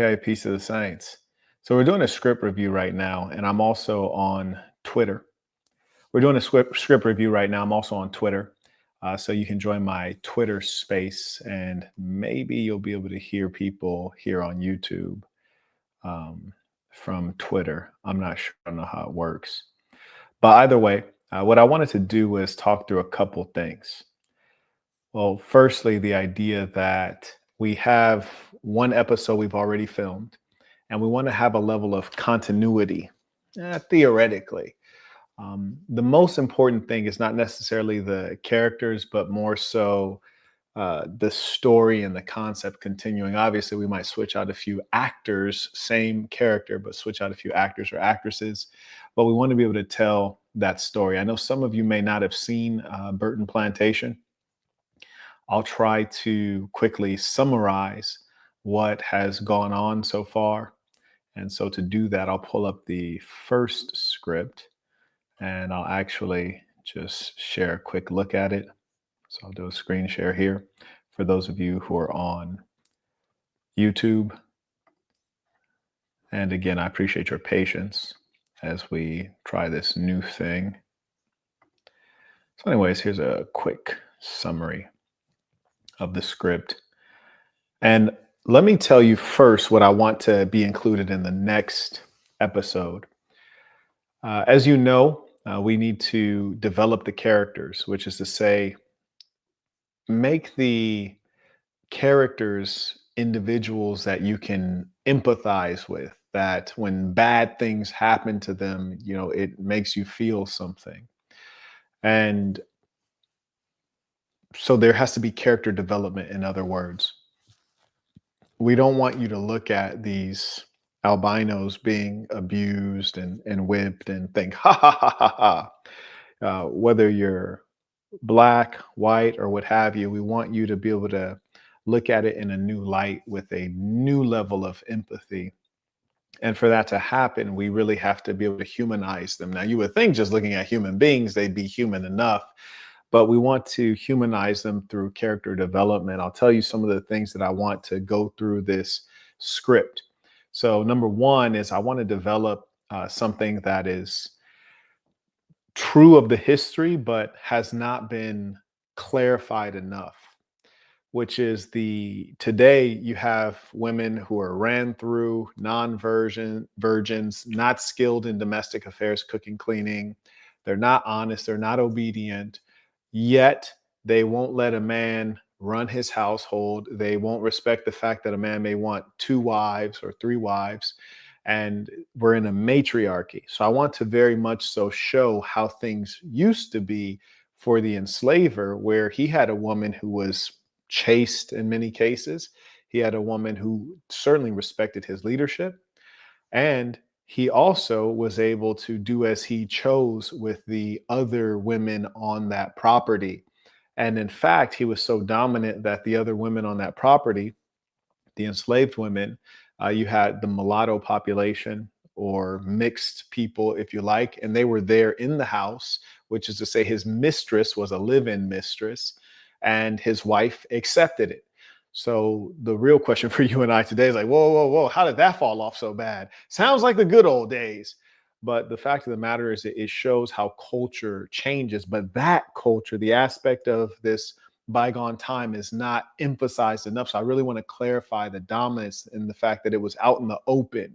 Okay, peace of the saints. So we're doing a script review right now, and I'm also on Twitter. We're doing a script review right now. I'm also on Twitter. So you can join my Twitter space, and maybe you'll be able to hear people here on YouTube um, from Twitter. I'm not sure. I don't know how it works. But either way, what I wanted to do was talk through a couple things. Well, firstly, the idea that we have one episode we've already filmed, and we want to have a level of continuity, theoretically. The most important thing is not necessarily the characters, but more so the story and the concept continuing. Obviously, we might switch out a few actors, same character, but switch out a few actors or actresses. But we want to be able to tell that story. I know some of you may not have seen Burton Plantation. I'll try to quickly summarize what has gone on so far. And so to do that, I'll pull up the first script and I'll actually just share a quick look at it. So I'll do a screen share here for those of you who are on YouTube. And again, I appreciate your patience as we try this new thing. So anyways, here's a quick summary of the script. And let me tell you first what I want to be included in the next episode. As you know, we need to develop the characters, which is to say, make the characters individuals that you can empathize with, that when bad things happen to them, it makes you feel something. And so there has to be character development, in other words. We don't want you to look at these albinos being abused and whipped and think, ha ha ha ha ha. Whether you're black, white, or what have you, we want you to be able to look at it in a new light with a new level of empathy. And for that to happen, we really have to be able to humanize them. Now, you would think just looking at human beings, they'd be human enough, but we want to humanize them through character development. I'll tell you some of the things that I want to go through this script. So number one is I want to develop something that is true of the history, but has not been clarified enough, which is today you have women who are ran through, virgins, not skilled in domestic affairs, cooking, cleaning. They're not honest. They're not obedient. Yet they won't let a man run his household. They won't respect the fact that a man may want 2 wives or 3 wives. And we're in a matriarchy. So I want to very much so show how things used to be for the enslaver, where he had a woman who was chaste in many cases. He had a woman who certainly respected his leadership. And he also was able to do as he chose with the other women on that property. And in fact, he was so dominant that the other women on that property, the enslaved women, you had the mulatto population or mixed people, if you like, and they were there in the house, which is to say his mistress was a live-in mistress and his wife accepted it. So the real question for you and I today is like, whoa, whoa, whoa, how did that fall off so bad? Sounds like the good old days. But the fact of the matter is that it shows how culture changes. But that culture, the aspect of this bygone time, is not emphasized enough. So I really want to clarify the dominance in the fact that it was out in the open.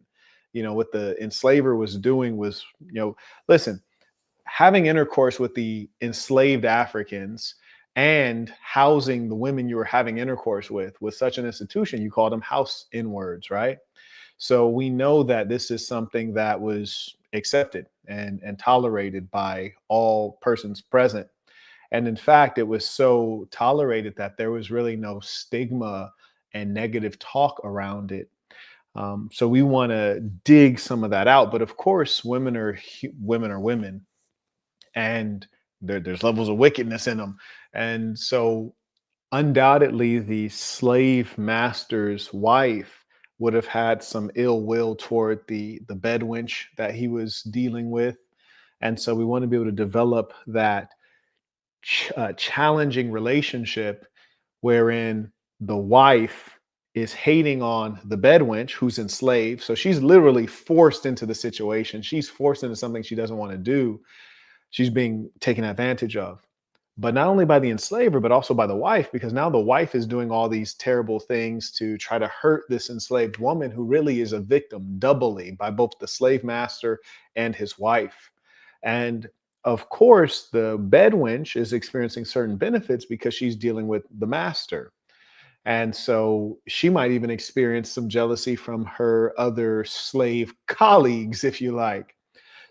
What the enslaver was doing was, listen, having intercourse with the enslaved Africans and housing the women you were having intercourse with such an institution, you call them house inwards, right? So we know that this is something that was accepted and tolerated by all persons present. And in fact, it was so tolerated that there was really no stigma and negative talk around it. So we want to dig some of that out. But of course, women are women, and there's levels of wickedness in them. And so undoubtedly the slave master's wife would have had some ill will toward the bed wench that he was dealing with. And so we want to be able to develop that challenging relationship wherein the wife is hating on the bedwench who's enslaved. So she's literally forced into the situation. She's forced into something she doesn't want to do. She's being taken advantage of. But not only by the enslaver, but also by the wife, because now the wife is doing all these terrible things to try to hurt this enslaved woman who really is a victim doubly by both the slave master and his wife. And of course, the bedwench is experiencing certain benefits because she's dealing with the master. And so she might even experience some jealousy from her other slave colleagues, if you like.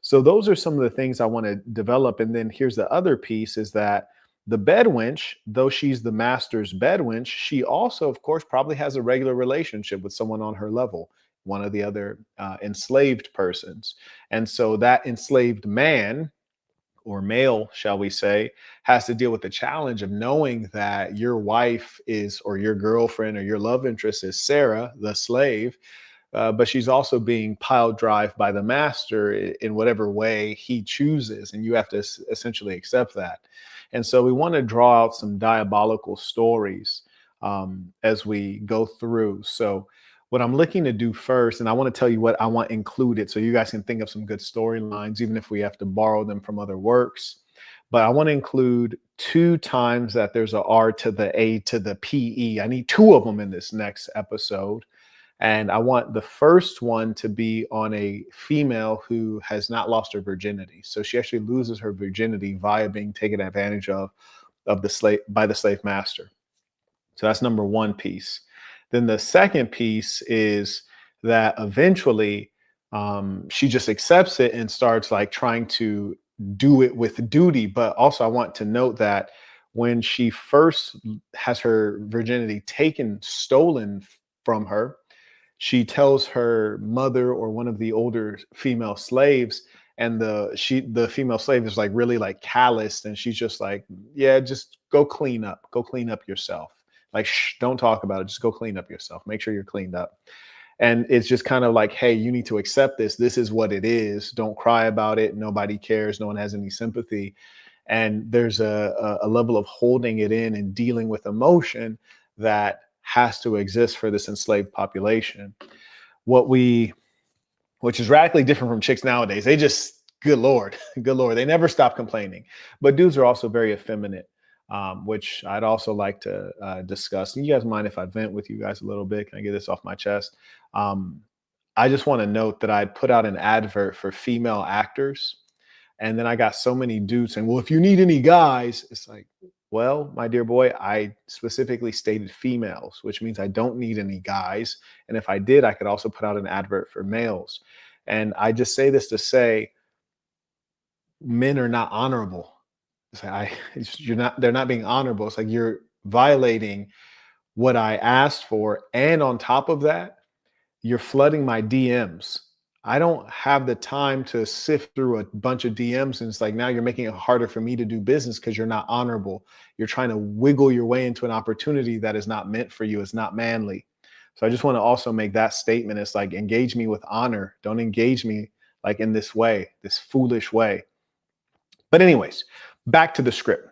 So those are some of the things I want to develop. And then here's the other piece is that the bedwench, though she's the master's bedwench, she also, of course, probably has a regular relationship with someone on her level, one of the other enslaved persons. And so that enslaved man, or male, shall we say, has to deal with the challenge of knowing that your wife is, or your girlfriend, or your love interest is Sarah, the slave, but she's also being piled drive by the master in whatever way he chooses. And you have to essentially accept that. And so we want to draw out some diabolical stories as we go through. So what I'm looking to do first, and I want to tell you what I want included so you guys can think of some good storylines, even if we have to borrow them from other works. But I want to include 2 times that there's a R to the A to the PE. I need 2 of them in this next episode. And I want the first one to be on a female who has not lost her virginity. So she actually loses her virginity via being taken advantage of the slave by the slave master. So that's number 1 piece. Then the second piece is that eventually she just accepts it and starts like trying to do it with duty. But also I want to note that when she first has her virginity stolen from her, she tells her mother or one of the older female slaves, and the female slave is like really like calloused, and she's just like, yeah, just go clean up yourself, like, shh, don't talk about it, just go clean up yourself, make sure you're cleaned up. And it's just kind of like, hey, you need to accept this is what it is, don't cry about it, nobody cares, no one has any sympathy. And there's a level of holding it in and dealing with emotion that has to exist for this enslaved population. Which is radically different from chicks nowadays. They just, good Lord, good Lord, they never stop complaining. But dudes are also very effeminate, which I'd also like to discuss. And you guys mind if I vent with you guys a little bit? Can I get this off my chest? I just want to note that I put out an advert for female actors. And then I got so many dudes saying, well, if you need any guys, it's like, well, my dear boy, I specifically stated females, which means I don't need any guys. And if I did, I could also put out an advert for males. And I just say this to say, men are not honorable. They're not being honorable. It's like you're violating what I asked for. And on top of that, you're flooding my DMs. I don't have the time to sift through a bunch of DMs. And it's like, now you're making it harder for me to do business because you're not honorable. You're trying to wiggle your way into an opportunity that is not meant for you. It's not manly. So I just want to also make that statement. It's like, engage me with honor. Don't engage me like in this way, this foolish way. But anyways, back to the script.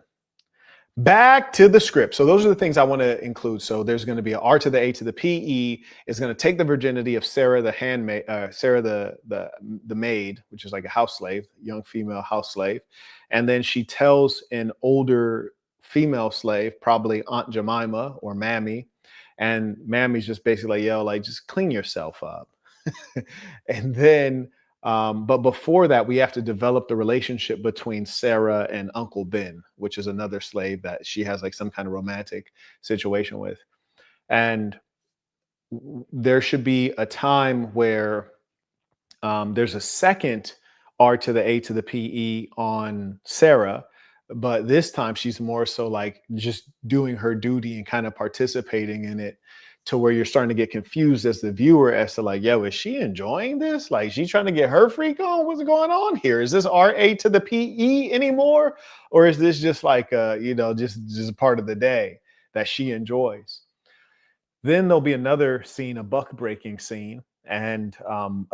So those are the things I want to include. So there's going to be an R to the A to the PE. Is going to take the virginity of Sarah, the handmaid, Sarah, the maid, which is like a house slave, young female house slave. And then she tells an older female slave, probably Aunt Jemima or Mammy. And Mammy's just basically like, yo, like, just clean yourself up. And then, but before that, we have to develop the relationship between Sarah and Uncle Ben, which is another slave that she has like some kind of romantic situation with. And there should be a time where there's a second R to the A to the PE on Sarah, but this time she's more so like just doing her duty and kind of participating in it, to where you're starting to get confused as the viewer as to like, yo, is she enjoying this? Like, she's trying to get her freak on? What's going on here? Is this RA to the PE anymore? Or is this just like, just part of the day that she enjoys? Then there'll be another scene, a buck breaking scene. And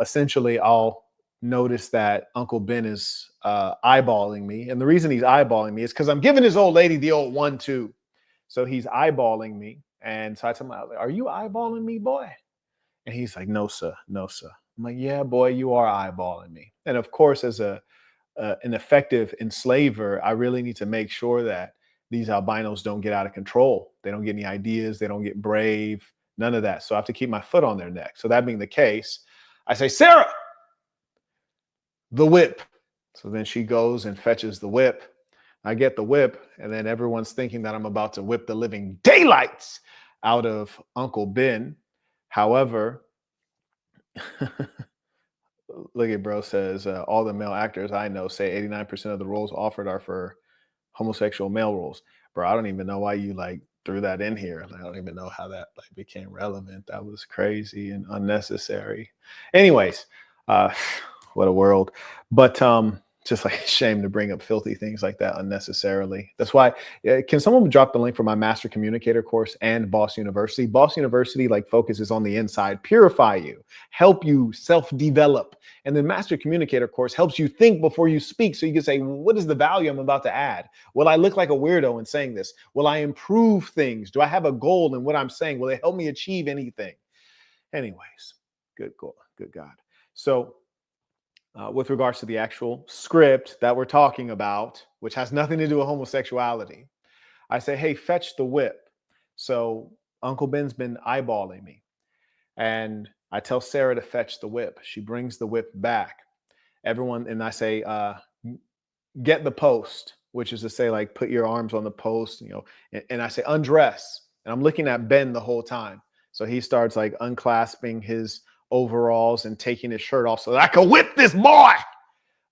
essentially I'll notice that Uncle Ben is eyeballing me. And the reason he's eyeballing me is because I'm giving his old lady the old 1-2. So he's eyeballing me. And so I tell him, I was like, "Are you eyeballing me, boy?" And he's like, "No, sir. No, sir." I'm like, "Yeah, boy, you are eyeballing me." And of course, as an effective enslaver, I really need to make sure that these albinos don't get out of control. They don't get any ideas. They don't get brave. None of that. So I have to keep my foot on their neck. So that being the case, I say, "Sarah, the whip." So then she goes and fetches the whip. I get the whip, and then everyone's thinking that I'm about to whip the living daylights out of Uncle Ben. However, look at bro says all the male actors I know say 89% of the roles offered are for homosexual male roles. Bro, I don't even know why you like threw that in here. Like, I don't even know how that like became relevant. That was crazy and unnecessary. Anyways, uh, what a world. But just like shame to bring up filthy things like that unnecessarily. That's why can someone drop the link for my master communicator course and Boss University? Boss University like focuses on the inside, purify you, help you self-develop. And the master communicator course helps you think before you speak. So you can say, what is the value I'm about to add? Will I look like a weirdo in saying this? Will I improve things? Do I have a goal in what I'm saying? Will it help me achieve anything? Anyways, good God, good God. So with regards to the actual script that we're talking about, which has nothing to do with homosexuality, I say, "Hey, fetch the whip." So Uncle Ben's been eyeballing me. And I tell Sarah to fetch the whip. She brings the whip back. Everyone, and I say, "Get the post," which is to say, like, put your arms on the post, and I say, "Undress." And I'm looking at Ben the whole time. So he starts like unclasping his overalls and taking his shirt off so that I can whip this boy.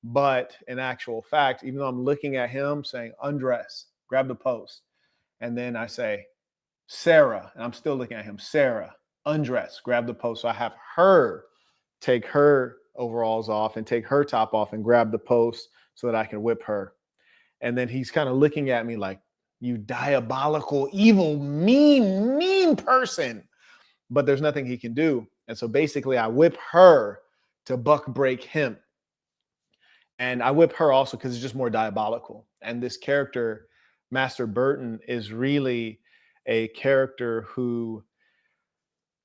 But in actual fact, even though I'm looking at him saying, "Undress, grab the post," and then I say, "Sarah," and I'm still looking at him, "Sarah, undress, grab the post." So I have her take her overalls off and take her top off and grab the post so that I can whip her. And then he's kind of looking at me like, "You diabolical, evil, mean person." But there's nothing he can do. And so basically I whip her to buck break him. And I whip her also because it's just more diabolical. And this character, Master Burton, is really a character who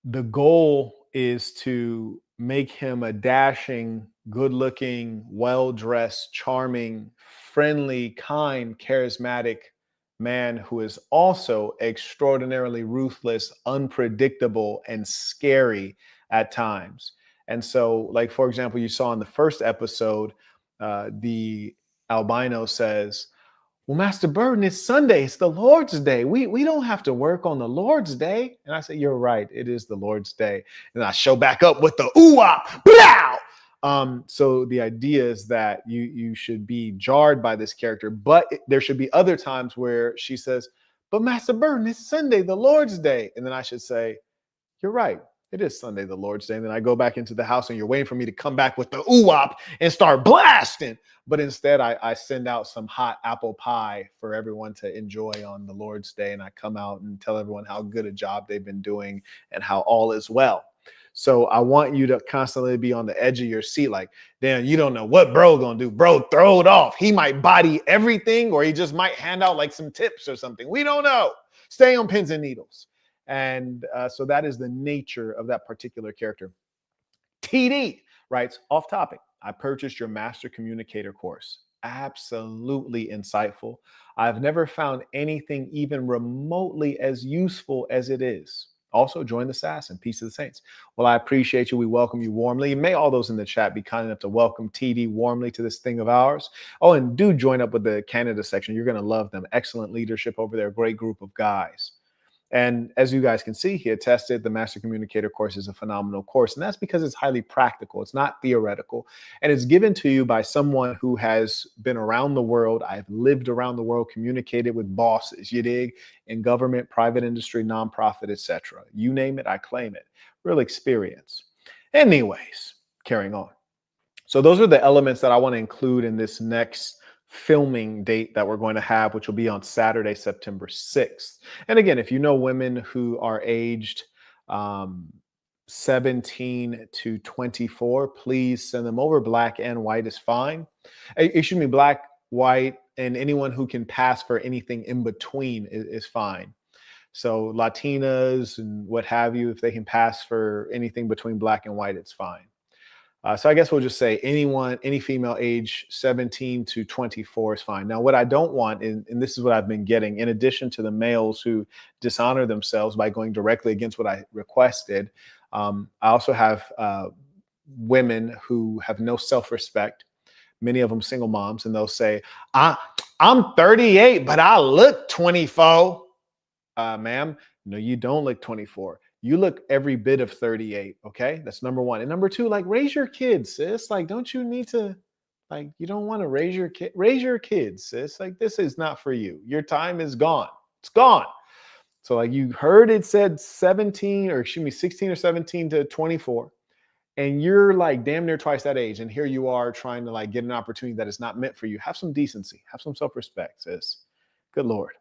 the goal is to make him a dashing, good looking, well dressed, charming, friendly, kind, charismatic man who is also extraordinarily ruthless, unpredictable, and scary at times. And so, like, for example, you saw in the first episode, the albino says, "Well, Master Burton, it's Sunday. It's the Lord's Day. We don't have to work on the Lord's Day." And I said, "You're right. It is the Lord's Day." And I show back up with the ooh-ah, blow. So the idea is that you should be jarred by this character, but there should be other times where she says, "But Master Burton, it's Sunday, the Lord's Day." And then I should say, "You're right. It is Sunday, the Lord's Day." And then I go back into the house and you're waiting for me to come back with the ooh-wop and start blasting. But instead, I send out some hot apple pie for everyone to enjoy on the Lord's Day. And I come out and tell everyone how good a job they've been doing and how all is well. So I want you to constantly be on the edge of your seat. Like, damn, you don't know what bro gonna do. Bro, throw it off. He might body everything, or he just might hand out like some tips or something. We don't know. Stay on pins and needles. And so that is the nature of that particular character. TD writes, "Off topic, I purchased your master communicator course. Absolutely insightful. I've never found anything even remotely as useful as it is. Also, join the SAS and peace to the saints." Well, I appreciate you. We welcome you warmly. May all those in the chat be kind enough to welcome TD warmly to this thing of ours. Oh, and do join up with the Canada section. You're going to love them. Excellent leadership over there. Great group of guys. And as you guys can see, he attested the Master Communicator course is a phenomenal course. And that's because it's highly practical. It's not theoretical. And it's given to you by someone who has been around the world. I've lived around the world, communicated with bosses, you dig, in government, private industry, nonprofit, etc. You name it, I claim it. Real experience. Anyways, carrying on. So those are the elements that I want to include in this next filming date that we're going to have, which will be on Saturday, September 6th. And again, if you know women who are aged 17 to 24, please send them over. Black and white is fine. Excuse me, black, white, and anyone who can pass for anything in between is fine. So Latinas and what have you, if they can pass for anything between black and white, it's fine. So I guess we'll just say anyone, any female age 17 to 24 is fine. Now, what I don't want, and this is what I've been getting, in addition to the males who dishonor themselves by going directly against what I requested, I also have women who have no self-respect, many of them single moms, and they'll say, I'm 38, but I look 24. Ma'am, no, you don't look 24. You look every bit of 38. Okay. That's number one. And number two, like raise your kids, sis. Like, don't you need to, like, you don't want to raise your kids, sis. Like, this is not for you. Your time is gone. It's gone. So, like, you heard it said 17 or excuse me, 16 or 17 to 24. And you're like damn near twice that age. And here you are trying to like get an opportunity that is not meant for you. Have some decency, have some self respect, sis. Good Lord.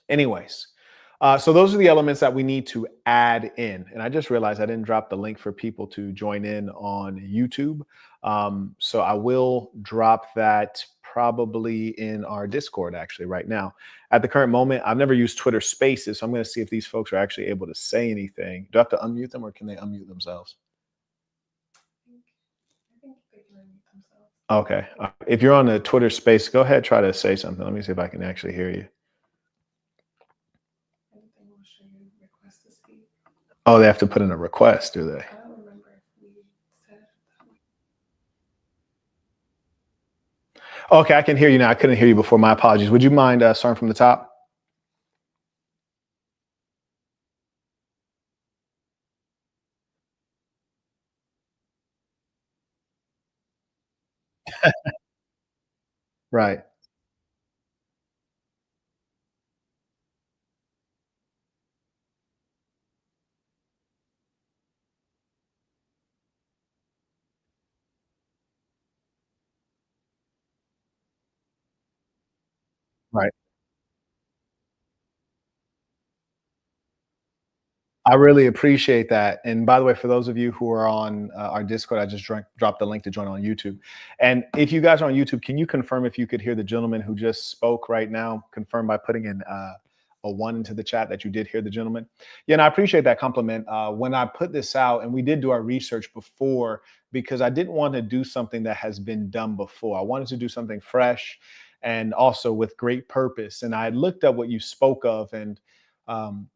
Anyways, so those are the elements that we need to add in. And I just realized I didn't drop the link for people to join in on YouTube. So I will drop that probably in our Discord actually right now. At the current moment, I've never used Twitter Spaces, so I'm going to see if these folks are actually able to say anything. Do I have to unmute them or can they unmute themselves? Okay. If you're on the Twitter Space, go ahead, try to say something. Let me see if I can actually hear you. Oh, they have to put in a request, do they? I don't remember if we said it that way. Okay, I can hear you now. I couldn't hear you before. My apologies. Would you mind starting from the top? Right. Right. I really appreciate that. And by the way, for those of you who are on our Discord, I just dropped the link to join on YouTube. And if you guys are on YouTube, can you confirm if you could hear the gentleman who just spoke right now? Confirm by putting in a one into the chat that you did hear the gentleman. Yeah, and I appreciate that compliment. When I put this out, and we did do our research before, because I didn't want to do something that has been done before. I wanted to do something fresh and also with great purpose. And I looked up what you spoke of, and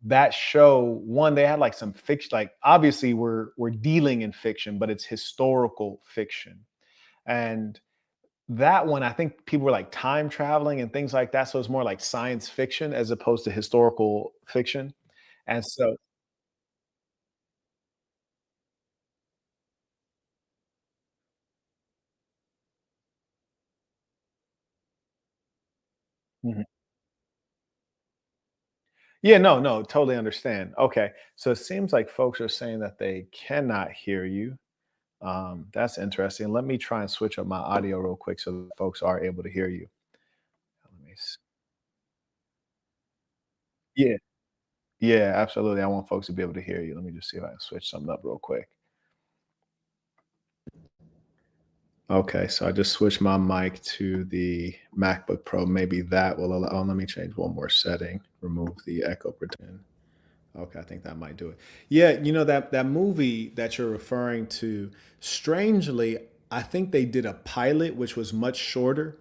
that show, one, they had like some fiction, like obviously we're dealing in fiction, but it's historical fiction. And that one, I think people were like time traveling and things like that, so it's more like science fiction as opposed to historical fiction. And so Mhm. Yeah, no, no, totally understand. Okay, so it seems like folks are saying that they cannot hear you. That's interesting. Let me try and switch up my audio real quick so that folks are able to hear you. Let me Yeah, yeah, absolutely. I want folks to be able to hear you. Let me just see if I can switch something up real quick. Okay, so I just switched my mic to the MacBook Pro. Maybe that will allow. Oh, let me change one more setting. Remove the echo pretend. Okay, I think that might do it. Yeah, you know that movie that you're referring to, strangely, I think they did a pilot which was much shorter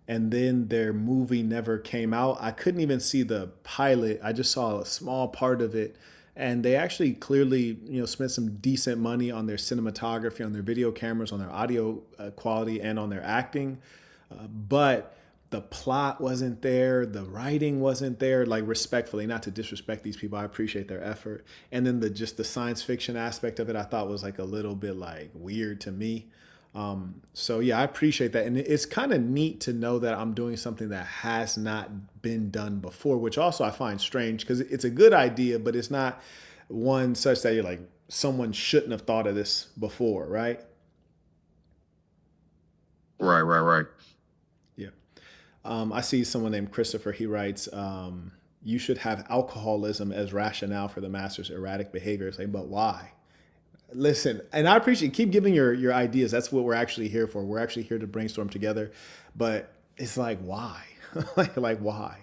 and then their movie never came out. I couldn't even see the pilot. I just saw a small part of it, and they actually clearly, spent some decent money on their cinematography, on their video cameras, on their audio quality, and on their acting. But the plot wasn't there, the writing wasn't there. Like, respectfully, not to disrespect these people, I appreciate their effort. And then the science fiction aspect of it, I thought was like a little bit like weird to me. So yeah, I appreciate that, and it's kind of neat to know that I'm doing something that has not been done before, which also I find strange because it's a good idea, but it's not one such that you're like someone shouldn't have thought of this before, right? Right, right, right. Yeah. I see someone named Christopher. He writes, "You should have alcoholism as rationale for the master's erratic behavior." It's like, but why? Listen, and I appreciate keep giving your ideas. That's what we're actually here for. We're actually here to brainstorm together. But it's like, why? Like why?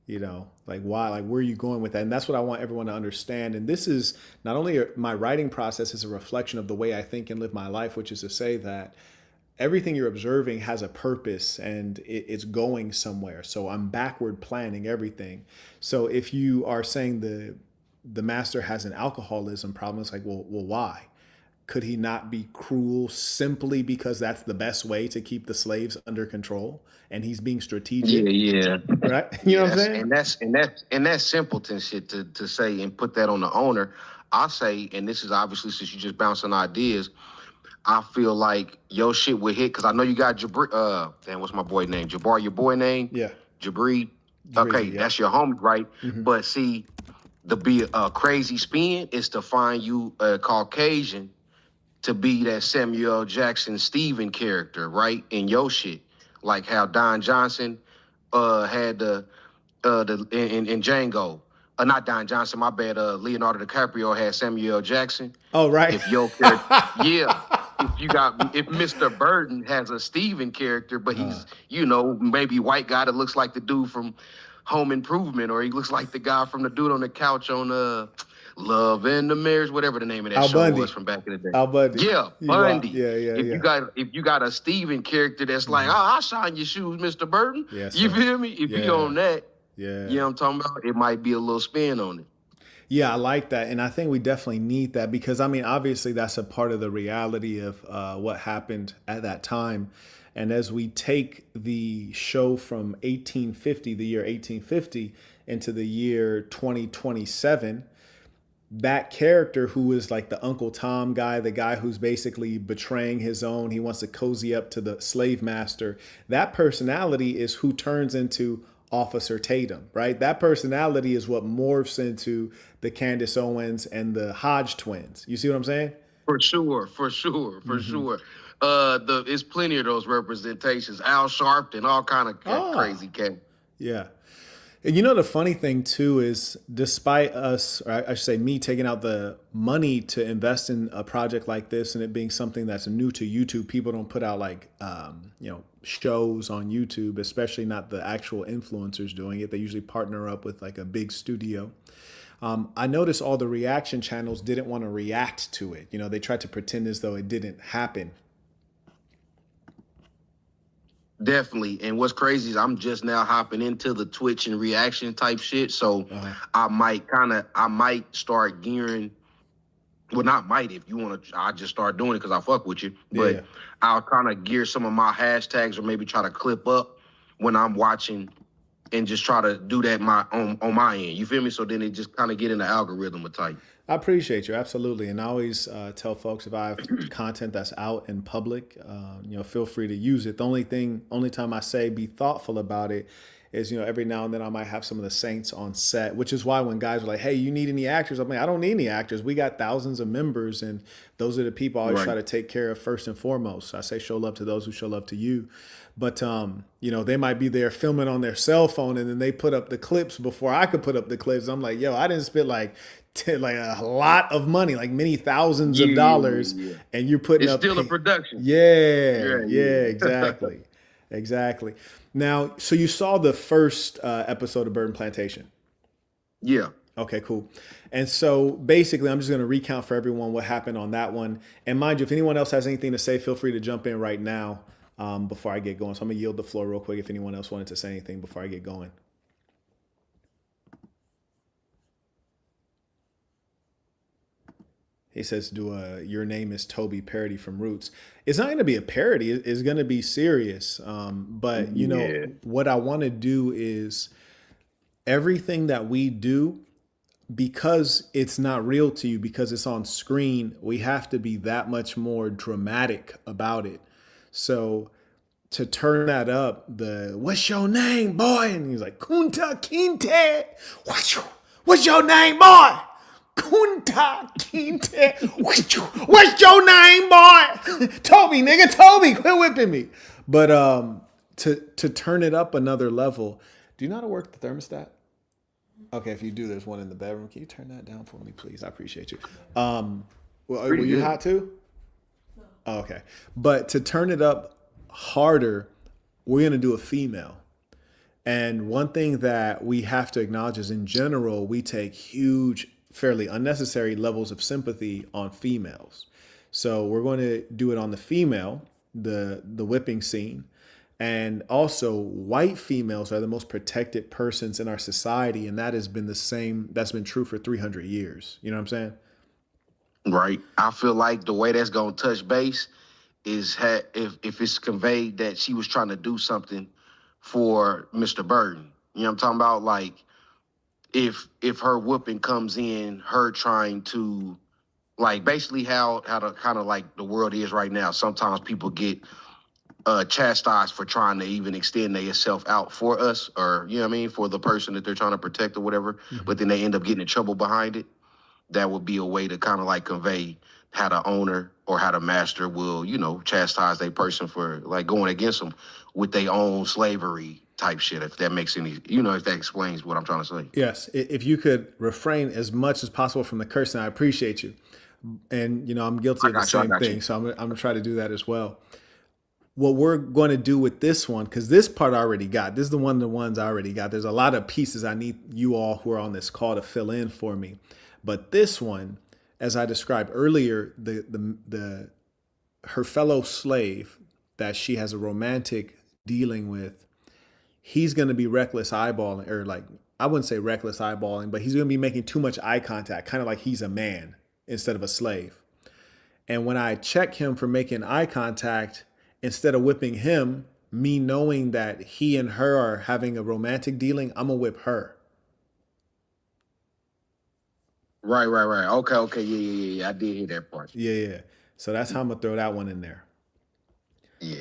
Like why, like where are you going with that? And that's what I want everyone to understand. And this is not only my writing process is a reflection of the way I think and live my life, which is to say that everything you're observing has a purpose and it's going somewhere. So I'm backward planning everything. So if you are saying the master has an alcoholism problem, it's like, well, why? Could he not be cruel simply because that's the best way to keep the slaves under control? And he's being Yeah, strategic, yeah, right? You know yeah. what I'm saying? That's simpleton shit to say and put that on the owner. I say, and this is obviously since you just bouncing ideas, I feel like your shit would hit because I know you got Jabri. Damn, what's my boy name? Jabbar, your boy name? Yeah. Jabri. Okay, Drizzy. that's Yep. your homie, right? Mm-hmm. But see, the be a crazy spin is to find you a Caucasian to be that Samuel Jackson Steven character, right? In your shit. Like how Don Johnson had in Django. Not Don Johnson, my bad. Leonardo DiCaprio had Samuel Jackson. Oh, right. If your character, yeah. If Mr. Burton has a Steven character, but he's, maybe white guy that looks like the dude from Home Improvement, or he looks like the guy from the dude on the couch on Love and the Marriage, whatever the name of that Al show was Bundy. from back in the day. Al Bundy. Yeah, You are. Bundy. Yeah, yeah, yeah. If you got a Steven character that's like, Mm-hmm. oh, I'll shine your shoes, Mr. Burton. Yes, You sir. feel me? If he Yeah. on that, Yeah. you know what I'm talking about? It might be a little spin on it. Yeah, I like that. And I think we definitely need that because, I mean, obviously that's a part of the reality of what happened at that time. And as we take the show from 1850, the year 1850, into the year 2027, that character who is like the Uncle Tom guy, the guy who's basically betraying his own, he wants to cozy up to the slave master. That personality is who turns into Officer Tatum, right? That personality is what morphs into the Candace Owens and the Hodge twins. You see what I'm saying? For sure, for sure, for Mm-hmm. sure. There's plenty of those representations. Al Sharpton, all kind of Ah, crazy cat. yeah. And the funny thing too is, despite us, or I should say me, taking out the money to invest in a project like this, and it being something that's new to YouTube, people don't put out like shows on YouTube, especially not the actual influencers doing it. They usually partner up with like a big studio. I noticed all the reaction channels didn't want to react to it. They tried to pretend as though it didn't happen. Definitely. And what's crazy is I'm just now hopping into the Twitch and reaction type shit. So Uh-huh. I might start gearing. Well, not might. If you want to, I just start doing it because I fuck with you. Yeah, yeah. But I'll kind of gear some of my hashtags or maybe try to clip up when I'm watching and just try to do that on my end. You feel me? So then it just kind of get in the algorithm of type. I appreciate you, absolutely, and I always tell folks if I have content that's out in public, feel free to use it. The only time I say be thoughtful about it is, every now and then I might have some of the saints on set, which is why when guys are like, "Hey, you need any actors?" I'm like, "I don't need any actors. We got thousands of members, and those are the people I always try Right. to take care of first and foremost." I say, "Show love to those who show love to you." But they might be there filming on their cell phone, and then they put up the clips before I could put up the clips. I'm like, "Yo, I didn't spend like like a lot of money, like many thousands of dollars, Yeah. and you're putting It's up still a production. yeah, Yeah, yeah, yeah. exactly. Exactly. Now, so you saw the first episode of Burton Plantation. Yeah. Okay, cool. And so basically, I'm just going to recount for everyone what happened on that one. And mind you, if anyone else has anything to say, feel free to jump in right now before I get going. So I'm going to yield the floor real quick if anyone else wanted to say anything before I get going. He says, your name is Toby parody from Roots. It's not going to be a parody. It's going to be serious. But, Yeah. what I want to do is everything that we do, because it's not real to you, because it's on screen, we have to be that much more dramatic about it. So to turn that up, what's your name, boy? And he's like, Kunta Kinte. What's your name, boy? Kunta Kinte. What's your name, boy? Toby, nigga, Toby, quit whipping me. But to turn it up another level, do you know how to work the thermostat? Okay, if you do, there's one in the bedroom. Can you turn that down for me, please? I appreciate you. Were Pretty you good. hot too? Oh, okay. But to turn it up harder, we're gonna do a female. And one thing that we have to acknowledge is in general, we take huge, fairly unnecessary levels of sympathy on females. So we're going to do it on the female, the whipping scene. And also white females are the most protected persons in our society. And that has been the same, that's been true for 300 years. You know what I'm saying? Right. I feel like the way that's gonna touch base is if it's conveyed that she was trying to do something for Mr. Burton. You know what I'm talking about? Like if her whooping comes in, her trying to like basically how the kind of like the world is right now. Sometimes people get chastised for trying to even extend themselves out for us, or you know what I mean, for the person that they're trying to protect or whatever. Mm-hmm. But then they end up getting in trouble behind it. That would be a way to kind of like convey how the owner or how the master will, you know, chastise a person for like going against them with their own slavery type shit. If that makes any, you know, if that explains what I'm trying to say. Yes. If you could refrain as much as possible from the cursing, I appreciate you. And, you know, I'm guilty I of the got you. I same got you. thing. So I'm going to try to do that as well. What we're going to do with this one, because this part I already got. This is the ones I already got. There's a lot of pieces I need you all who are on this call to fill in for me. But this one, as I described earlier, her fellow slave that she has a romantic dealing with, he's going to be reckless eyeballing, or like, I wouldn't say reckless eyeballing, but he's going to be making too much eye contact, kind of like he's a man instead of a slave. And when I check him for making eye contact, instead of whipping him, me knowing that he and her are having a romantic dealing, I'm going to whip her. Right. Okay. Yeah. I did hear that part. Yeah. So that's how I'm going to throw that one in there. Yeah.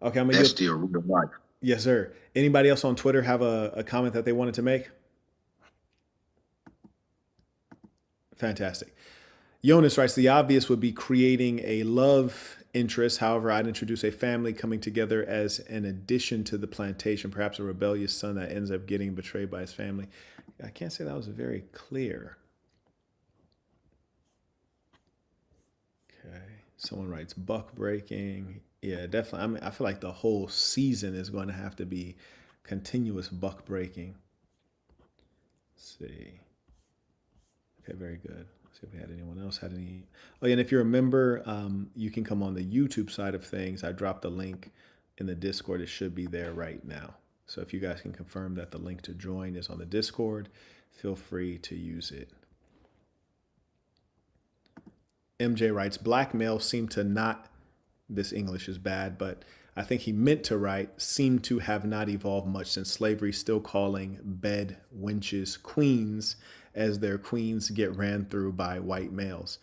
Okay, I'm going to That's yield. still real life. Yes, sir. Anybody else on Twitter have a comment that they wanted to make? Fantastic. Jonas writes, the obvious would be creating a love interest. However, I'd introduce a family coming together as an addition to the plantation, perhaps a rebellious son that ends up getting betrayed by his family. I can't say that was very clear. Okay. Someone writes buck breaking. Yeah, definitely. I mean, I feel like the whole season is going to have to be continuous buck breaking. Let's see. Okay, very good. Let's see if we had anyone else had any. Oh, yeah, and if you're a member, you can come on the YouTube side of things. I dropped the link in the Discord. It should be there right now. So if you guys can confirm that the link to join is on the Discord, feel free to use it. MJ writes, black males seem to not, this English is bad, but I think he meant to write, seem to have not evolved much since slavery, still calling bed wenches queens as their queens get ran through by white males.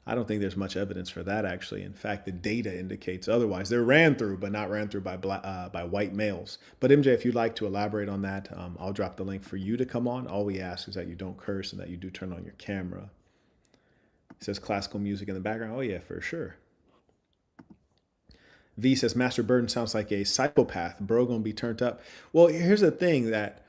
I don't think there's much evidence for that, actually. In fact, the data indicates otherwise. They're ran through, but not ran through by by white males. But MJ, if you'd like to elaborate on that, I'll drop the link for you to come on. All we ask is that you don't curse and that you do turn on your camera. It says classical music in the background. Oh, yeah, for sure. V says, Master Burton sounds like a psychopath. Bro gonna be turned up. Well, here's the thing, that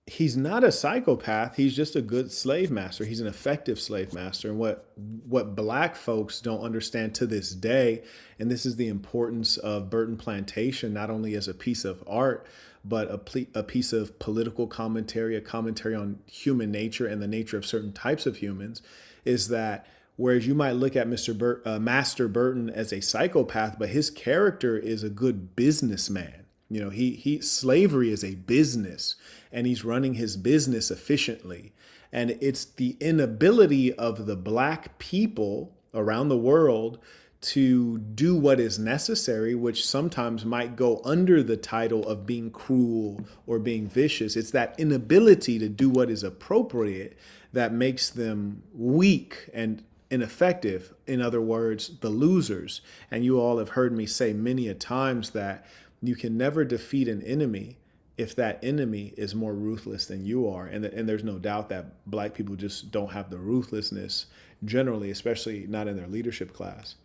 he's not a psychopath. He's just a good slave master. He's an effective slave master. And what black folks don't understand to this day, and this is the importance of Burton Plantation, not only as a piece of art, but a piece of political commentary, a commentary on human nature and the nature of certain types of humans, is that whereas you might look at Master Burton as a psychopath, but his character is a good businessman. You know, slavery is a business, and he's running his business efficiently. And it's the inability of the black people around the world to do what is necessary, which sometimes might go under the title of being cruel or being vicious. It's that inability to do what is appropriate that makes them weak and ineffective. In other words, the losers. And you all have heard me say many a times that you can never defeat an enemy if that enemy is more ruthless than you are. And there's no doubt that black people just don't have the ruthlessness generally, especially not in their leadership class.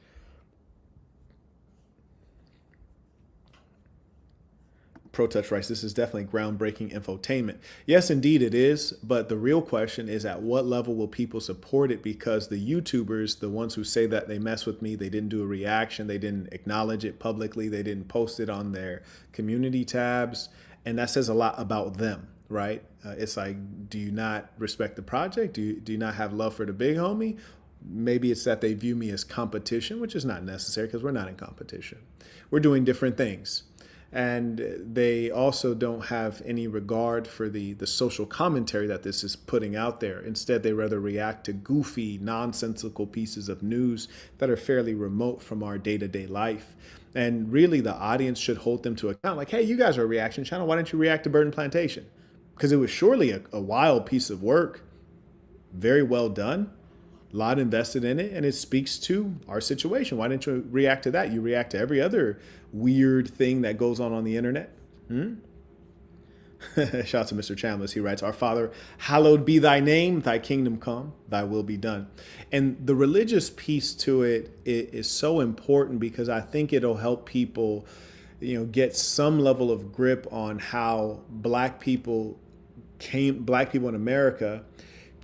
Protouch writes, this is definitely groundbreaking infotainment. Yes, indeed it is. But the real question is, at what level will people support it? Because the YouTubers, the ones who say that they mess with me, they didn't do a reaction, they didn't acknowledge it publicly, they didn't post it on their community tabs, And that says a lot about them, right? It's like, do you not respect the project? Do you not have love for the big homie? Maybe it's that they view me as competition, which is not necessary because we're not in competition. We're doing different things. And they also don't have any regard for the social commentary that this is putting out there. Instead, they rather react to goofy, nonsensical pieces of news that are fairly remote from our day-to-day life. And really, the audience should hold them to account. Like, hey, you guys are a reaction channel. Why don't you react to Burton Plantation? Because it was surely a wild piece of work, very well done, a lot invested in it, and it speaks to our situation. Why didn't you react to that? You react to every other weird thing that goes on the internet. Shout out to Mr. Chambliss. He writes, Our Father, hallowed be thy name, thy kingdom come, thy will be done. And the religious piece to it is so important because I think it'll help people, get some level of grip on how black people in America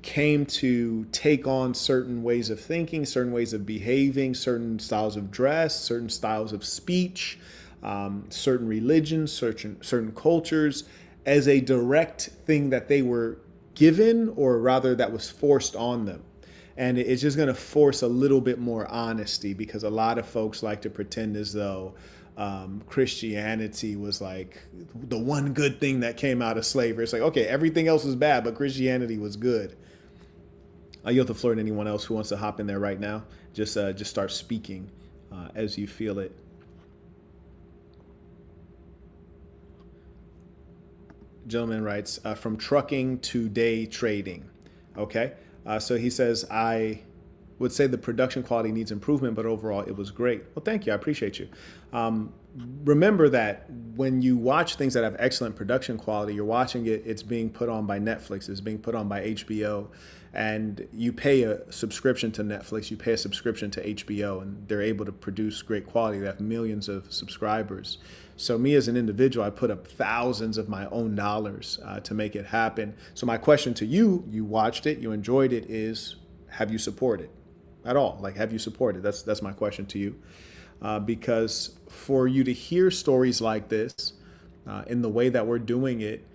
came to take on certain ways of thinking, certain ways of behaving, certain styles of dress, certain styles of speech, certain religions, certain cultures, as a direct thing that they were given, or rather that was forced on them. And it's just going to force a little bit more honesty, because a lot of folks like to pretend as though Christianity was like the one good thing that came out of slavery. It's like, okay, everything else was bad, but Christianity was good. I yield the floor to anyone else who wants to hop in there right now. Just start speaking as you feel it. Gentleman writes, from trucking to day trading. Okay. So he says, I would say the production quality needs improvement, but overall it was great. Well, thank you. I appreciate you. Remember that when you watch things that have excellent production quality, you're watching it's being put on by Netflix, it's being put on by HBO, and you pay a subscription to Netflix, you pay a subscription to HBO, and they're able to produce great quality. They have millions of subscribers. So me as an individual, I put up thousands of my own dollars to make it happen. So my question to you, you watched it, you enjoyed it, is have you supported at all? Like, have you supported? That's my question to you. Because for you to hear stories like this in the way that we're doing it,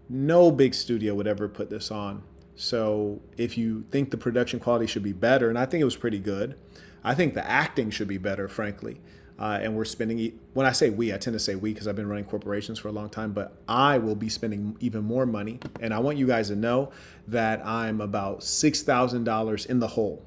no big studio would ever put this on. So if you think the production quality should be better, and I think it was pretty good, I think the acting should be better, frankly. And we're spending, when I say we, I tend to say we because I've been running corporations for a long time, but I will be spending even more money. And I want you guys to know that I'm about $6,000 in the hole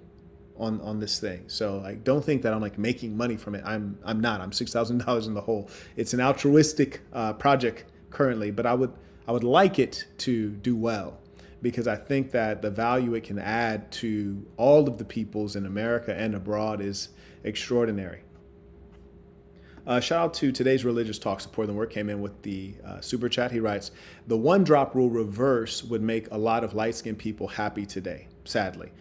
on this thing. So like, don't think that I'm like making money from it. I'm not. I'm $6,000 in the hole. It's an altruistic project currently, but I would like it to do well, because I think that the value it can add to all of the peoples in America and abroad is extraordinary. Shout out to Today's Religious Talk Supporting the Work, came in with the super chat. He writes, the one drop rule reverse would make a lot of light-skinned people happy today, sadly.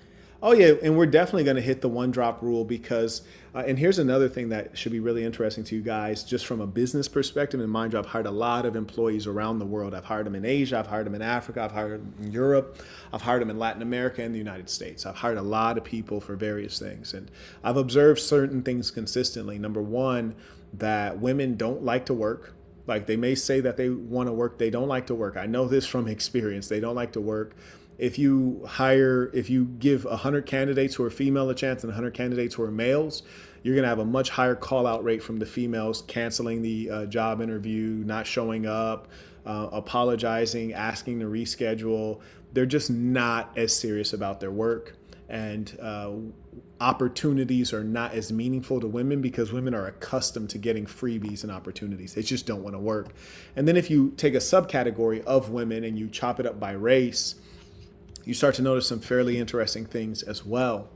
Oh yeah, and we're definitely going to hit the one drop rule because, and here's another thing that should be really interesting to you guys, just from a business perspective. In MindDrop, I've hired a lot of employees around the world. I've hired them in Asia, I've hired them in Africa, I've hired them in Europe, I've hired them in Latin America and the United States. I've hired a lot of people for various things, and I've observed certain things consistently. Number one, that women don't like to work. Like, they may say that they want to work, they don't like to work. I know this from experience. They don't like to work. If you give 100 candidates who are female a chance and 100 candidates who are males, you're going to have a much higher call out rate from the females, canceling the job interview, not showing up, apologizing, asking to reschedule. They're just not as serious about their work. And opportunities are not as meaningful to women because women are accustomed to getting freebies and opportunities. They just don't want to work. And then if you take a subcategory of women and you chop it up by race, you start to notice some fairly interesting things as well.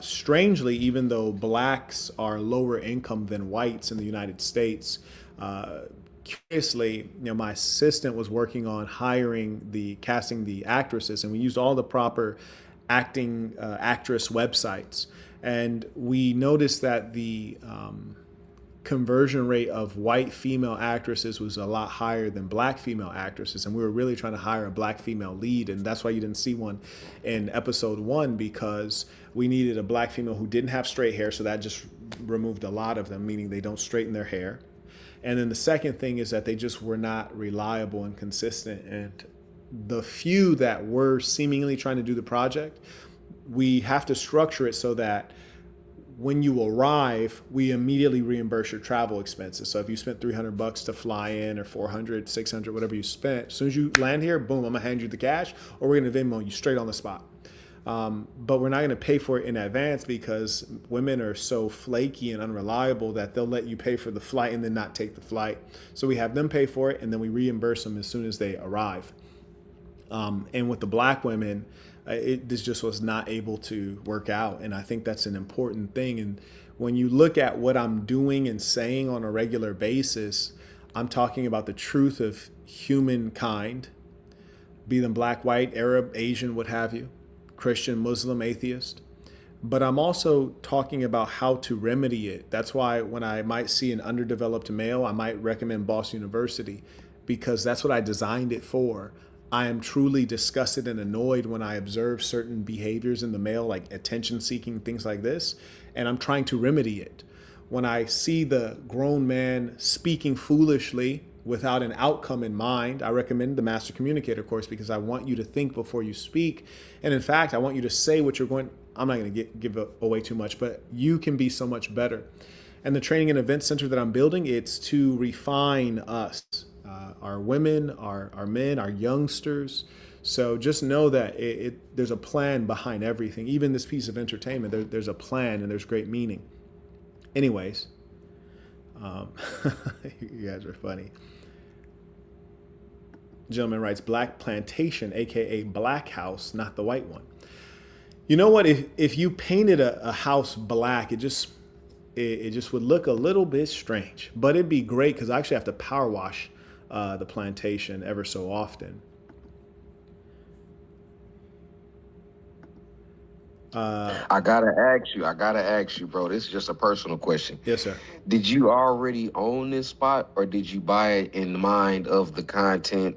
Strangely, even though blacks are lower income than whites in the United States, curiously, my assistant was working on casting the actresses, and we used all the proper actress websites. And we noticed that the conversion rate of white female actresses was a lot higher than black female actresses. And we were really trying to hire a black female lead. And that's why you didn't see one in episode 1, because we needed a black female who didn't have straight hair. So that just removed a lot of them, meaning they don't straighten their hair. And then the second thing is that they just were not reliable and consistent. And the few that were seemingly trying to do the project, we have to structure it so that when you arrive, we immediately reimburse your travel expenses. So if you spent $300 to fly in, or 400, 600, whatever you spent, as soon as you land here, boom, I'm gonna hand you the cash, or we're gonna Venmo you straight on the spot. But we're not going to pay for it in advance, because women are so flaky and unreliable that they'll let you pay for the flight and then not take the flight. So we have them pay for it, and then we reimburse them as soon as they arrive. And with the black women, this just was not able to work out. And I think that's an important thing. And when you look at what I'm doing and saying on a regular basis, I'm talking about the truth of humankind, be them black, white, Arab, Asian, what have you, Christian, Muslim, atheist. But I'm also talking about how to remedy it. That's why when I might see an underdeveloped male, I might recommend Boss University, because that's what I designed it for. I am truly disgusted and annoyed when I observe certain behaviors in the male, like attention seeking, things like this, and I'm trying to remedy it. When I see the grown man speaking foolishly without an outcome in mind, I recommend the Master Communicator course, because I want you to think before you speak. And in fact, I want you to say what you're going. I'm not going to give away too much, but you can be so much better. And the training and event center that I'm building, it's to refine us, our women, our men, our youngsters. So just know that there's a plan behind everything. Even this piece of entertainment, there's a plan and there's great meaning. Anyways, you guys are funny. Gentleman writes, Black Plantation, aka Black House, not the white one. You know what? If you painted a house black, it just would look a little bit strange. But it'd be great, because I actually have to power wash the plantation ever so often. I gotta ask you, bro. This is just a personal question. Yes, sir. Did you already own this spot, or did you buy it in mind of the content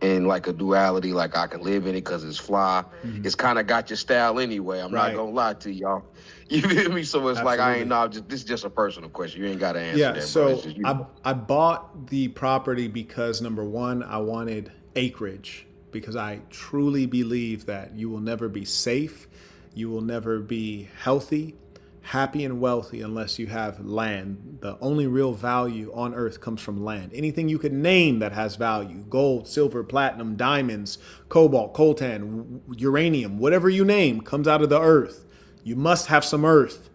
in like a duality, like I can live in it because it's fly? Mm-hmm. It's kind of got your style anyway. I'm not gonna lie to y'all. You feel me? So it's like, I ain't know. This is just a personal question. You ain't got to answer that. So just, you know. I bought the property because, number one, I wanted acreage, because I truly believe that you will never be safe. You will never be healthy, happy, and wealthy unless you have land. The only real value on earth comes from land. Anything you could name that has value: gold, silver, platinum, diamonds, cobalt, coltan, uranium, whatever you name comes out of the earth. You must have some earth.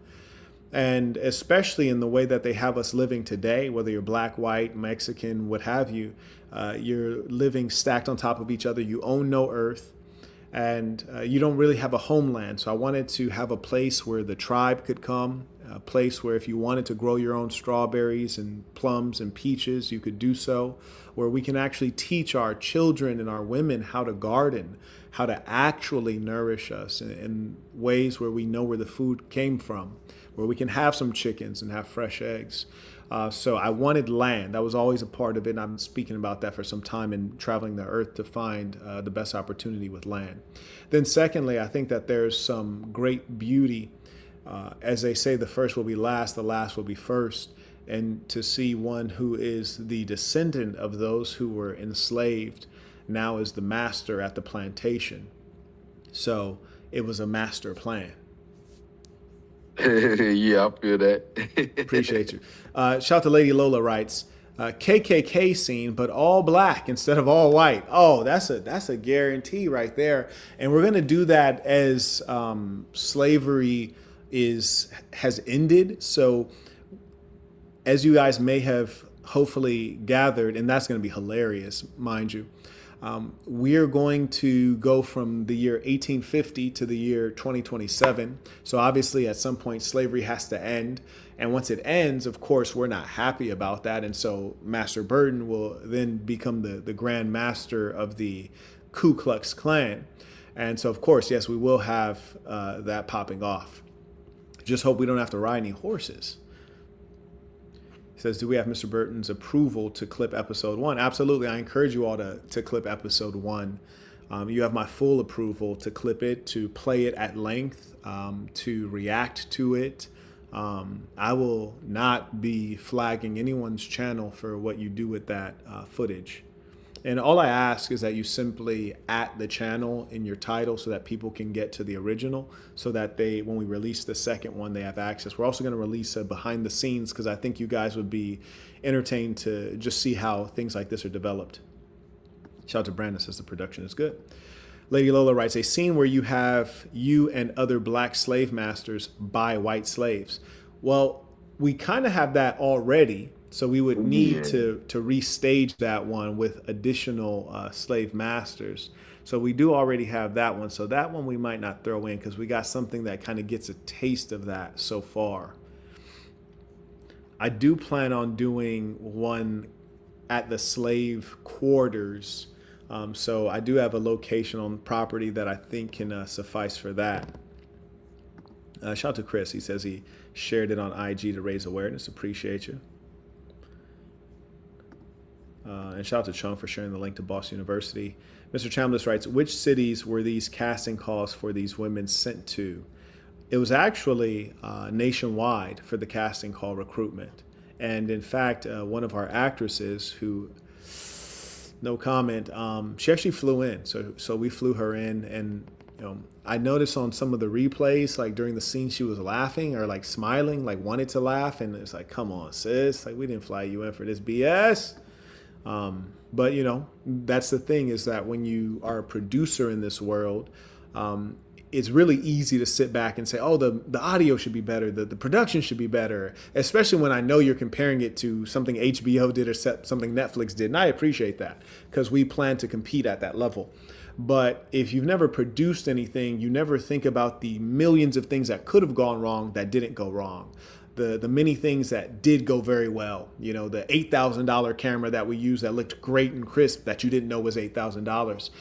And especially in the way that they have us living today, whether you're black, white, Mexican, what have you, you're living stacked on top of each other. You own no earth. And you don't really have a homeland. So I wanted to have a place where the tribe could come, a place where if you wanted to grow your own strawberries and plums and peaches, you could do so, where we can actually teach our children and our women how to garden, how to actually nourish us in ways where we know where the food came from, where we can have some chickens and have fresh eggs. So I wanted land. That was always a part of it. And I've been speaking about that for some time and traveling the earth to find the best opportunity with land. Then secondly, I think that there's some great beauty. As they say, the first will be last, the last will be first. And to see one who is the descendant of those who were enslaved now is the master at the plantation. So it was a master plan. Yeah, I feel that. Appreciate you. Shout out to Lady Lola writes, KKK scene, but all black instead of all white. Oh, that's a guarantee right there. And we're going to do that as slavery has ended. So as you guys may have hopefully gathered, and that's going to be hilarious, mind you, we're going to go from the year 1850 to the year 2027. So obviously at some point slavery has to end. And once it ends, of course, we're not happy about that. And so Master Burton will then become the Grand Master of the Ku Klux Klan. And so, of course, yes, we will have that popping off. Just hope we don't have to ride any horses. Says, do we have Mr. Burton's approval to clip episode 1? Absolutely. I encourage you all to clip episode 1. You have my full approval to clip it, to play it at length, to react to it, I will not be flagging anyone's channel for what you do with that footage. And all I ask is that you simply at the channel in your title so that people can get to the original, so that when we release the second one, they have access. We're also going to release a behind the scenes because I think you guys would be entertained to just see how things like this are developed. Shout out to Brandon, says the production is good. Lady Lola writes, a scene where you have you and other black slave masters buy white slaves. Well, we kind of have that already. So we would need to restage that one with additional slave masters. So we do already have that one. So that one we might not throw in because we got something that kind of gets a taste of that so far. I do plan on doing one at the slave quarters. So I do have a location on property that I think can suffice for that. Shout out to Chris. He says he shared it on IG to raise awareness. Appreciate you. And shout out to Chung for sharing the link to Boston University. Mr. Chambliss writes, which cities were these casting calls for these women sent to? It was actually nationwide for the casting call recruitment. And in fact, one of our actresses who, no comment, she actually flew in. So we flew her in, and I noticed on some of the replays, like during the scene, she was laughing or like smiling, like wanted to laugh. And it's like, come on, sis, like we didn't fly you in for this BS. But that's the thing, is that when you are a producer in this world, it's really easy to sit back and say, oh, the audio should be better, the production should be better, especially when I know you're comparing it to something HBO did or something Netflix did. And I appreciate that because we plan to compete at that level. But if you've never produced anything, you never think about the millions of things that could have gone wrong that didn't go wrong. The many things that did go very well, the $8,000 camera that we used that looked great and crisp that you didn't know was $8,000.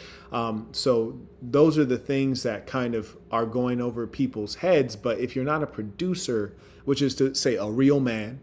So those are the things that kind of are going over people's heads. But if you're not a producer, which is to say a real man,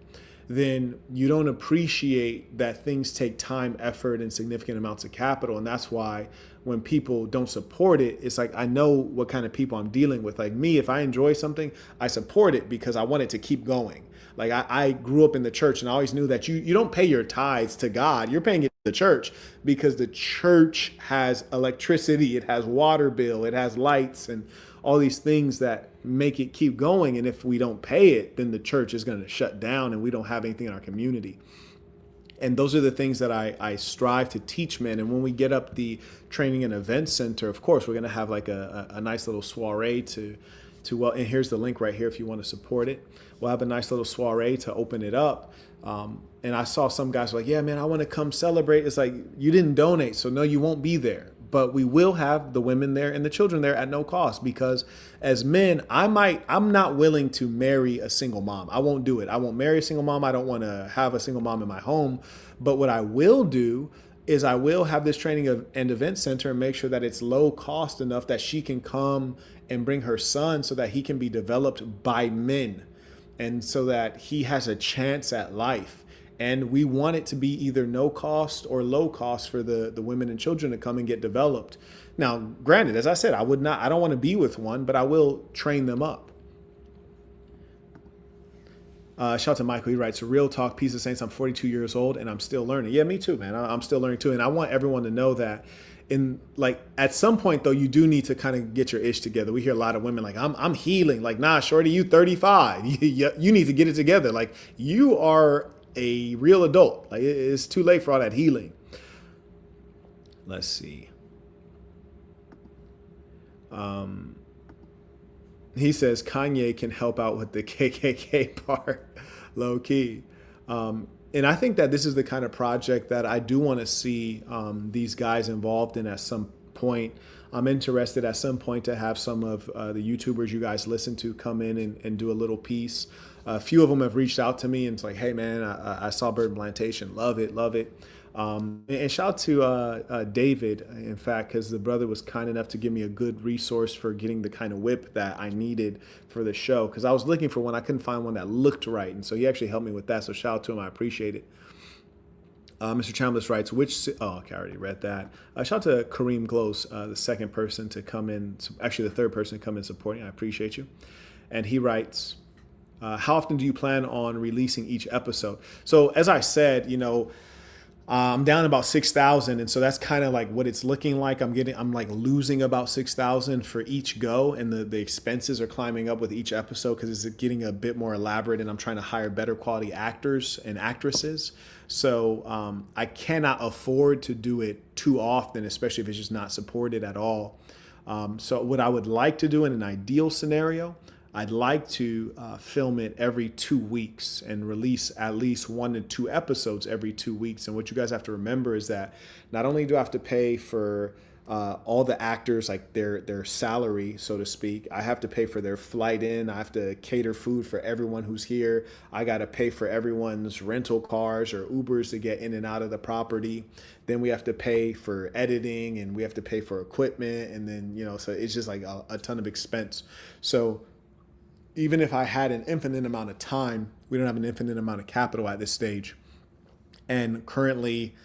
then you don't appreciate that things take time, effort, and significant amounts of capital. And that's why when people don't support it, it's like, I know what kind of people I'm dealing with. Like me, if I enjoy something, I support it because I want it to keep going. Like I grew up in the church, and I always knew that you don't pay your tithes to God. You're paying it to the church because the church has electricity, it has water bill, it has lights, and all these things that make it keep going. And if we don't pay it, then the church is going to shut down and we don't have anything in our community. And those are the things that I strive to teach men. And when we get up the training and event center, of course, we're going to have like a nice little soiree well, and here's the link right here if you want to support it. We'll have a nice little soiree to open it up. And I saw some guys like, yeah, man, I want to come celebrate. It's like, you didn't donate, so no, you won't be there. But we will have the women there and the children there at no cost, because as men, I'm not willing to marry a single mom. I won't do it. I won't marry a single mom. I don't want to have a single mom in my home. But what I will do is I will have this training and event center and make sure that it's low cost enough that she can come and bring her son so that he can be developed by men and so that he has a chance at life. And we want it to be either no cost or low cost for the women and children to come and get developed. Now, granted, as I said, I don't want to be with one, but I will train them up. Shout out to Michael. He writes, real talk, Peace of Saints. I'm 42 years old and I'm still learning. Yeah, me too, man. I'm still learning too. And I want everyone to know that at some point though, you do need to kind of get your ish together. We hear a lot of women like, I'm healing. Like, nah, shorty, you 35. You need to get it together. Like, you are a real adult. Like, it's too late for all that healing. Let's see. He says Kanye can help out with the KKK part, low key. And I think that this is the kind of project that I do want to see these guys involved in at some point. I'm interested at some point to have some of the YouTubers you guys listen to come in and do a little piece. A few of them have reached out to me and it's like, hey man, I saw Burton Plantation, love it. And shout out to David, in fact, because the brother was kind enough to give me a good resource for getting the kind of whip that I needed for the show. Because I was looking for one, I couldn't find one that looked right. And so he actually helped me with that. So shout out to him, I appreciate it. Mr. Chambliss writes, okay, I already read that. Shout out to Kareem Close, the second person to come in, actually the third person to come in supporting. I appreciate you. And he writes, How often do you plan on releasing each episode? So as I said, I'm down about 6,000, and so that's kind of like what it's looking like. I'm like losing about 6,000 for each go, and the expenses are climbing up with each episode because it's getting a bit more elaborate, and I'm trying to hire better quality actors and actresses. So I cannot afford to do it too often, especially if it's just not supported at all. So what I would like to do in an ideal scenario, I'd like to film it every 2 weeks and release at least 1 to 2 episodes every 2 weeks. And what you guys have to remember is that not only do I have to pay for all the actors, like their salary, so to speak, I have to pay for their flight in. I have to cater food for everyone who's here. I got to pay for everyone's rental cars or Ubers to get in and out of the property. Then we have to pay for editing, and we have to pay for equipment. And then, so it's just like a ton of expense. So even if I had an infinite amount of time, we don't have an infinite amount of capital at this stage. And currently,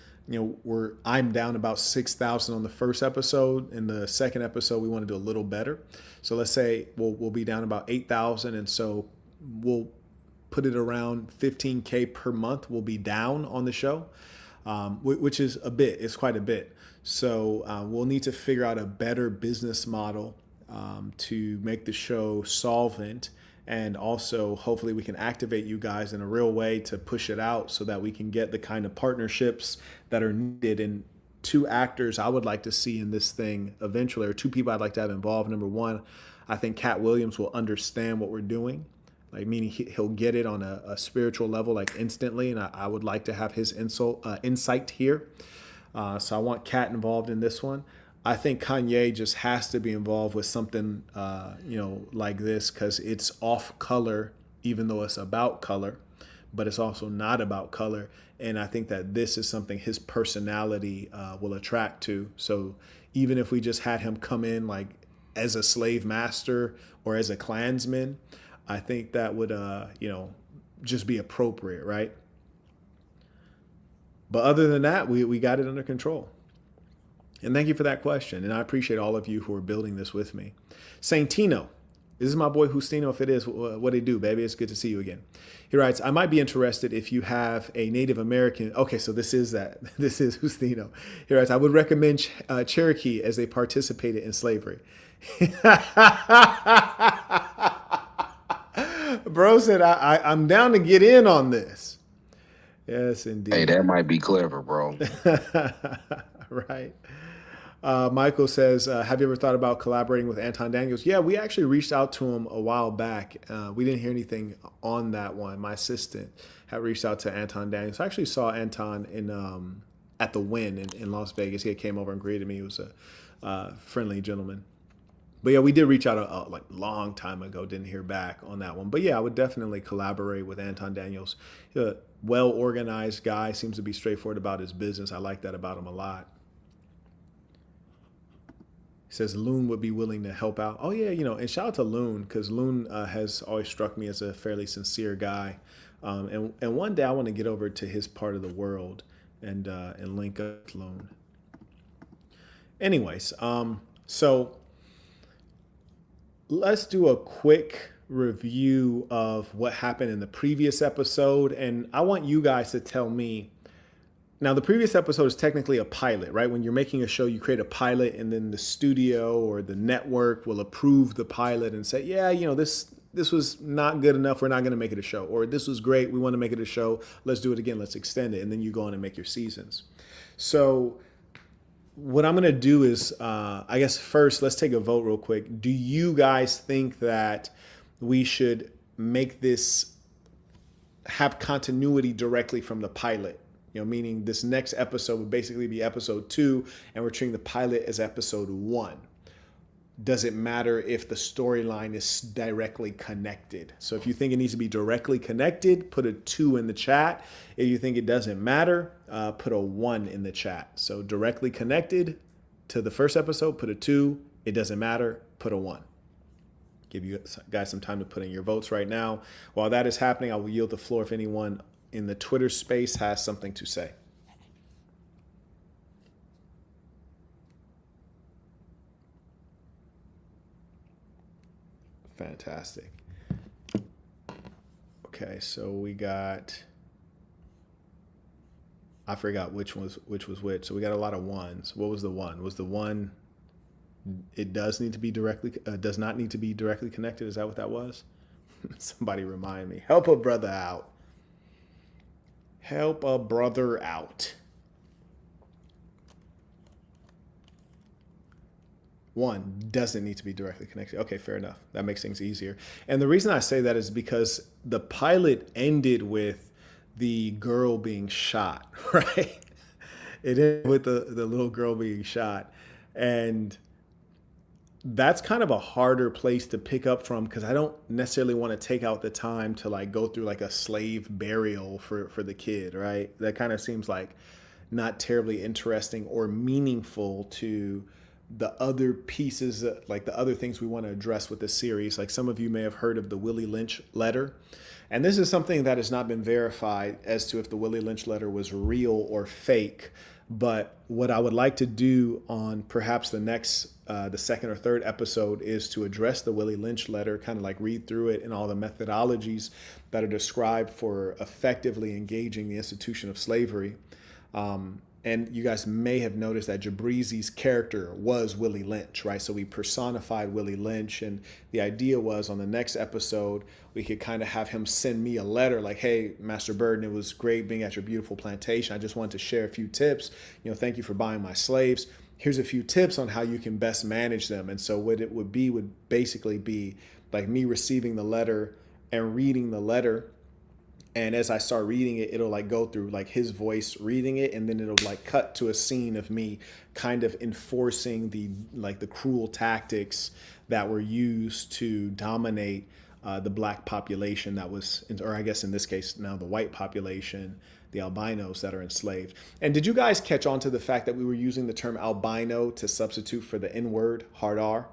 I'm down about 6,000 on the first episode. In the second episode, we want to do a little better. So let's say we'll be down about 8,000, and so we'll put it around 15K per month. We'll be down on the show, which is a bit. It's quite a bit. So we'll need to figure out a better business model to make the show solvent, and also hopefully we can activate you guys in a real way to push it out so that we can get the kind of partnerships that are needed. And 2 actors I would like to see in this thing eventually, or 2 people I'd like to have involved. Number one, I think Cat Williams will understand what we're doing, like meaning he'll get it on a spiritual level, like instantly, and I would like to have his insight here. So I want Cat involved in this one. I think Kanye just has to be involved with something, like this, because it's off color, even though it's about color, but it's also not about color. And I think that this is something his personality will attract to. So even if we just had him come in like as a slave master or as a Klansman, I think that would, just be appropriate, right? But other than that, we got it under control. And thank you for that question. And I appreciate all of you who are building this with me. Saintino, this is my boy Justino. If it is, what do you do, baby? It's good to see you again. He writes, I might be interested if you have a Native American. Okay, so this is that. This is Justino. He writes, I would recommend Cherokee as they participated in slavery. Bro said, I'm down to get in on this. Yes, indeed. Hey, that might be clever, bro. Right. Michael says, have you ever thought about collaborating with Anton Daniels? Yeah, we actually reached out to him a while back. We didn't hear anything on that one. My assistant had reached out to Anton Daniels. I actually saw Anton at the Wynn in Las Vegas. He came over and greeted me. He was a friendly gentleman. But yeah, we did reach out a long time ago. Didn't hear back on that one. But yeah, I would definitely collaborate with Anton Daniels. He's a well-organized guy. Seems to be straightforward about his business. I like that about him a lot. He says Loon would be willing to help out. Oh yeah, and shout out to Loon, because Loon has always struck me as a fairly sincere guy. And one day I want to get over to his part of the world and link up with Loon. Anyways, so let's do a quick review of what happened in the previous episode. And I want you guys to tell me. Now, the previous episode is technically a pilot, right? When you're making a show, you create a pilot, and then the studio or the network will approve the pilot and say, yeah, this was not good enough. We're not going to make it a show. Or this was great. We want to make it a show. Let's do it again. Let's extend it. And then you go on and make your seasons. So what I'm going to do is, I guess first, let's take a vote real quick. Do you guys think that we should make this have continuity directly from the pilot? Meaning this next episode would basically be episode 2, and we're treating the pilot as episode 1. Does it matter if the storyline is directly connected? So if you think it needs to be directly connected, put a 2 in the chat. If you think it doesn't matter, put a 1 in the chat. So directly connected to the first episode, put a 2. It doesn't matter, put a 1. Give you guys some time to put in your votes right now. While that is happening, I will yield the floor if anyone in the Twitter space has something to say. Fantastic. Okay, so we got, I forgot which was which. So we got a lot of ones. What was the one? Was the one it does need to be directly does not need to be directly connected? Is that what that was? Somebody remind me. Help a brother out. Help a brother out. One doesn't need to be directly connected. Okay, fair enough. That makes things easier. And the reason I say that is because the pilot ended with the girl being shot, right? It ended with the little girl being shot. And that's kind of a harder place to pick up from because I don't necessarily want to take out the time to like go through like a slave burial for the kid, right? That kind of seems like not terribly interesting or meaningful to the other pieces, like the other things we want to address with this series. Like some of you may have heard of the Willie Lynch letter. And this is something that has not been verified as to if the Willie Lynch letter was real or fake. But what I would like to do on perhaps the second or third episode is to address the Willie Lynch letter, kind of like read through it and all the methodologies that are described for effectively engaging the institution of slavery. And you guys may have noticed that Jabrizi's character was Willie Lynch, right? So we personified Willie Lynch. And the idea was on the next episode, we could kind of have him send me a letter like, hey, Master Burton, it was great being at your beautiful plantation. I just wanted to share a few tips. Thank you for buying my slaves. Here's a few tips on how you can best manage them. And so what it would be would basically be like me receiving the letter and reading the letter. And as I start reading it, it'll like go through like his voice reading it, and then it'll like cut to a scene of me kind of enforcing the cruel tactics that were used to dominate the black population that was, or I guess in this case now the white population, the albinos that are enslaved. And did you guys catch on to the fact that we were using the term albino to substitute for the N word, hard R?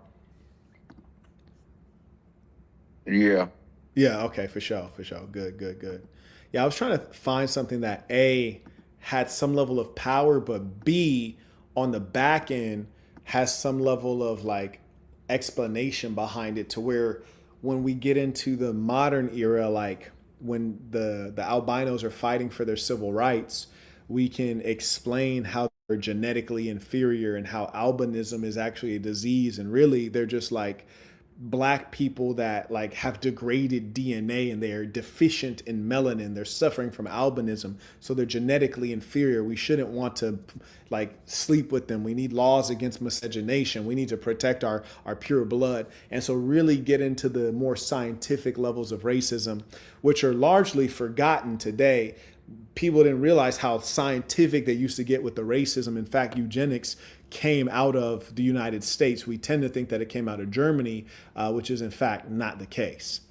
Yeah. Yeah, okay, for sure, for sure. Good, good, good. Yeah, I was trying to find something that A had some level of power, but B on the back end has some level of like explanation behind it to where when we get into the modern era, like when the albinos are fighting for their civil rights, we can explain how they're genetically inferior and how albinism is actually a disease, and really they're just like black people that like have degraded DNA and they're deficient in melanin. They're suffering from albinism, so they're genetically inferior. We shouldn't want to like sleep with them. We need laws against miscegenation. We need to protect our pure blood. And so really get into the more scientific levels of racism, which are largely forgotten today. People didn't realize how scientific they used to get with the racism. In fact, eugenics came out of the United States. We tend to think that it came out of Germany, which is in fact not the case.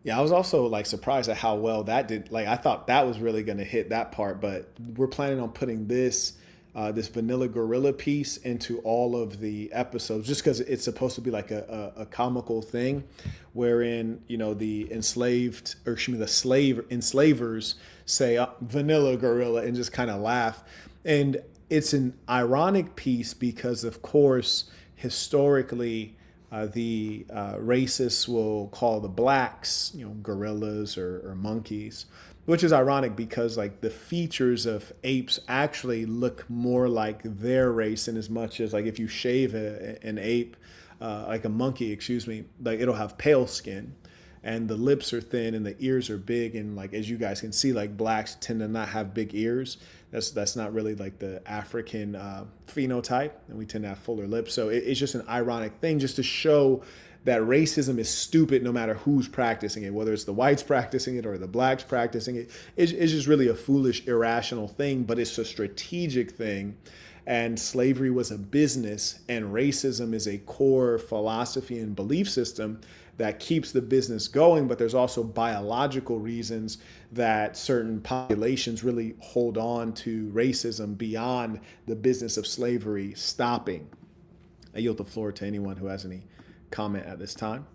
Yeah, I was also like surprised at how well that did. Like I thought that was really going to hit that part, but we're planning on putting this vanilla gorilla piece into all of the episodes just because it's supposed to be like a comical thing wherein the enslaved, or excuse me, the enslavers say vanilla gorilla and just kind of laugh. And it's an ironic piece because of course historically the racists will call the blacks gorillas or monkeys, which is ironic because like the features of apes actually look more like their race, in as much as like if you shave an ape, like a monkey, excuse me, like it'll have pale skin and the lips are thin and the ears are big. And like, as you guys can see, like blacks tend to not have big ears. That's not really like the African phenotype, and we tend to have fuller lips. So it's just an ironic thing just to show that racism is stupid no matter who's practicing it, whether it's the whites practicing it or the blacks practicing it. It's just really a foolish, irrational thing, but it's a strategic thing. And slavery was a business, and racism is a core philosophy and belief system that keeps the business going. But there's also biological reasons that certain populations really hold on to racism beyond the business of slavery stopping. I yield the floor to anyone who has any comment at this time.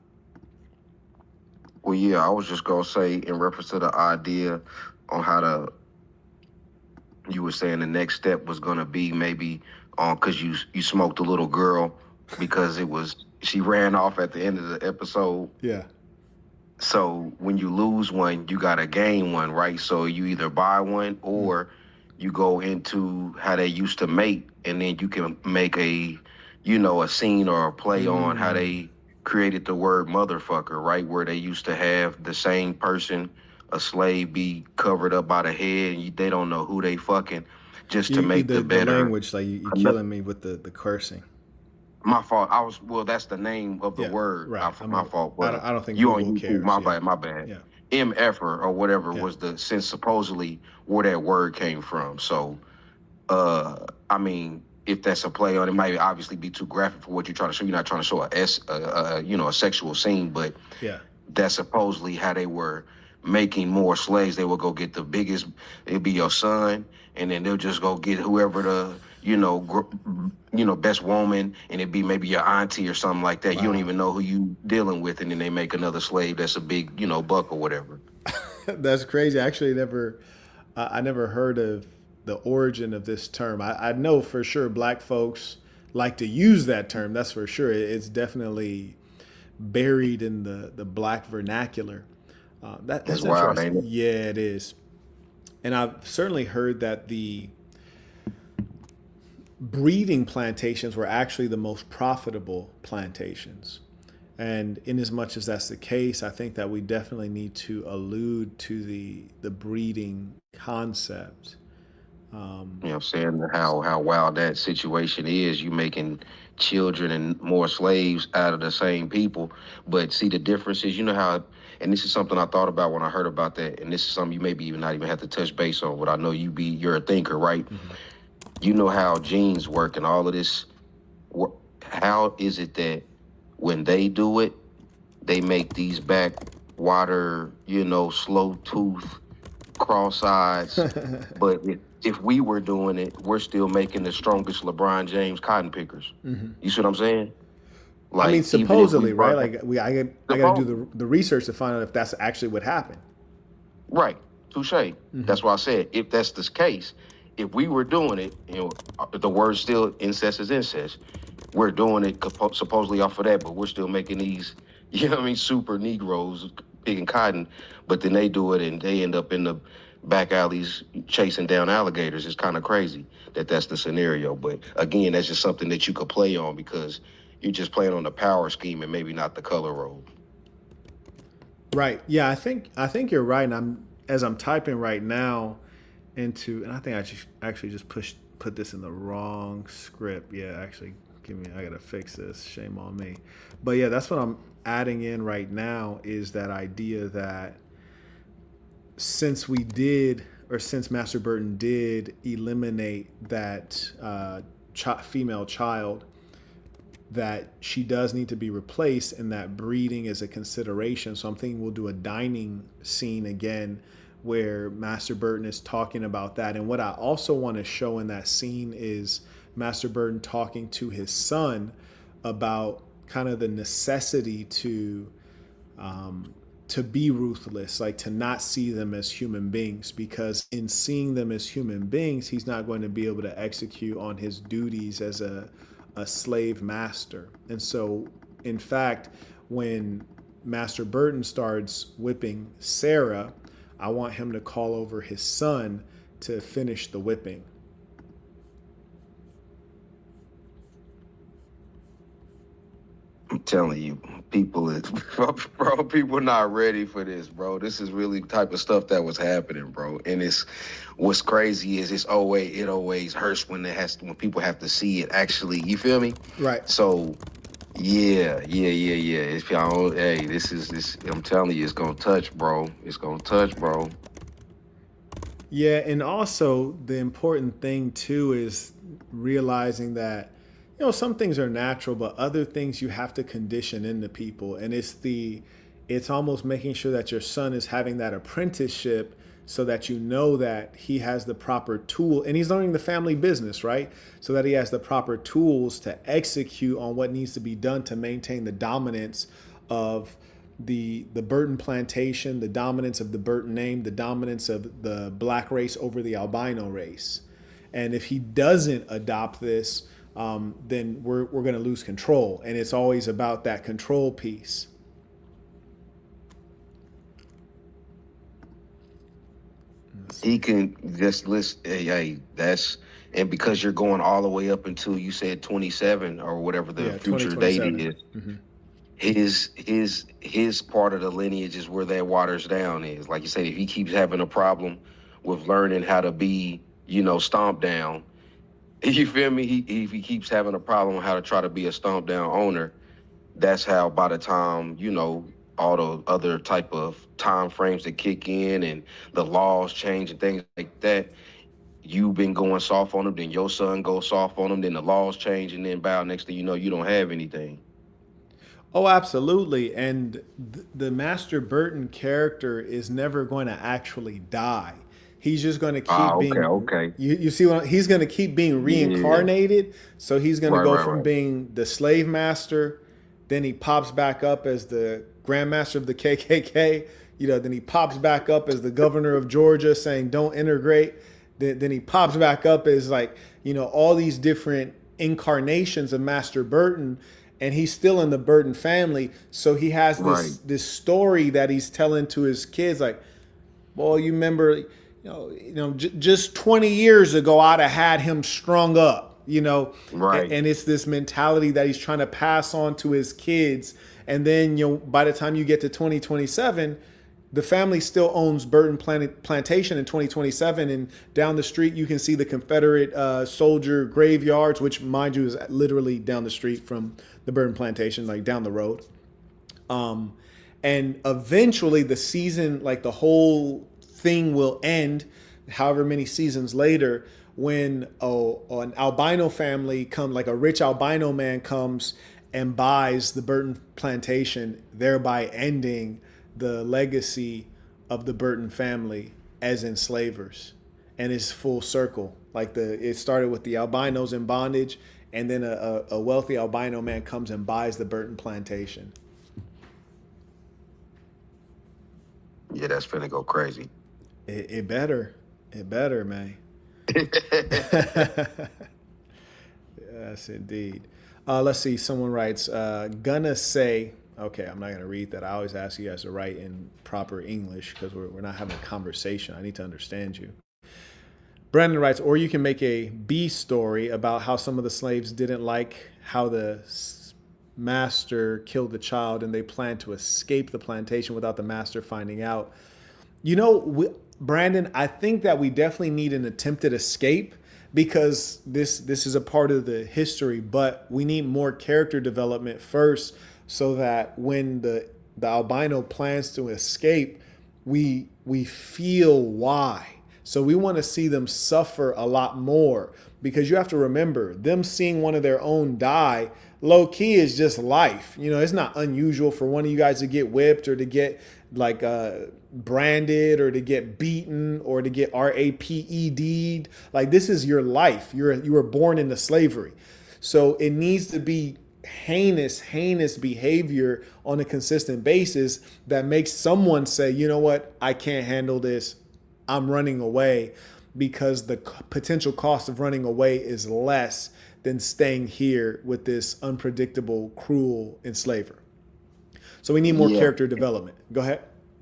Well, yeah, I was just gonna say in reference to the idea on you were saying the next step was gonna be maybe because you smoked a little girl because it was She ran off at the end of the episode. Yeah. So when you lose one, you gotta gain one, right? So you either buy one Mm. or you go into how they used to mate, and then you can make a scene or a play on how Mm. they created the word motherfucker, right? Where they used to have the same person, a slave, be covered up by the head, and they don't know who they fucking, just to make the The better. language, like you killing me with the cursing. My fault. Well, that's the name of the Yeah. word. Right. My fault. But I don't think you on Google YouTube, cares. my Yeah. bad, my bad. Yeah. MF or whatever Yeah. was the since supposedly where that word came from. So, I mean, if that's a play on, it might obviously be too graphic for what you're trying to show. You're not trying to show a sexual scene, but Yeah. that's supposedly how they were making more slaves. They would go get the biggest, it'd be your son, and then they'll just go get whoever the, best woman, and it'd be maybe your auntie or something like that. You don't Wow. even know who you dealing with, and then they make another slave that's a big, buck or whatever. That's crazy. I actually I never heard of the origin of this term. I know for sure black folks like to use that term. That's for sure. It's definitely buried in the black vernacular. That's That's wild, interesting. ain't it? Yeah, it is. And I've certainly heard that the breeding plantations were actually the most profitable plantations. And in as much as that's the case, I think that we definitely need to allude to the breeding concept. You know what I'm saying? How wild that situation is. You making children and more slaves out of the same people. But see, the difference is, how, and this is something I thought about when I heard about that, and this is something you maybe even not even have to touch base on, but I know you're a thinker, right? Mm-hmm. You know how genes work and all of this. How is it that when they do it, they make these backwater, slow tooth, cross eyes, but if we were doing it, we're still making the strongest LeBron James cotton pickers. Mm-hmm. You see what I'm saying? I mean, Like even if we supposedly, right? brought Like I got to do supposedly, the research to find out if that's actually what happened. right, touche. Mm-hmm. That's why I said if that's the case, if we were doing it, the word still incest is incest. We're doing it supposedly off of that, but we're still making these, super Negroes picking cotton, but then they do it and they end up in the back alleys chasing down alligators. It's kind of crazy that that's the scenario. But again, that's just something that you could play on because you're just playing on the power scheme and maybe not the color role. Right. Yeah, I think you're right. And I'm typing right now into, and I think actually just put this in the wrong script. Yeah, actually, I gotta fix this. Shame on me. But yeah, that's what I'm adding in right now is that idea that since we did, or since Master Burton did eliminate that female child, that she does need to be replaced and that breeding is a consideration. So I'm thinking we'll do a dining scene again where Master Burton is talking about that. And what I also want to show in that scene is Master Burton talking to his son about kind of the necessity to be ruthless, like to not see them as human beings, because in seeing them as human beings, he's not going to be able to execute on his duties as a slave master. And so, in fact, when Master Burton starts whipping Sarah, I want him to call over his son to finish the whipping. I'm telling you, people is bro, people not ready for this, bro. This is really type of stuff that was happening, bro. And it's what's crazy is it always hurts when people have to see it actually. You feel me? Right. So yeah. If y'all, hey, this. I'm telling you, it's gonna touch, bro. It's gonna touch, bro. Yeah, and also the important thing too is realizing that some things are natural, but other things you have to condition into people, and it's almost making sure that your son is having that apprenticeship so that you know that he has the proper tool and he's learning the family business, right? So that he has the proper tools to execute on what needs to be done to maintain the dominance of the Burton plantation, the dominance of the Burton name, the dominance of the black race over the albino race. And if he doesn't adopt this, then we're going to lose control. And it's always about that control piece. He can just list, hey, that's, and because you're going all the way up until you said 27 or whatever the Yeah, future date 2027. is, Mm-hmm. his part of the lineage is where that waters down is. Like you said, if he keeps having a problem with learning how to be, stomped down, you feel me? If he keeps having a problem with how to try to be a stomp down owner, that's how by the time, all the other type of time frames that kick in and the laws change and things like that, you've been going soft on him, then your son goes soft on him, then the laws change, and then bow, next thing you know, you don't have anything. Oh, absolutely. And the Master Burton character is never going to actually die. He's just going to Ah, keep okay, being, okay. you see what he's going to keep being Yeah. reincarnated. So he's going to Right, go right, from right. being the slave master, then he pops back up as the grandmaster of the KKK. Then he pops back up as the governor of Georgia saying, don't integrate. Then he pops back up as like, all these different incarnations of Master Burton, and he's still in the Burton family. So he has Right, this story that he's telling to his kids, like, well, you remember, just 20 years ago, I'd have had him strung up, right, and it's this mentality that he's trying to pass on to his kids. And then, by the time you get to 2027, the family still owns Burton Plantation in 2027, and down the street you can see the Confederate soldier graveyards, which, mind you, is literally down the street from the Burton Plantation, like down the road. And eventually, the season, like the whole thing, will end. However many seasons later, when an albino family come, like a rich albino man comes and buys the Burton Plantation, thereby ending the legacy of the Burton family as enslavers. And it's full circle. Like it started with the albinos in bondage, and then a wealthy albino man comes and buys the Burton Plantation. yeah, that's finna go crazy. It better, man. Yes, indeed. Let's see. Someone writes, gonna say, okay, I'm not gonna read that. I always ask you guys to write in proper English because we're not having a conversation. I need to understand you. Brandon writes, or you can make a B story about how some of the slaves didn't like how the master killed the child and they planned to escape the plantation without the master finding out. Brandon, I think that we definitely need an attempted escape because this is a part of the history, but we need more character development first so that when the albino plans to escape, we feel why. So we want to see them suffer a lot more because you have to remember them seeing one of their own die low key is just life. It's not unusual for one of you guys to get whipped or to get like branded or to get beaten or to get RAPED'd. Like this is your life. You were born into slavery. So it needs to be heinous behavior on a consistent basis that makes someone say, you know what, I can't handle this. I'm running away, because the potential cost of running away is less than staying here with this unpredictable, cruel enslaver. So we need more Yeah, character development. Go ahead.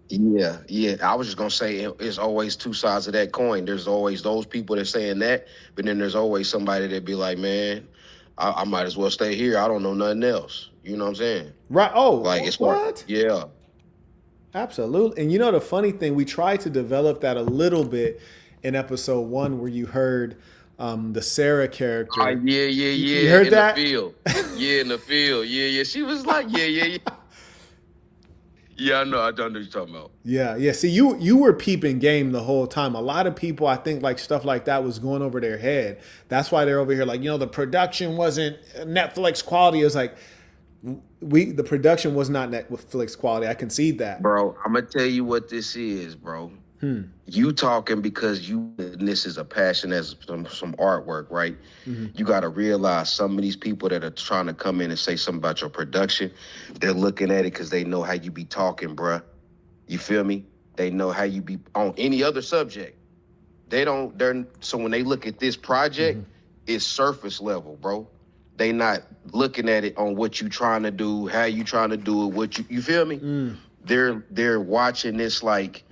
yeah. I was just gonna say it's always two sides of that coin. There's always those people that saying that, but then there's always somebody that be like, man, I might as well stay here. I don't know nothing else. You know what I'm saying? Right. Like Oh, it's more, what? yeah. Absolutely. And the funny thing, we tried to develop that a little bit in episode 1 where you heard the Sarah character. You Yeah. heard In the that? field. Yeah, in the field. Yeah. She was like, yeah. Yeah, I know. I don't know what you're talking about. Yeah. See, you were peeping game the whole time. A lot of people, I think, like stuff like that was going over their head. That's why they're over here like, the production wasn't Netflix quality. It was like the production was not Netflix quality. I concede that. Bro, I'm gonna tell you what this is, bro. You talking because this is a passion as some artwork, right? Mm-hmm. You got to realize some of these people that are trying to come in and say something about your production, they're looking at it because they know how you be talking, bruh. You feel me? They know how you be on any other subject. So when they look at this project, it's surface level, bro. They not looking at it on what you trying to do, how you trying to do it, what you feel me? Mm. They're watching this like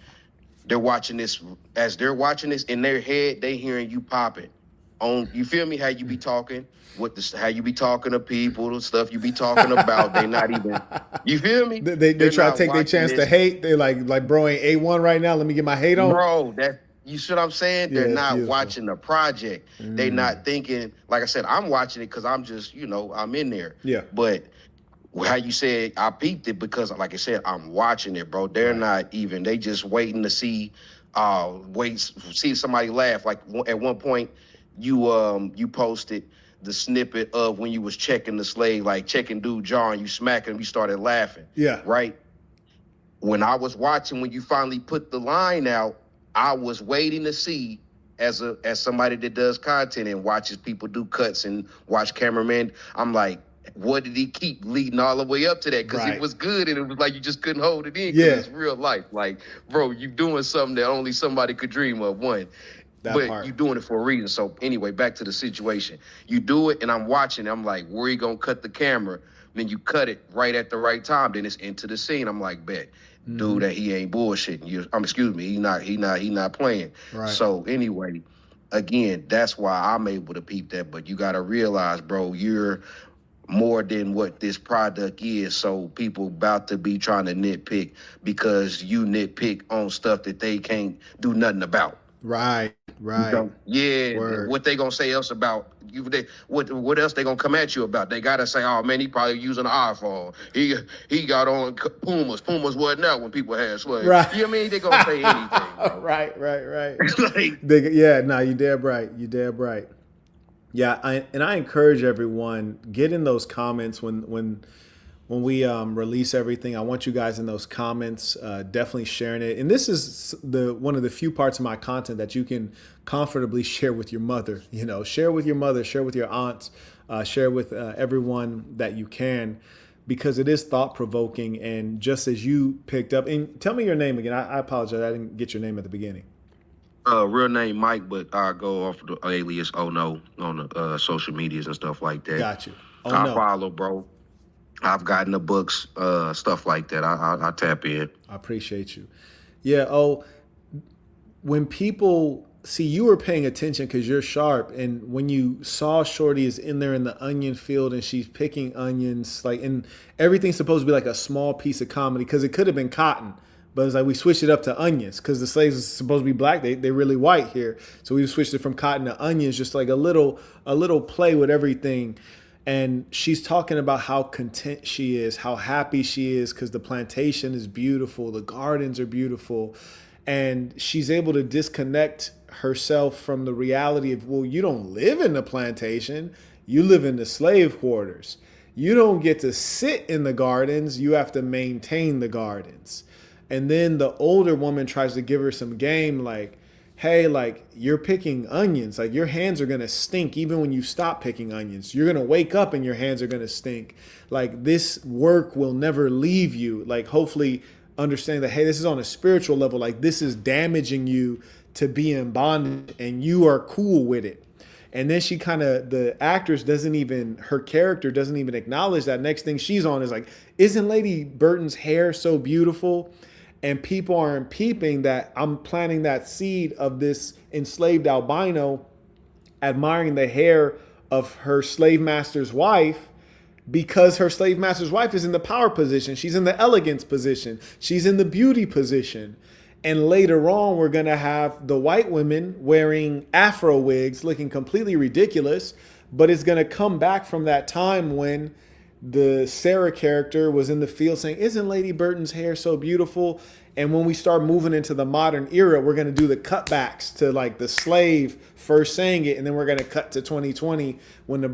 they're watching this as they're watching this in their head, they hearing you popping. On you feel me? How you be talking, what the how you be talking to people, the stuff you be talking about. They not even you feel me? They They're try to not take their watching chance to this. hate. They like bro ain't A1 right now. Let me get my hate on. Bro, that you see what I'm saying? They're Yeah, it's not beautiful. watching the project. They Mm. not thinking, like I said, I'm watching it because I'm just, I'm in there. Yeah. But how you said I peeped it because, like I said, I'm watching it, bro. They're Right. not even. They just waiting to see somebody laugh. Like at one point, you posted the snippet of when you was checking the slave, like checking dude jaw, and you smacking him. You started laughing, Yeah. right? When I was watching, when you finally put the line out, I was waiting to see as somebody that does content and watches people do cuts and watch cameramen. I'm like, what did he keep leading all the way up to that? Because it Right. was good and it was like you just couldn't hold it in because Yeah. it's real life. Like, bro, you doing something that only somebody could dream of. One, That but you part. doing it for a reason. So anyway, back to the situation. You do it, and I'm watching. I'm like, where you gonna cut the camera? Then you cut it right at the right time. Then it's into the scene. I'm like, bet, Mm-hmm. dude, that he ain't bullshitting. Excuse me, he not playing. Right. So anyway, again, that's why I'm able to peep that. But you gotta realize, bro, you're more than what this product is. So people about to be trying to nitpick because you nitpick on stuff that they can't do nothing about. Right. Right. Yeah, Word. what they gonna say else about you? What else they gonna come at you about? They gotta say, oh man, he probably using an iPhone. He got on Pumas. Pumas wasn't out when people had slaves. Right. You know what I mean? They gonna say anything, bro. Right. Right. Right. Like, Yeah. No, you dead right. You dead right. Yeah, I encourage everyone get in those comments when we release everything. I want you guys in those comments, definitely sharing it. And this is the one of the few parts of my content that you can comfortably share with your mother. You know, share with your mother, share with your aunts, share with everyone that you can, because it is thought provoking. And just as you picked up, and tell me your name again. I apologize, I didn't get your name at the beginning. real name Mike, but I go off the alias Oh No on the social medias and stuff like that. Got you. Oh I no, follow, bro. I've gotten the books, stuff like that. I tap in. I appreciate you. Yeah. Oh, when people see you were paying attention because you're sharp, and when you saw Shorty is in there in the onion field and she's picking onions, like, and everything's supposed to be like a small piece of comedy because it could have been cotton, but it's like we switched it up to onions because the slaves are supposed to be black. They really white here, so we switched it from cotton to onions, just like a little play with everything. And she's talking about how content she is, how happy she is because the plantation is beautiful, the gardens are beautiful, and she's able to disconnect herself from the reality of, well, you don't live in the plantation, you live in the slave quarters. You don't get to sit in the gardens, you have to maintain the gardens. And then the older woman tries to give her some game, like, hey, like, you're picking onions, like your hands are gonna stink even when you stop picking onions. You're gonna wake up and your hands are gonna stink. Like, this work will never leave you. Like, hopefully understanding that, hey, this is on a spiritual level, like this is damaging you to be in bondage and you are cool with it. And then she kind of, the actress doesn't even, her character doesn't even acknowledge that. Next thing she's on is like, isn't Lady Burton's hair so beautiful? And people aren't peeping that I'm planting that seed of this enslaved albino admiring the hair of her slave master's wife, because her slave master's wife is in the power position. She's in the elegance position. She's in the beauty position. And later on, we're going to have the white women wearing afro wigs looking completely ridiculous. But it's going to come back from that time when the Sarah character was in the field saying, isn't Lady Burton's hair so beautiful? And when we start moving into the modern era, we're going to do the cutbacks to like the slave first saying it. And then we're going to cut to 2020 when the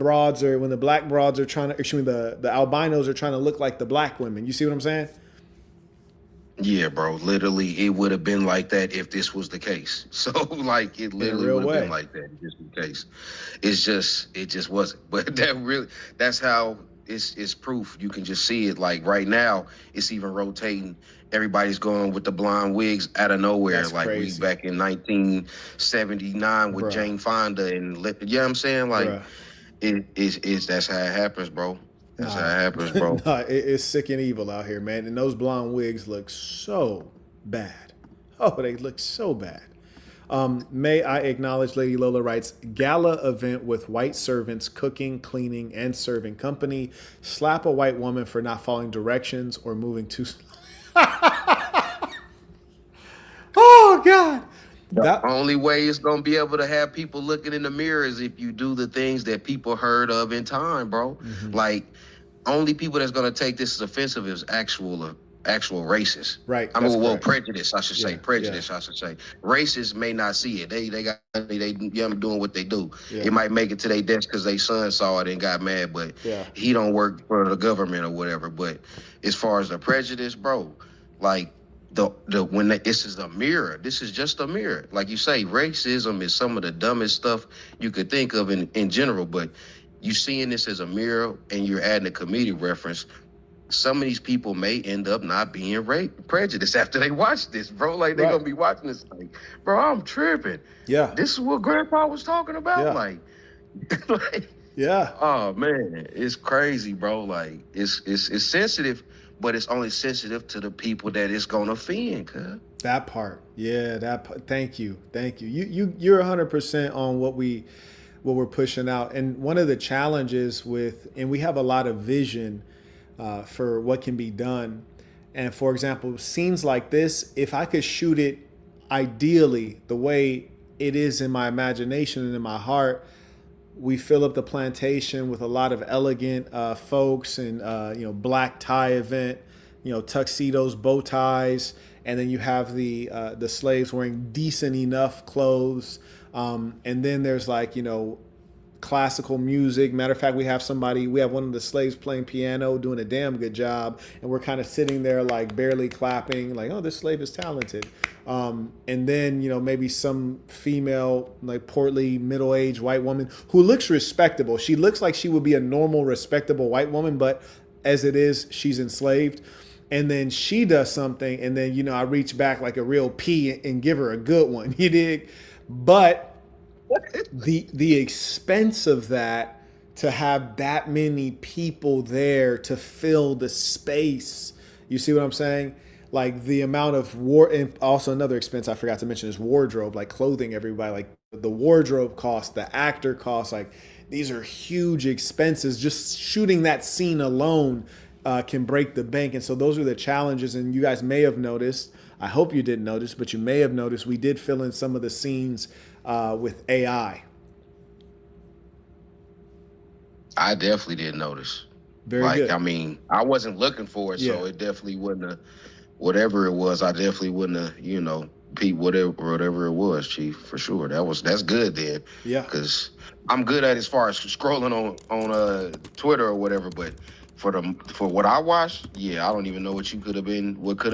black broads are trying to, excuse me, the albinos are trying to look like the black women. You see what I'm saying? Yeah, bro. Literally, it would have been like that if this was the case. So, like, it In a literally real would have been way. like that if this was the case. It just wasn't. But that's how it's proof. You can just see it. Like right now, it's even rotating. Everybody's going with the blonde wigs out of nowhere. That's Like we crazy. back in 1979 with Bruh. Jane Fonda and you know what I'm saying? Like Bruh. It's that's how it happens, bro. That's how Nah, it happens, bro. nah, it's sick and evil out here, man. And those blonde wigs look so bad. Oh, they look so bad. May I acknowledge, Lady Lola writes, gala event with white servants cooking, cleaning, and serving company. Slap a white woman for not following directions or moving too slow. Oh, God. The That, only way it's gonna be able to have people looking in the mirror is if you do the things that people heard of in time, bro. Like only people that's gonna take this as offensive is actual racists. right, I that's mean, well, correct. prejudice, I should say. Yeah, yeah, Prejudice, I should say. Racists may not see it. They doing what they do. yeah, It might make it to their desk because their son saw it and got mad, but yeah. he don't work for the government or whatever. But as far as the prejudice, bro, like this is a mirror. This is just a mirror. Like you say, racism is some of the dumbest stuff you could think of in general, but you seeing this as a mirror and you're adding a comedic reference, some of these people may end up not being prejudiced after they watch this, bro. Like they're Right. gonna be watching this like, bro, I'm tripping. Yeah, This is what grandpa was talking about. yeah, Like, like, yeah. oh man, it's crazy, bro. Like it's sensitive, but it's only sensitive to the people that it's gonna offend, cuz. That part. Yeah, thank you. Thank you. You're 100% on what we're pushing out. And one of the challenges with, and we have a lot of vision for what can be done. And for example, scenes like this, if I could shoot it ideally the way it is in my imagination and in my heart, we fill up the plantation with a lot of elegant folks and black tie event, tuxedos, bow ties, and then you have the slaves wearing decent enough clothes, and then there's like classical music. Matter of fact, we have one of the slaves playing piano, doing a damn good job, and we're kind of sitting there like barely clapping, like, oh, this slave is talented. And then maybe some female, like portly, middle-aged white woman who looks respectable. She looks like she would be a normal, respectable white woman, but as it is, she's enslaved. And then she does something, and then I reach back like a real P and give her a good one. You dig? But the expense of that, to have that many people there to fill the space, you see what I'm saying? Like the amount of and also another expense I forgot to mention is wardrobe, like clothing everybody, like the wardrobe cost, the actor cost, like these are huge expenses. Just shooting that scene alone can break the bank. And so those are the challenges. And you guys may have noticed, I hope you didn't notice, but you may have noticed we did fill in some of the scenes with AI. I definitely didn't notice. Very Like, good. I mean, I wasn't looking for it, Yeah. so it definitely wouldn't have, whatever it was, I definitely wouldn't have, peep whatever it was, Chief, for sure. That's good then. Yeah. Cause I'm good at as far as scrolling on Twitter or whatever, but for what I watched, yeah, I don't even know what could have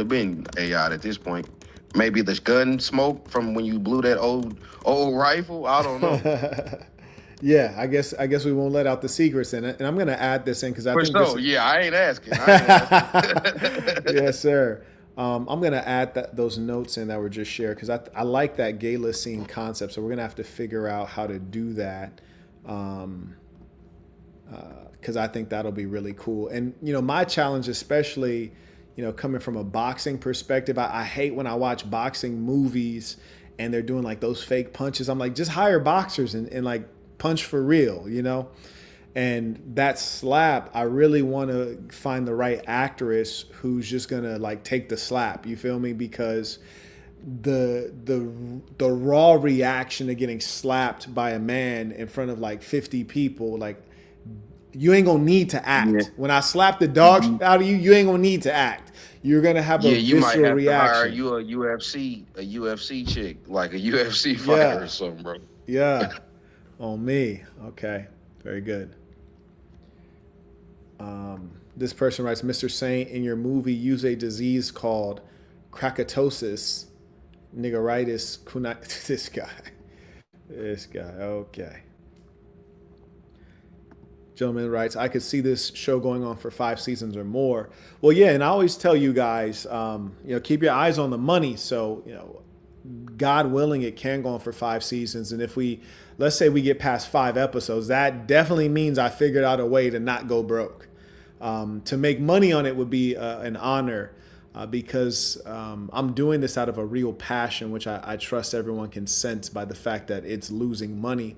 been AI at this point. Maybe the gun smoke from when you blew that old rifle. I don't know. Yeah, I guess we won't let out the secrets in it. And I'm gonna add this in because I For think this sure. Yeah, I ain't asking. I ain't asking. yes, sir. I'm gonna add those notes in that were just shared because I like that gala scene concept. So we're gonna have to figure out how to do that. Because I think that'll be really cool. And my challenge, especially coming from a boxing perspective, I hate when I watch boxing movies and they're doing like those fake punches. I'm like, just hire boxers and like punch for real. And that slap, I really want to find the right actress who's just gonna like take the slap. You feel me? Because the raw reaction to getting slapped by a man in front of like 50 people, like you ain't gonna need to Yeah. act. When I slap the dog out of you, you ain't gonna need to act. You're gonna have a Yeah, you might visceral have to hire reaction. you a UFC chick, like a UFC fighter or Yeah, something, bro. yeah. On me. Okay, very good. This person writes, Mr. Saint, in your movie, use a disease called krakatosis, niggeritis, this guy. This guy. Okay. Gentleman writes, I could see this show going on for 5 seasons or more. Well, yeah, and I always tell you guys, keep your eyes on the money. So, God willing, it can go on for 5 seasons. And if let's say we get past 5 episodes, that definitely means I figured out a way to not go broke. To make money on it would be an honor, because I'm doing this out of a real passion, which I trust everyone can sense by the fact that it's losing money.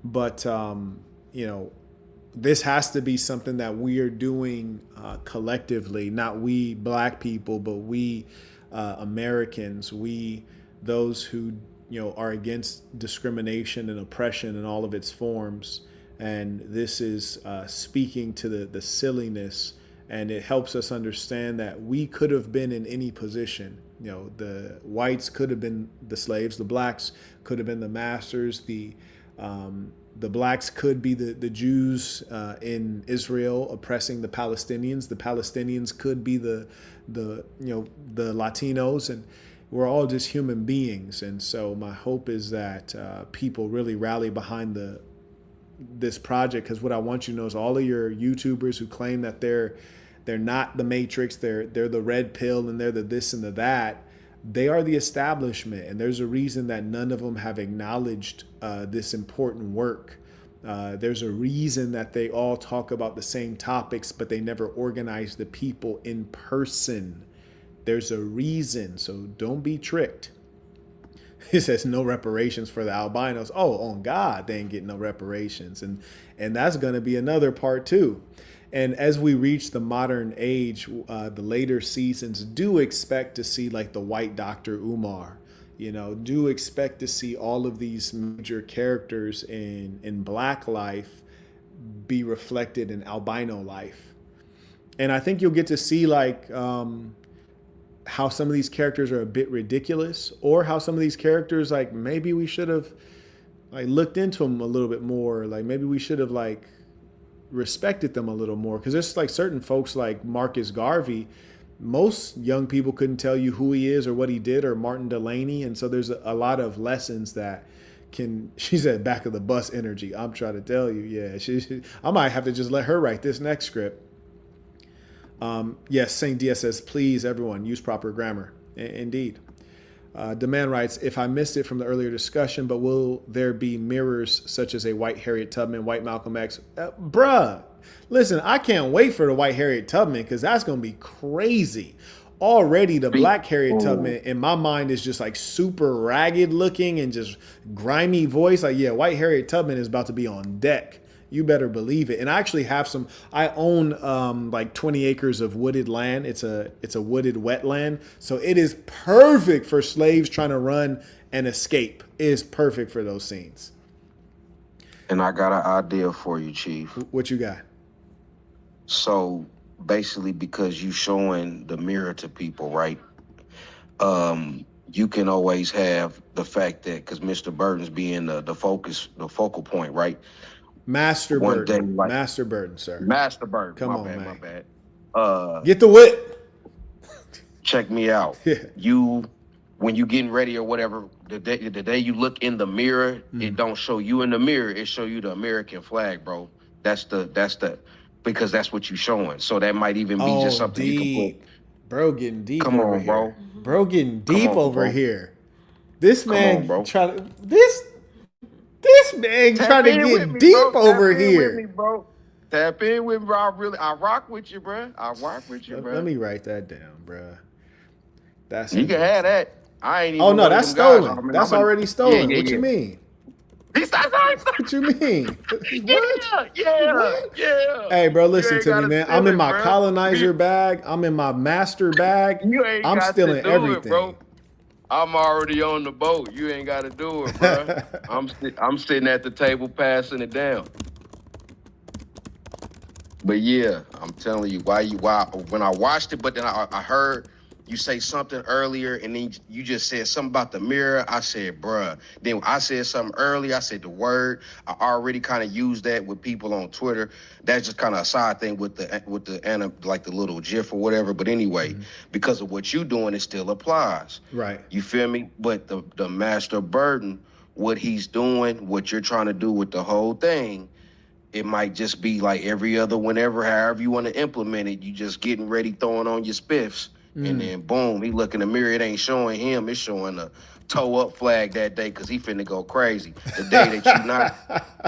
But, you know, this has to be something that we are doing collectively, not we black people, but we Americans, we those who are against discrimination and oppression in all of its forms. And this is speaking to the silliness, and it helps us understand that we could have been in any position. The whites could have been the slaves, the blacks could have been the masters, the blacks could be the Jews in Israel oppressing the Palestinians. The Palestinians could be the Latinos, and we're all just human beings. And so my hope is that people really rally behind this project, because what I want you to know is all of your YouTubers who claim that they're not the Matrix, they're the red pill, and they're the this and the that. They are the establishment, and there's a reason that none of them have acknowledged this important work. There's a reason that they all talk about the same topics, but they never organize the people in person. There's a reason, so don't be tricked. It says no reparations for the albinos. Oh, on God, they ain't getting no reparations, and that's going to be another part too. And as we reach the modern age, the later seasons, do expect to see like the white Dr. Umar. Do expect to see all of these major characters in Black life be reflected in albino life. And I think you'll get to see like how some of these characters are a bit ridiculous, or how some of these characters, like, maybe we should have like looked into them a little bit more. Like maybe we should have like respected them a little more, because there's like certain folks like Marcus Garvey, most young people couldn't tell you who he is or what he did, or Martin Delaney. And so there's a lot of lessons that she said back of the bus energy. I'm trying to tell you, yeah, I might have to just let her write this next script. Yes, Saint Diaz says, please everyone use proper grammar. Indeed. Demand writes, if I missed it from the earlier discussion, but will there be mirrors such as a white Harriet Tubman, white Malcolm X? Bruh, listen, I can't wait for the white Harriet Tubman, because that's going to be crazy. Already the black Harriet Tubman in my mind is just like super ragged looking and just grimy voice. Like, yeah, white Harriet Tubman is about to be on deck. You better believe it. And I actually have I own like 20 acres of wooded land. It's a wooded wetland. So it is perfect for slaves trying to run and escape. It is perfect for those scenes. And I got an idea for you, Chief. What you got? So basically, because you showing the mirror to people, right? You can always have the fact that, because Mr. Burton's being the focal point, right? Master Burton. Master Burton, sir. Master Burton. Come on, man. man. My bad. Get the whip. Check me out. Yeah. When you getting ready or whatever, the day you look in the mirror, it don't show you in the mirror. It show you the American flag, bro. That's because that's what you showing. So that might even be just something deep. You can put. Bro, getting deep. Come over on, here. bro. Bro, getting deep over bro. here. This man trying to This man trying to get deep over here. Tap in with me, bro. Tap in with me, bro. I rock with you, bro. Let me write that down, bro. That's you can have that. I ain't even. Oh no, that's stolen. That's already stolen. Yeah, what you mean? What you mean? What? Yeah. Hey, bro, listen to me, man. I'm in my colonizer bag. I'm in my master bag. I'm stealing everything, bro. I'm already on the boat. You ain't got to do it, bro. I'm sitting at the table passing it down. But yeah, I'm telling you, why when I watched it, but then I heard you say something earlier, and then you just said something about the mirror. I said, bruh. Then I said something earlier. I said the word. I already kind of used that with people on Twitter. That's just kind of a side thing with the like the little GIF or whatever. But anyway, because of what you doing, it still applies. Right. You feel me? But the Master Burton, what he's doing, what you're trying to do with the whole thing, it might just be like every other whenever, however you want to implement it, you just getting ready, throwing on your spiffs. And then boom, he look in the mirror, it ain't showing him, it's showing toe up flag that day because he finna go crazy. The day that you not,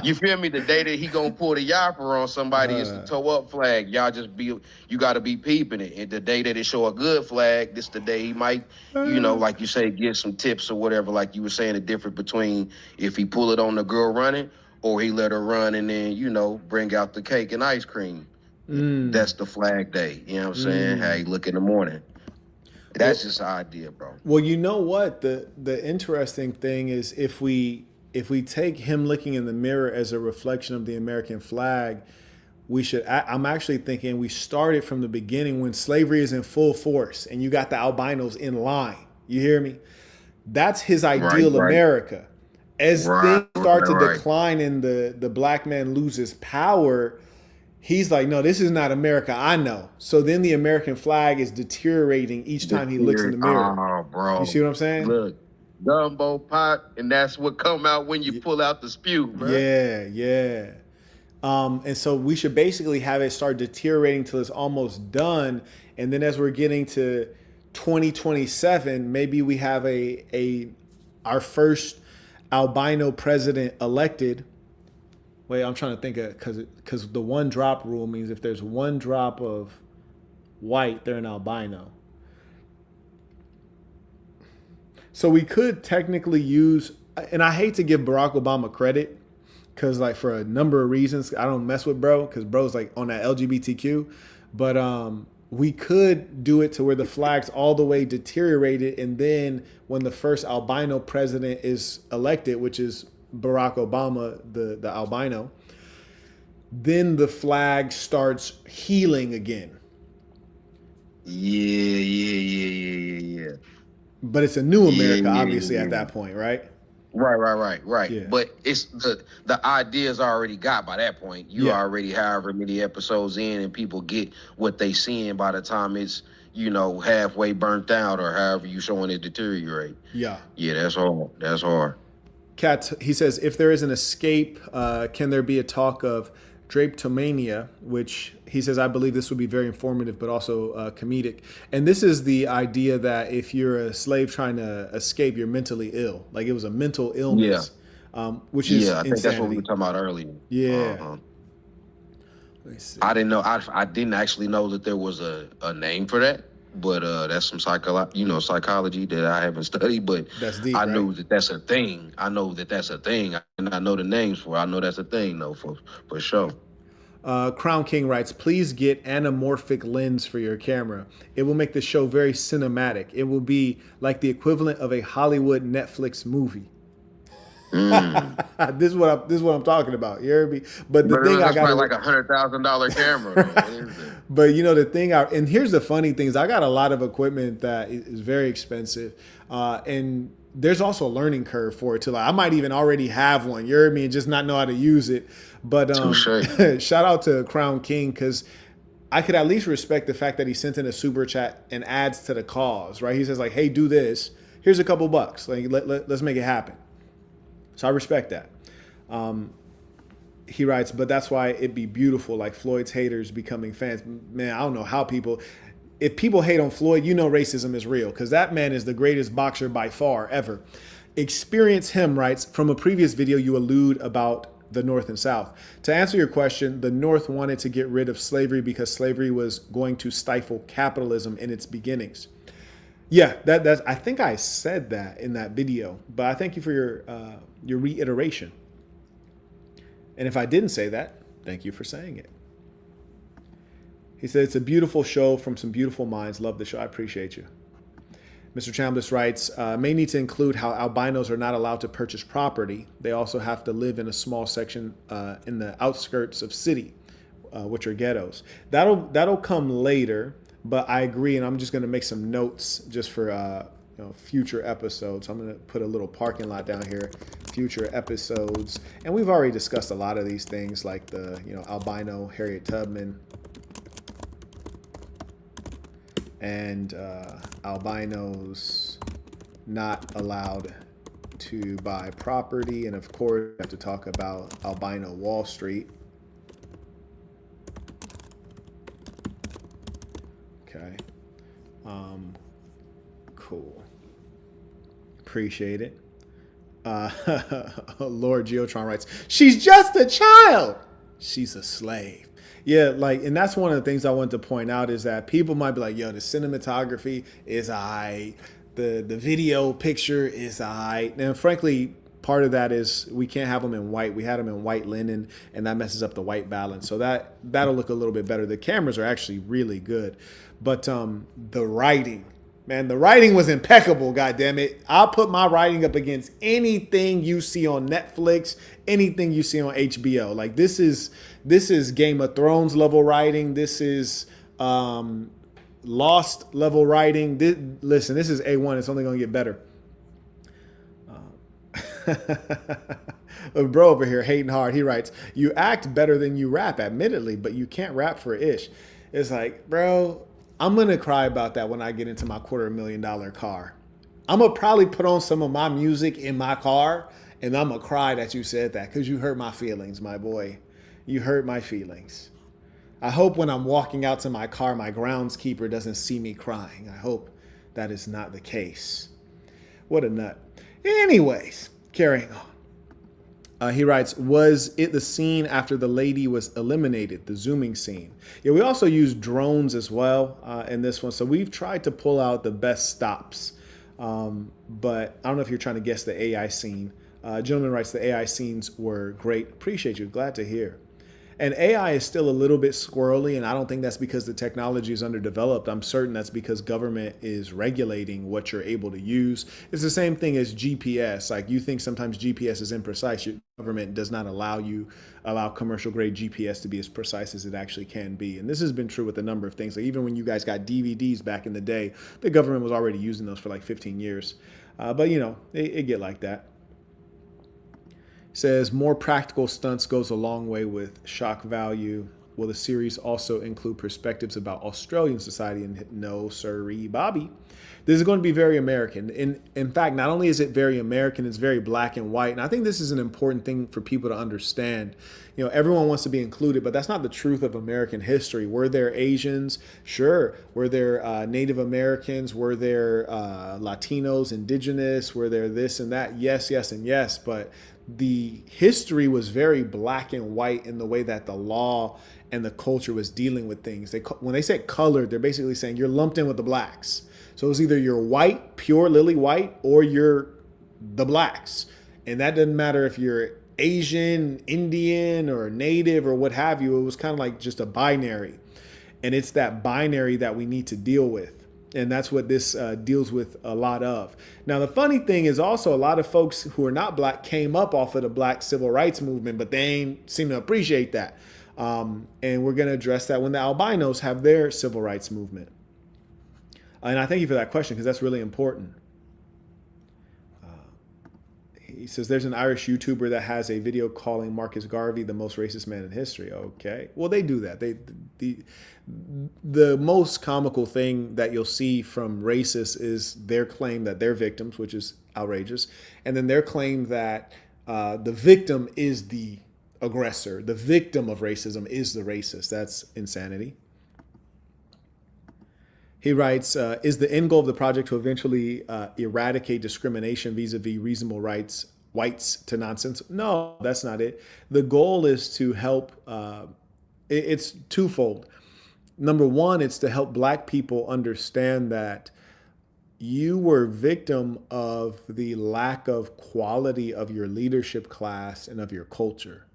you feel me? The day that he gonna pull the yapper on somebody is the toe up flag. Y'all just be, you got to be peeping it. And the day that it show a good flag, this the day he might, like you say, get some tips or whatever. Like you were saying, the difference between if he pull it on the girl running or he let her run and then, bring out the cake and ice cream. That's the flag day. You know what I'm saying? How you look in the morning. That's just an idea, bro. Well, you know what? The interesting thing is if we take him looking in the mirror as a reflection of the American flag, we should. I'm actually thinking we started from the beginning when slavery is in full force and you got the albinos in line. You hear me? That's his ideal America. As things start to decline and the black man loses power, he's like, no, this is not America I know. So then the American flag is deteriorating each time he looks in the mirror. Oh, bro. You see what I'm saying? Look, gumbo pot, and that's what come out when you pull out the spew, bro. Yeah. And so we should basically have it start deteriorating till it's almost done. And then as we're getting to 2027, maybe we have our first albino president elected. Wait, I'm trying to think of, because the one drop rule means if there's one drop of white, they're an albino. So we could technically use, and I hate to give Barack Obama credit, because like for a number of reasons, I don't mess with bro, because bro's like on that LGBTQ, but we could do it to where the flag's all the way deteriorated, and then when the first albino president is elected, which is Barack Obama, the albino, then the flag starts healing again. Yeah. But it's a new America, obviously, at that point, right? Right. Yeah. But it's the ideas already got by that point. You already however many episodes in, and people get what they seeing by the time it's halfway burnt out or however you showing it deteriorate. Yeah, that's hard. Kat, he says, if there is an escape, can there be a talk of drapetomania, which he says, I believe this would be very informative, but also comedic. And this is the idea that if you're a slave trying to escape, you're mentally ill. Like it was a mental illness, which is I think that's what we were talking about earlier. Yeah. Let me see. I didn't know. I didn't actually know that there was a name for that. But that's some psychology that I haven't studied. But that's deep, I knew that that's a thing. I know that that's a thing, and I know the names for it. I know that's a thing, though, for sure. Crown King writes, please get anamorphic lens for your camera. It will make the show very cinematic. It will be like the equivalent of a Hollywood Netflix movie. This is what I'm talking about. You hear me? But the thing I got like $100,000 camera. But the thing and here's the funny thing is I got a lot of equipment that is very expensive, and there's also a learning curve for it too. Like I might even already have one. You hear me? And just not know how to use it. But shout out to Crown King because I could at least respect the fact that he sent in a super chat and adds to the cause. Right? He says like, hey, do this. Here's a couple bucks. Like let's make it happen. So I respect that. He writes, but that's why it'd be beautiful, like Floyd's haters becoming fans. Man, I don't know how if people hate on Floyd, racism is real because that man is the greatest boxer by far ever. Experience Him writes, from a previous video, you allude about the North and South. To answer your question, the North wanted to get rid of slavery because slavery was going to stifle capitalism in its beginnings. Yeah, that's. I think I said that in that video, but I thank you for your reiteration. And if I didn't say that, thank you for saying it. He said it's a beautiful show from some beautiful minds. Love the show. I appreciate you. Mr. Chambliss writes, may need to include how albinos are not allowed to purchase property. They also have to live in a small section in the outskirts of city, which are ghettos. That'll come later. But I agree, and I'm just going to make some notes just for future episodes. I'm going to put a little parking lot down here, future episodes. And we've already discussed a lot of these things like the albino Harriet Tubman and albinos not allowed to buy property. And of course, we have to talk about albino Wall Street. Okay. Cool. Appreciate it. Lord Geotron writes, she's just a child. She's a slave. Yeah, like, and that's one of the things I want to point out is that people might be like, yo, the cinematography is aight. The video picture is aight. And frankly, part of that is we can't have them in white. We had them in white linen, and that messes up the white balance. So that'll look a little bit better. The cameras are actually really good. But the writing, man, the writing was impeccable, goddammit. I'll put my writing up against anything you see on Netflix, anything you see on HBO. Like this is Game of Thrones level writing. This is Lost level writing. Listen, this is A1. It's only going to get better. A bro over here hating hard. He writes, you act better than you rap, admittedly, but you can't rap for ish. It's like, bro, I'm going to cry about that when I get into my $250,000 car. I'm going to probably put on some of my music in my car, and I'm going to cry that you said that because you hurt my feelings, my boy. You hurt my feelings. I hope when I'm walking out to my car, my groundskeeper doesn't see me crying. I hope that is not the case. What a nut. Anyways, carrying on. He writes, was it the scene after the lady was eliminated, the zooming scene? Yeah, we also use drones as well in this one. So we've tried to pull out the best stops. But I don't know if you're trying to guess the AI scene. Gentleman writes, the AI scenes were great. Appreciate you. Glad to hear. And AI is still a little bit squirrely, and I don't think that's because the technology is underdeveloped. I'm certain that's because government is regulating what you're able to use. It's the same thing as GPS. Like you think sometimes GPS is imprecise. Your government does not allow commercial grade GPS to be as precise as it actually can be. And this has been true with a number of things. Like even when you guys got DVDs back in the day, the government was already using those for like 15 years. But you know, it get like that. Says more practical stunts goes a long way with shock value. Will the series also include perspectives about Australian society? And no, sirree, Bobby. This is going to be very American. In fact, not only is it very American, it's very black and white. And I think this is an important thing for people to understand. You know, everyone wants to be included, but that's not the truth of American history. Were there Asians? Sure. Were there Native Americans? Were there Latinos, indigenous? Were there this and that? Yes, yes, and yes. But the history was very black and white in the way that the law and the culture was dealing with things. When they say colored, they're basically saying you're lumped in with the blacks. So it's either you're white, pure lily white, or you're the blacks. And that doesn't matter if you're Asian, Indian, or native, or what have you. It was kind of like just a binary. And it's that binary that we need to deal with. And that's what this deals with a lot of. Now, the funny thing is also a lot of folks who are not black came up off of the black civil rights movement, but they ain't seem to appreciate that. And we're going to address that when the albinos have their civil rights movement. And I thank you for that question because that's really important. He says there's an Irish YouTuber that has a video calling Marcus Garvey the most racist man in history. Okay. Well, they do that. The most comical thing that you'll see from racists is their claim that they're victims, which is outrageous. And then their claim that the victim is the aggressor. The victim of racism is the racist. That's insanity. He writes, is the end goal of the project to eventually eradicate discrimination vis-a-vis reasonable rights, whites to nonsense? No, that's not it. The goal is to help, it's twofold. Number one, it's to help black people understand that you were victim of the lack of quality of your leadership class and of your culture.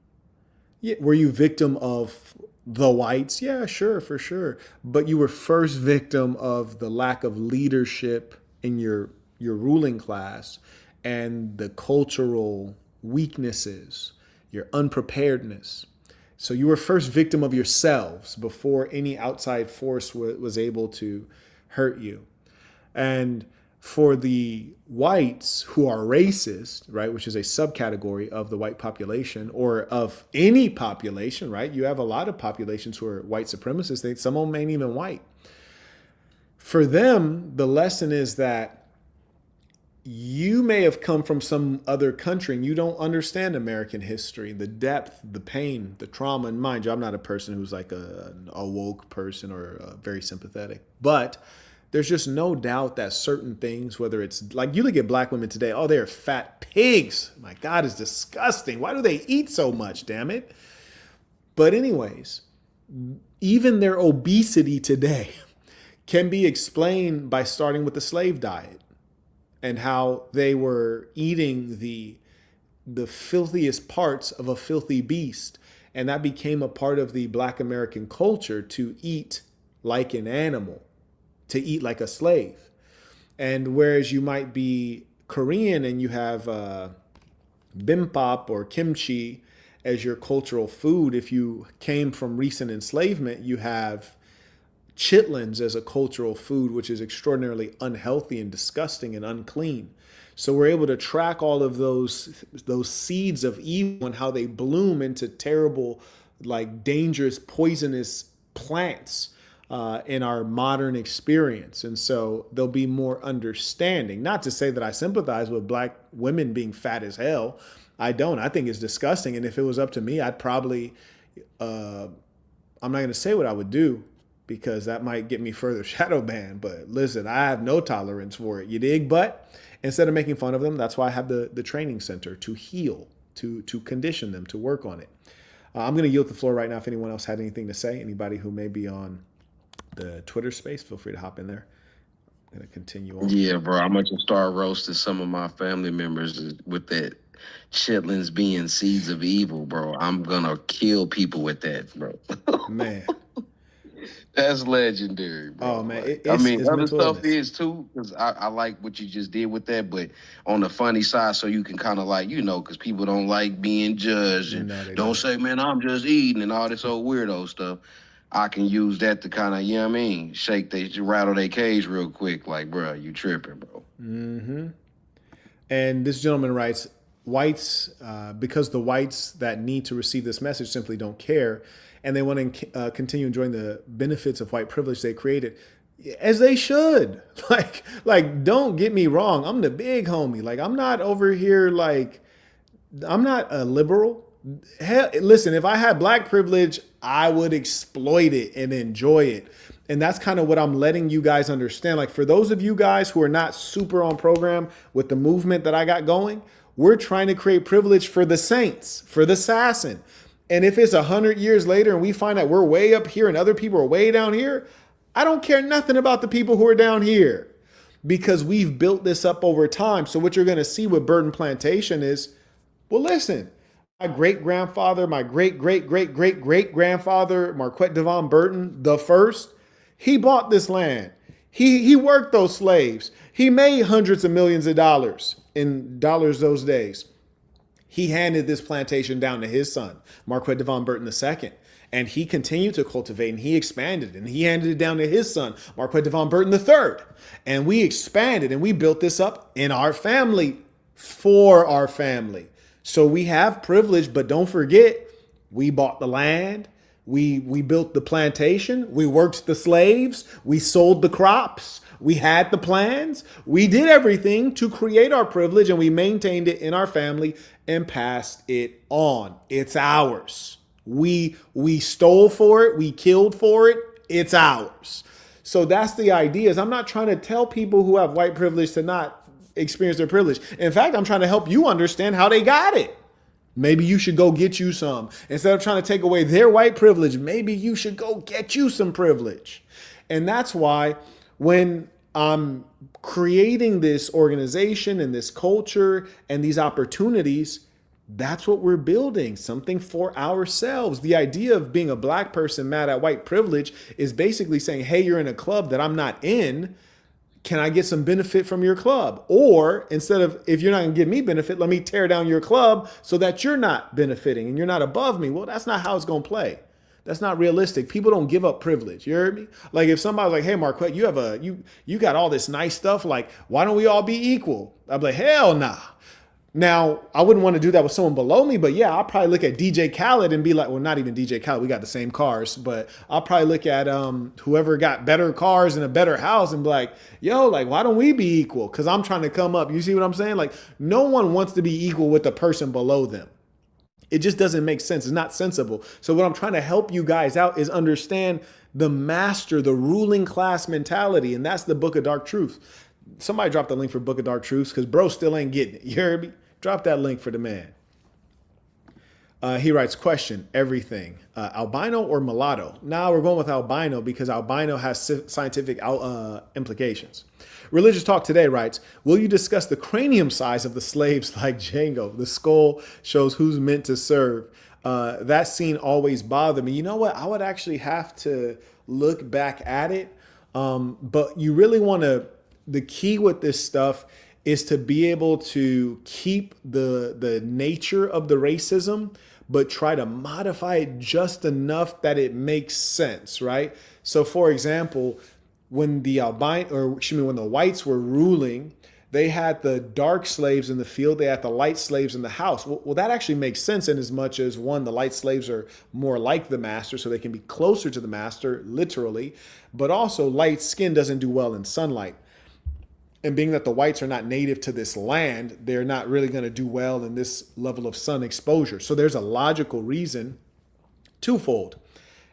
Yeah, were you victim of the whites? Yeah, sure, for sure. But you were first victim of the lack of leadership in your ruling class and the cultural weaknesses, your unpreparedness. So you were first victim of yourselves before any outside force was able to hurt you. And for the whites who are racist, right, which is a subcategory of the white population or of any population, right? You have a lot of populations who are white supremacists. Some of them ain't even white. For them, the lesson is that you may have come from some other country and you don't understand American history, the depth, the pain, the trauma. And mind you, I'm not a person who's like a woke person or very sympathetic, but there's just no doubt that certain things, whether it's like you look at black women today, oh, they're fat pigs. My God, it's disgusting. Why do they eat so much? Damn it. But anyways, even their obesity today can be explained by starting with the slave diet and how they were eating the filthiest parts of a filthy beast. And that became a part of the Black American culture to eat like an animal, to eat like a slave. And whereas you might be Korean and you have bibimbap or kimchi as your cultural food, if you came from recent enslavement, you have chitlins as a cultural food, which is extraordinarily unhealthy and disgusting and unclean. So we're able to track all of those seeds of evil and how they bloom into terrible, like dangerous, poisonous plants in our modern experience. And so there'll be more understanding. Not to say that I sympathize with black women being fat as hell. I don't. I think it's disgusting. And if it was up to me, I'd probably, I'm not going to say what I would do because that might get me further shadow banned. But listen, I have no tolerance for it. You dig? But instead of making fun of them, that's why I have the training center to heal, to condition them, to work on it. I'm going to yield the floor right now if anyone else had anything to say. Anybody who may be on the Twitter space, feel free to hop in there. I'm going to continue on. Yeah, bro. I'm going to start roasting some of my family members with that chitlins being seeds of evil, bro. I'm going to kill people with that, bro. Man. That's legendary, bro. Oh, man. Other stuff is too, because I like what you just did with that, but on the funny side, so you can kind of like, because people don't like being judged and don't say, man, I'm just eating and all this old weirdo stuff. I can use that to kind of, rattle their cage real quick. Like, bro, you tripping, bro. Mm-hmm. And this gentleman writes, whites, because the whites that need to receive this message simply don't care, and they want to continue enjoying the benefits of white privilege they created, as they should. Like, don't get me wrong. I'm the big homie. Like, I'm not over here like, I'm not a liberal. Hell, listen, if I had black privilege, I would exploit it and enjoy it. And that's kind of what I'm letting you guys understand. Like, for those of you guys who are not super on program with the movement that I got going, we're trying to create privilege for the saints, for the assassin. And if it's 100 years later and we find that we're way up here and other people are way down here, I don't care nothing about the people who are down here because we've built this up over time. So what you're going to see with Burton Plantation is, well, listen, my great-grandfather, my great-great-great-great-great-grandfather, Marquette Devon Burton, the first, he bought this land. He worked those slaves. He made hundreds of millions of dollars in dollars those days. He handed this plantation down to his son, Marquette Devon Burton II. And he continued to cultivate and he expanded and he handed it down to his son, Marquette Devon Burton III. And we expanded and we built this up in our family, for our family. So we have privilege, but don't forget, we bought the land. We built the plantation. We worked the slaves. We sold the crops. We had the plans. We did everything to create our privilege and we maintained it in our family and passed it on. It's ours. We stole for it. We killed for it. It's ours. So that's the idea. Is I'm not trying to tell people who have white privilege to not experience their privilege. In fact, I'm trying to help you understand how they got it. Maybe you should go get you some. Instead of trying to take away their white privilege, maybe you should go get you some privilege. And that's why when I'm creating this organization and this culture and these opportunities, that's what we're building, something for ourselves. The idea of being a black person mad at white privilege is basically saying, hey, you're in a club that I'm not in. Can I get some benefit from your club? Or instead of, if you're not going to give me benefit, let me tear down your club so that you're not benefiting and you're not above me. Well, that's not how it's going to play. That's not realistic. People don't give up privilege. You heard me? Like if somebody's like, hey, Marquette, you got all this nice stuff. Like, why don't we all be equal? I'd be like, hell nah. Now, I wouldn't want to do that with someone below me, but yeah, I'll probably look at DJ Khaled and be like, well, not even DJ Khaled, we got the same cars, but I'll probably look at whoever got better cars and a better house and be like, yo, like, why don't we be equal? Because I'm trying to come up. You see what I'm saying? Like, no one wants to be equal with the person below them. It just doesn't make sense. It's not sensible. So what I'm trying to help you guys out is understand the master, the ruling class mentality. And that's the Book of Dark Truths. Somebody drop the link for Book of Dark Truths because bro still ain't getting it. You heard me? Drop that link for the man. He writes, question, everything. Albino or mulatto? Now we're going with albino because albino has scientific implications. Religious Talk Today writes, will you discuss the cranium size of the slaves like Django? The skull shows who's meant to serve. That scene always bothered me. You know what? I would actually have to look back at it. But you really want to, the key with this stuff is to be able to keep the nature of the racism, but try to modify it just enough that it makes sense, right? So for example, when the when the whites were ruling, they had the dark slaves in the field, they had the light slaves in the house. Well, that actually makes sense in as much as one, the light slaves are more like the master, so they can be closer to the master, literally, but also light skin doesn't do well in sunlight. And being that the whites are not native to this land, they're not really going to do well in this level of sun exposure. So there's a logical reason, twofold.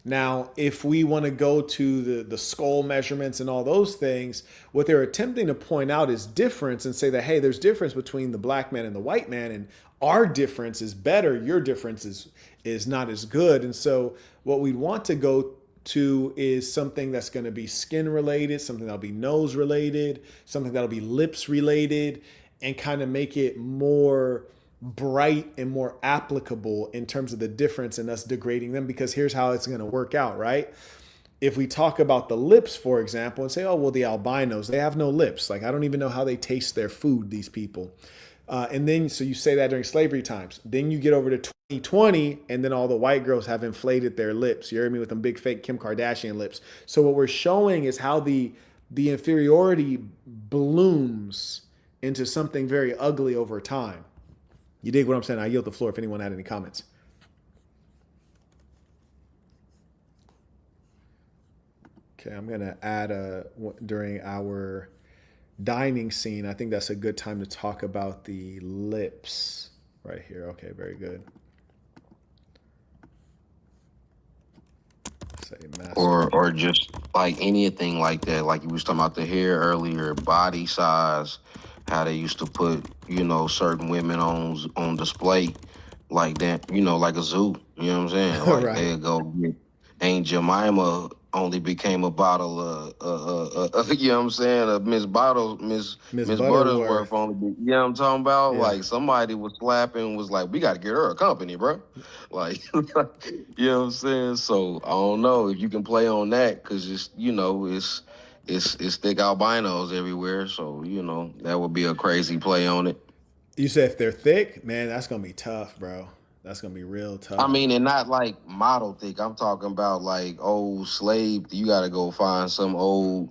Now, if we want to go to the skull measurements and all those things, what they're attempting to point out is difference and say that, hey, there's difference between the black man and the white man, and our difference is better. Your difference is not as good. And so what we want to go to is something that's going to be skin related, something that'll be nose related, something that'll be lips related, and kind of make it more bright and more applicable in terms of the difference in us degrading them. Because here's how it's going to work out, right? If we talk about the lips, for example, and say, oh, well, the albinos, they have no lips. Like, I don't even know how they taste their food, these people. And then, so you say that during slavery times. Then you get over to 2020, and then all the white girls have inflated their lips. You hear me, with them big fake Kim Kardashian lips. So what we're showing is how the inferiority blooms into something very ugly over time. You dig what I'm saying? I yield the floor if anyone had any comments. Okay, I'm gonna add during our dining scene, I think that's a good time to talk about the lips right here. Okay, very good. Say master. Or just like anything like that. Like you was talking about the hair earlier, body size, how they used to put, certain women on display like that, like a zoo. You know what I'm saying? Like Right. they'd go get Aunt Jemima only became a bottle of you know what I'm saying, of Miss Buttersworth only you know what I'm talking about? Yeah. Like somebody was slapping, was like, we gotta get her a company, bro. Like you know what I'm saying? So I don't know if you can play on that, because it's thick albinos everywhere. So, that would be a crazy play on it. You said if they're thick, man, that's gonna be tough, bro. That's gonna be real tough. I mean, and not like model thick. I'm talking about like old slave. You got to go find some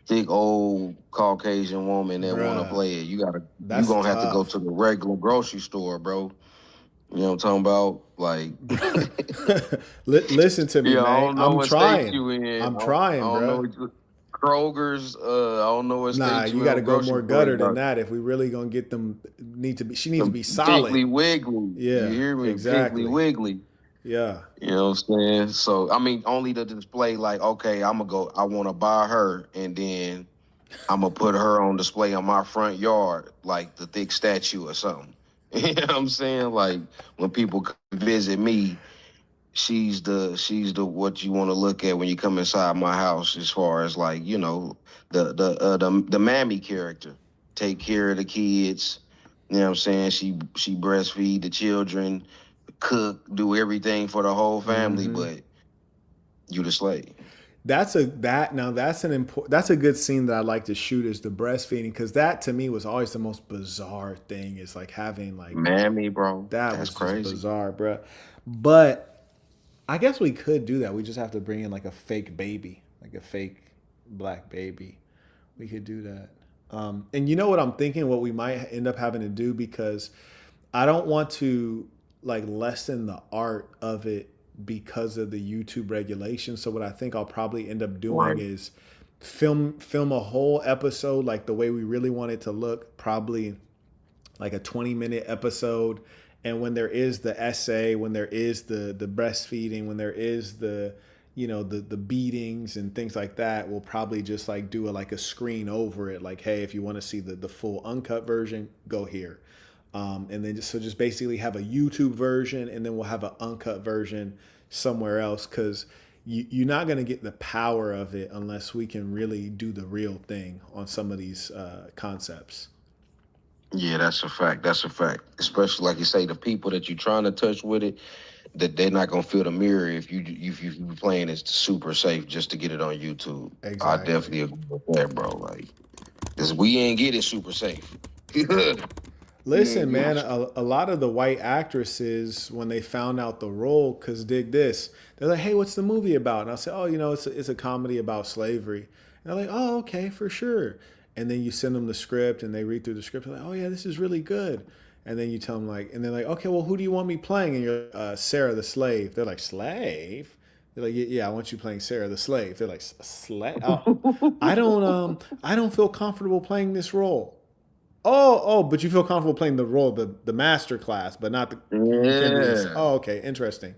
thick old Caucasian woman that want to play it. You gonna have to go to the regular grocery store, bro. You know what I'm talking about? Like, listen to me, man. I don't know what trying. state you in. I'm trying, bro. I don't know Kroger's. I don't know what state you in. Nah, you got to go more gutter than that. If we really gonna get them, she needs to be solid. Piggly Wiggly. Yeah, you hear me? Exactly. Piggly Wiggly. Yeah. You know what I'm saying? So, I mean, only to display like, okay, I want to buy her, and then I'm going to put her on display on my front yard, like the thick statue or something. You know what I'm saying? Like, when people come visit me, she's the what you want to look at when you come inside my house, as far as like, the mammy character. Take care of the kids. You know what I'm saying? She breastfeed the children, cook, do everything for the whole family, but you the slave. That's a good scene that I like to shoot, is the breastfeeding, because that to me was always the most bizarre thing. Is like having like mammy, bro. That's was crazy, bizarre, bro. But I guess we could do that. We just have to bring in like a fake baby, like a fake black baby. We could do that. And you know what I'm thinking? What we might end up having to do, because I don't want to like lessen the art of it because of the YouTube regulations. So what I think I'll probably end up doing is film a whole episode like the way we really want it to look, probably like a 20-minute episode. And when there is the essay, when there is the breastfeeding, when there is the the beatings and things like that, we'll probably just like do a screen over it. Like, hey, if you want to see the full uncut version, go here. And then just basically have a YouTube version, and then we'll have an uncut version somewhere else, because you're not going to get the power of it unless we can really do the real thing on some of these concepts. Yeah, that's a fact. That's a fact. Especially like you say, the people that you're trying to touch with it, that they're not gonna feel the mirror if you be playing it super safe just to get it on YouTube. I Exactly. definitely agree with that, bro. Like, cause we ain't get it super safe. Listen, man, a lot of the white actresses, when they found out the role, because dig this, they're like, hey, what's the movie about? And I'll say, oh, it's a comedy about slavery. And they're like, oh, okay, for sure. And then you send them the script, and they read through the script. They're like, oh, yeah, this is really good. And then you tell them, like, and they're like, okay, well, who do you want me playing? And you're Sarah the slave. They're like, slave? They're like, yeah, I want you playing Sarah the slave. They're like, slave? Oh, I don't feel comfortable playing this role. Oh, but you feel comfortable playing the role, the master class, but not the. You can't be. Yeah. Oh, okay, interesting.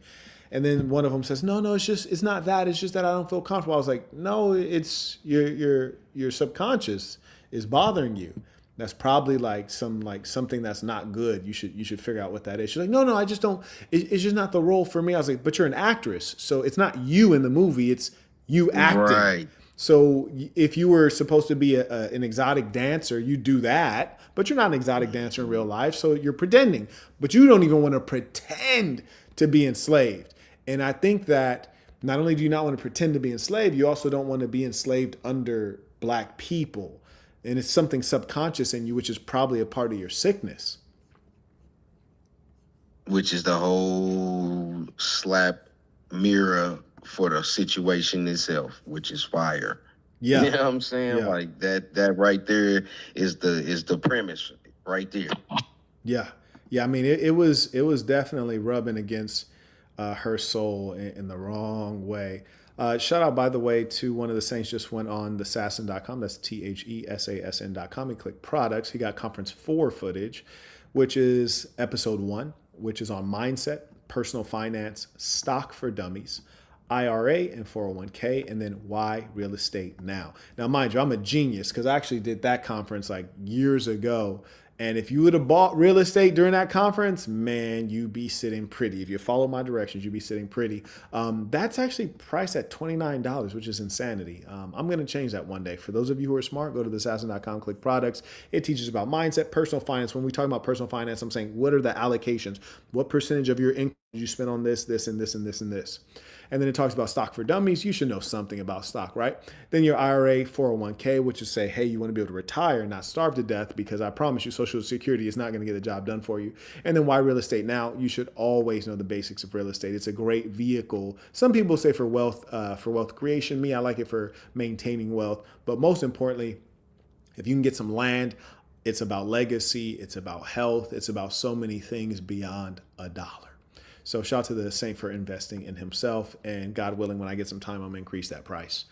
And then one of them says, no, it's not that. It's just that I don't feel comfortable. I was like, no, it's your subconscious is bothering you. That's probably like something that's not good. You should figure out what that is. She's like, no, I just don't. It's just not the role for me. I was like, but you're an actress, so it's not you in the movie. It's you acting. Right. So if you were supposed to be an exotic dancer, you do that, but you're not an exotic dancer in real life, so you're pretending. But you don't even want to pretend to be enslaved. And I think that not only do you not want to pretend to be enslaved, you also don't want to be enslaved under black people. And it's something subconscious in you, which is probably a part of your sickness. Which is the whole slap mirror for the situation itself, which is fire. Yeah. You know what I'm saying? Yeah. Like that right there is the premise right there. Yeah. I mean, it was definitely rubbing against her soul in the wrong way. Shout out, by the way, to one of the Saints just went on thesassin.com. That's THESASN.com. He clicked products. He got conference 4 footage, which is episode 1, which is on mindset, personal finance, stock for dummies, IRA and 401k, and then why real estate now. Now, mind you, I'm a genius because I actually did that conference like years ago. And if you would have bought real estate during that conference, man, you'd be sitting pretty. If you follow my directions, you'd be sitting pretty. That's actually priced at $29, which is insanity. I'm going to change that one day. For those of you who are smart, go to thesassin.com, click products. It teaches about mindset, personal finance. When we talk about personal finance, I'm saying, what are the allocations? What percentage of your income do you spend on this, and this, and this, and this? And then it talks about stock for dummies. You should know something about stock, right? Then your IRA, 401k, which is say, hey, you want to be able to retire and not starve to death, because I promise you Social Security is not going to get the job done for you. And then why real estate now? You should always know the basics of real estate. It's a great vehicle. Some people say for wealth creation. Me, I like it for maintaining wealth. But most importantly, if you can get some land, it's about legacy. It's about health. It's about so many things beyond a dollar. So shout out to the Saint for investing in himself, and God willing, when I get some time, I'm gonna increase that price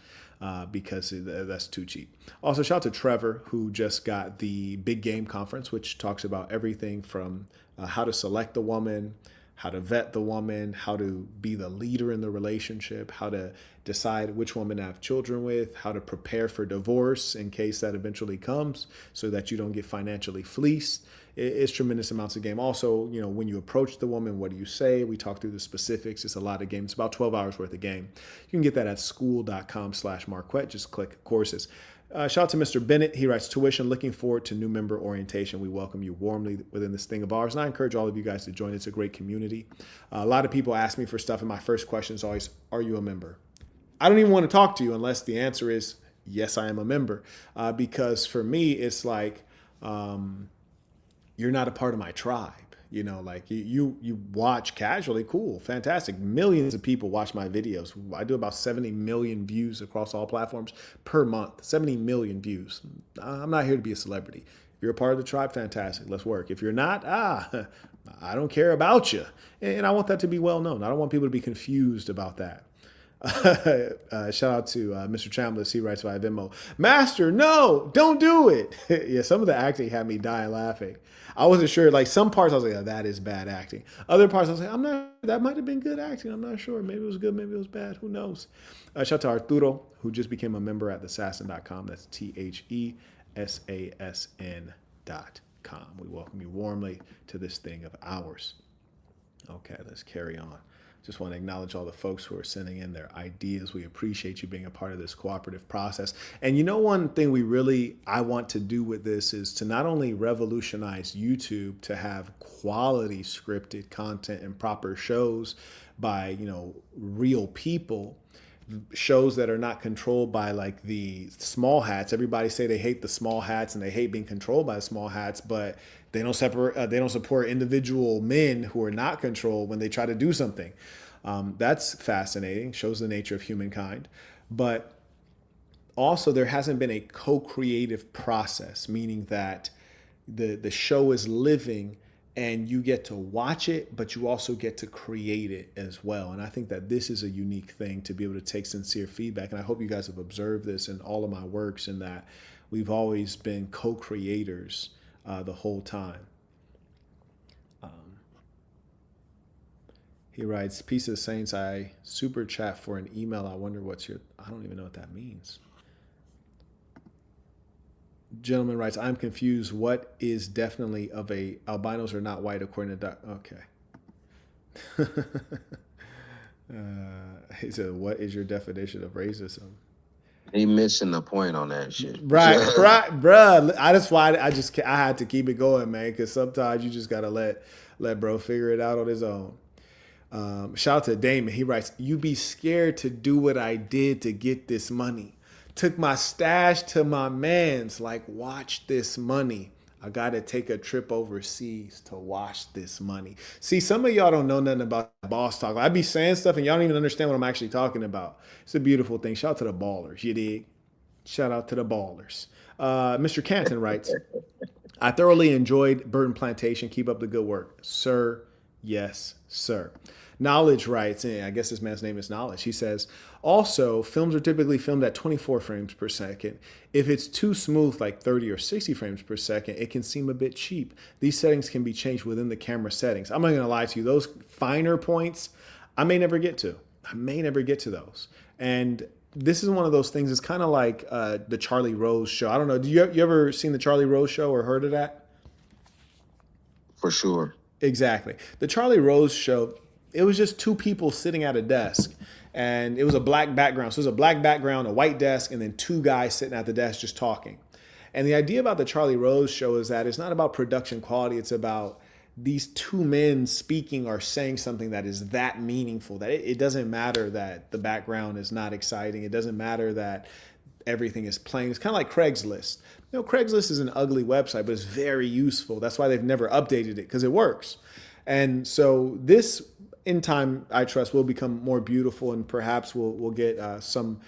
because that's too cheap. Also, shout out to Trevor, who just got the Big Game Conference, which talks about everything from how to select the woman, how to vet the woman, how to be the leader in the relationship, how to decide which woman to have children with, how to prepare for divorce in case that eventually comes so that you don't get financially fleeced. It's tremendous amounts of game. Also, when you approach the woman, what do you say? We talk through the specifics. It's a lot of game. It's about 12 hours worth of game. You can get that at school.com/Marquette. Just click courses. Shout out to Mr. Bennett. He writes, tuition, looking forward to new member orientation. We welcome you warmly within this thing of ours. And I encourage all of you guys to join. It's a great community. A lot of people ask me for stuff, and my first question is always, are you a member? I don't even want to talk to you unless the answer is, yes, I am a member. Because for me, it's like, you're not a part of my tribe. Like you watch casually, cool, fantastic. Millions of people watch my videos. I do about 70 million views across all platforms per month, 70 million views. I'm not here to be a celebrity. If you're a part of the tribe, fantastic, let's work. If you're not, I don't care about you. And I want that to be well known. I don't want people to be confused about that. Shout out to Mr. Chambliss. He writes via Venmo. Master, no, don't do it. Yeah, some of the acting had me dying laughing. I wasn't sure. Like some parts, I was like, oh, that is bad acting. Other parts, I was like, I'm not. That might have been good acting. I'm not sure. Maybe it was good. Maybe it was bad. Who knows? Shout out to Arturo, who just became a member at thesassin.com. That's THESASN.com. We welcome you warmly to this thing of ours. Okay, let's carry on. Just want to acknowledge all the folks who are sending in their ideas. We appreciate you being a part of this cooperative process. And you know, one thing I want to do with this is to not only revolutionize YouTube to have quality scripted content and proper shows by, real people, shows that are not controlled by like the small hats. Everybody say they hate the small hats and they hate being controlled by the small hats, but they don't support individual men who are not controlled when they try to do something. That's fascinating. Shows the nature of humankind. But also, there hasn't been a co-creative process, meaning that the show is living and you get to watch it, but you also get to create it as well. And I think that this is a unique thing to be able to take sincere feedback. And I hope you guys have observed this in all of my works, and that we've always been co-creators the whole time. He writes, Peace of the Saints, I super chat for an email. I wonder I don't even know what that means. Gentleman writes, I'm confused. What is definitely albinos are not white according to okay. He said, what is your definition of racism? He missing the point on that shit. Right, bruh. I had to keep it going, man, because sometimes you just gotta let bro figure it out on his own. Shout out to Damon. He writes, you be scared to do what I did to get this money. Took my stash to my mans, like, watch this money. I gotta take a trip overseas to watch this money. See, some of y'all don't know nothing about boss talk. I be saying stuff and y'all don't even understand what I'm actually talking about. It's a beautiful thing. Shout out to the ballers, you dig? Shout out to the ballers. Mr. Canton writes, I thoroughly enjoyed Burton Plantation. Keep up the good work. Sir, yes, sir. Knowledge writes, and I guess this man's name is Knowledge. He says, also, films are typically filmed at 24 frames per second. If it's too smooth, like 30 or 60 frames per second, it can seem a bit cheap. These settings can be changed within the camera settings. I'm not going to lie to you. Those finer points, I may never get to. Those. And this is one of those things. It's kind of like the Charlie Rose show. I don't know. You ever seen the Charlie Rose show or heard of that? For sure. Exactly. The Charlie Rose show, it was just two people sitting at a desk, and it was a black background. So it was a black background, a white desk, and then two guys sitting at the desk just talking. And the idea about the Charlie Rose show is that it's not about production quality. It's about these two men speaking or saying something that is that meaningful, that it doesn't matter that the background is not exciting. It doesn't matter that everything is plain. It's kind of like Craigslist. Craigslist is an ugly website, but it's very useful. That's why they've never updated it, because it works. And so this, in time, I trust, will become more beautiful, and perhaps we'll get some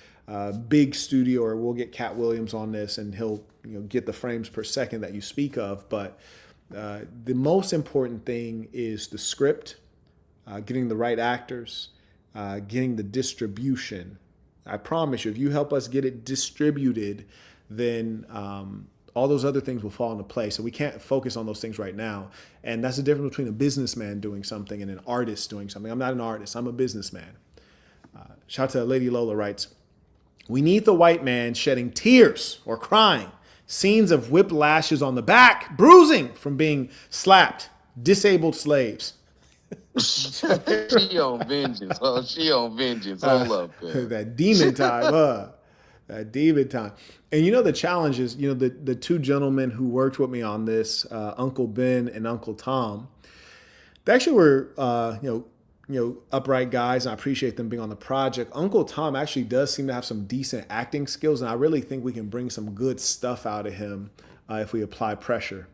big studio, or we'll get Cat Williams on this, and he'll get the frames per second that you speak of. But the most important thing is the script, getting the right actors, getting the distribution. I promise you, if you help us get it distributed, then all those other things will fall into place. So we can't focus on those things right now. And that's the difference between a businessman doing something and an artist doing something. I'm not an artist. I'm a businessman. Shout out to Lady Lola writes, we need the white man shedding tears or crying, scenes of whiplashes on the back, bruising from being slapped, disabled slaves. She on vengeance. Oh, she on vengeance. Hold up, man. That demon time, that demon time. And the challenge is, the two gentlemen who worked with me on this, Uncle Ben and Uncle Tom, they actually were, upright guys, and I appreciate them being on the project. Uncle Tom actually does seem to have some decent acting skills, and I really think we can bring some good stuff out of him if we apply pressure.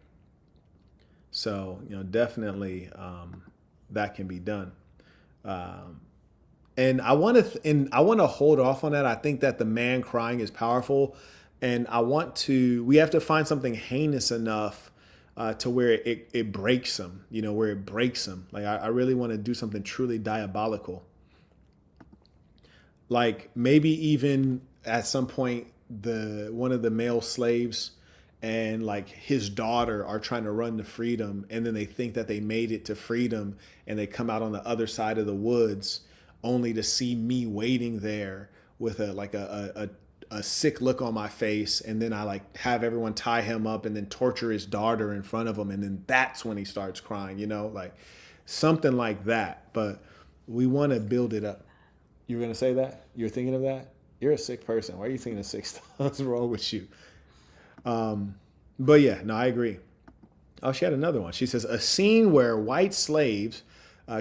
So, definitely that can be done. And I want to hold off on that. I think that the man crying is powerful, and we have to find something heinous enough to where it breaks him, where it breaks him. Like I really want to do something truly diabolical. like maybe even at some point one of the male slaves and like his daughter are trying to run to freedom, and then they think that they made it to freedom, and they come out on the other side of the woods only to see me waiting there with a sick look on my face, and then I like have everyone tie him up and then torture his daughter in front of him, and then that's when he starts crying, like something like that. But we want to build it up. You were gonna say that? You're thinking of that? You're a sick person. Why are you thinking of sick stuff? What's wrong with you? But yeah, no, I agree. Oh, she had another one. She says, a scene where white slaves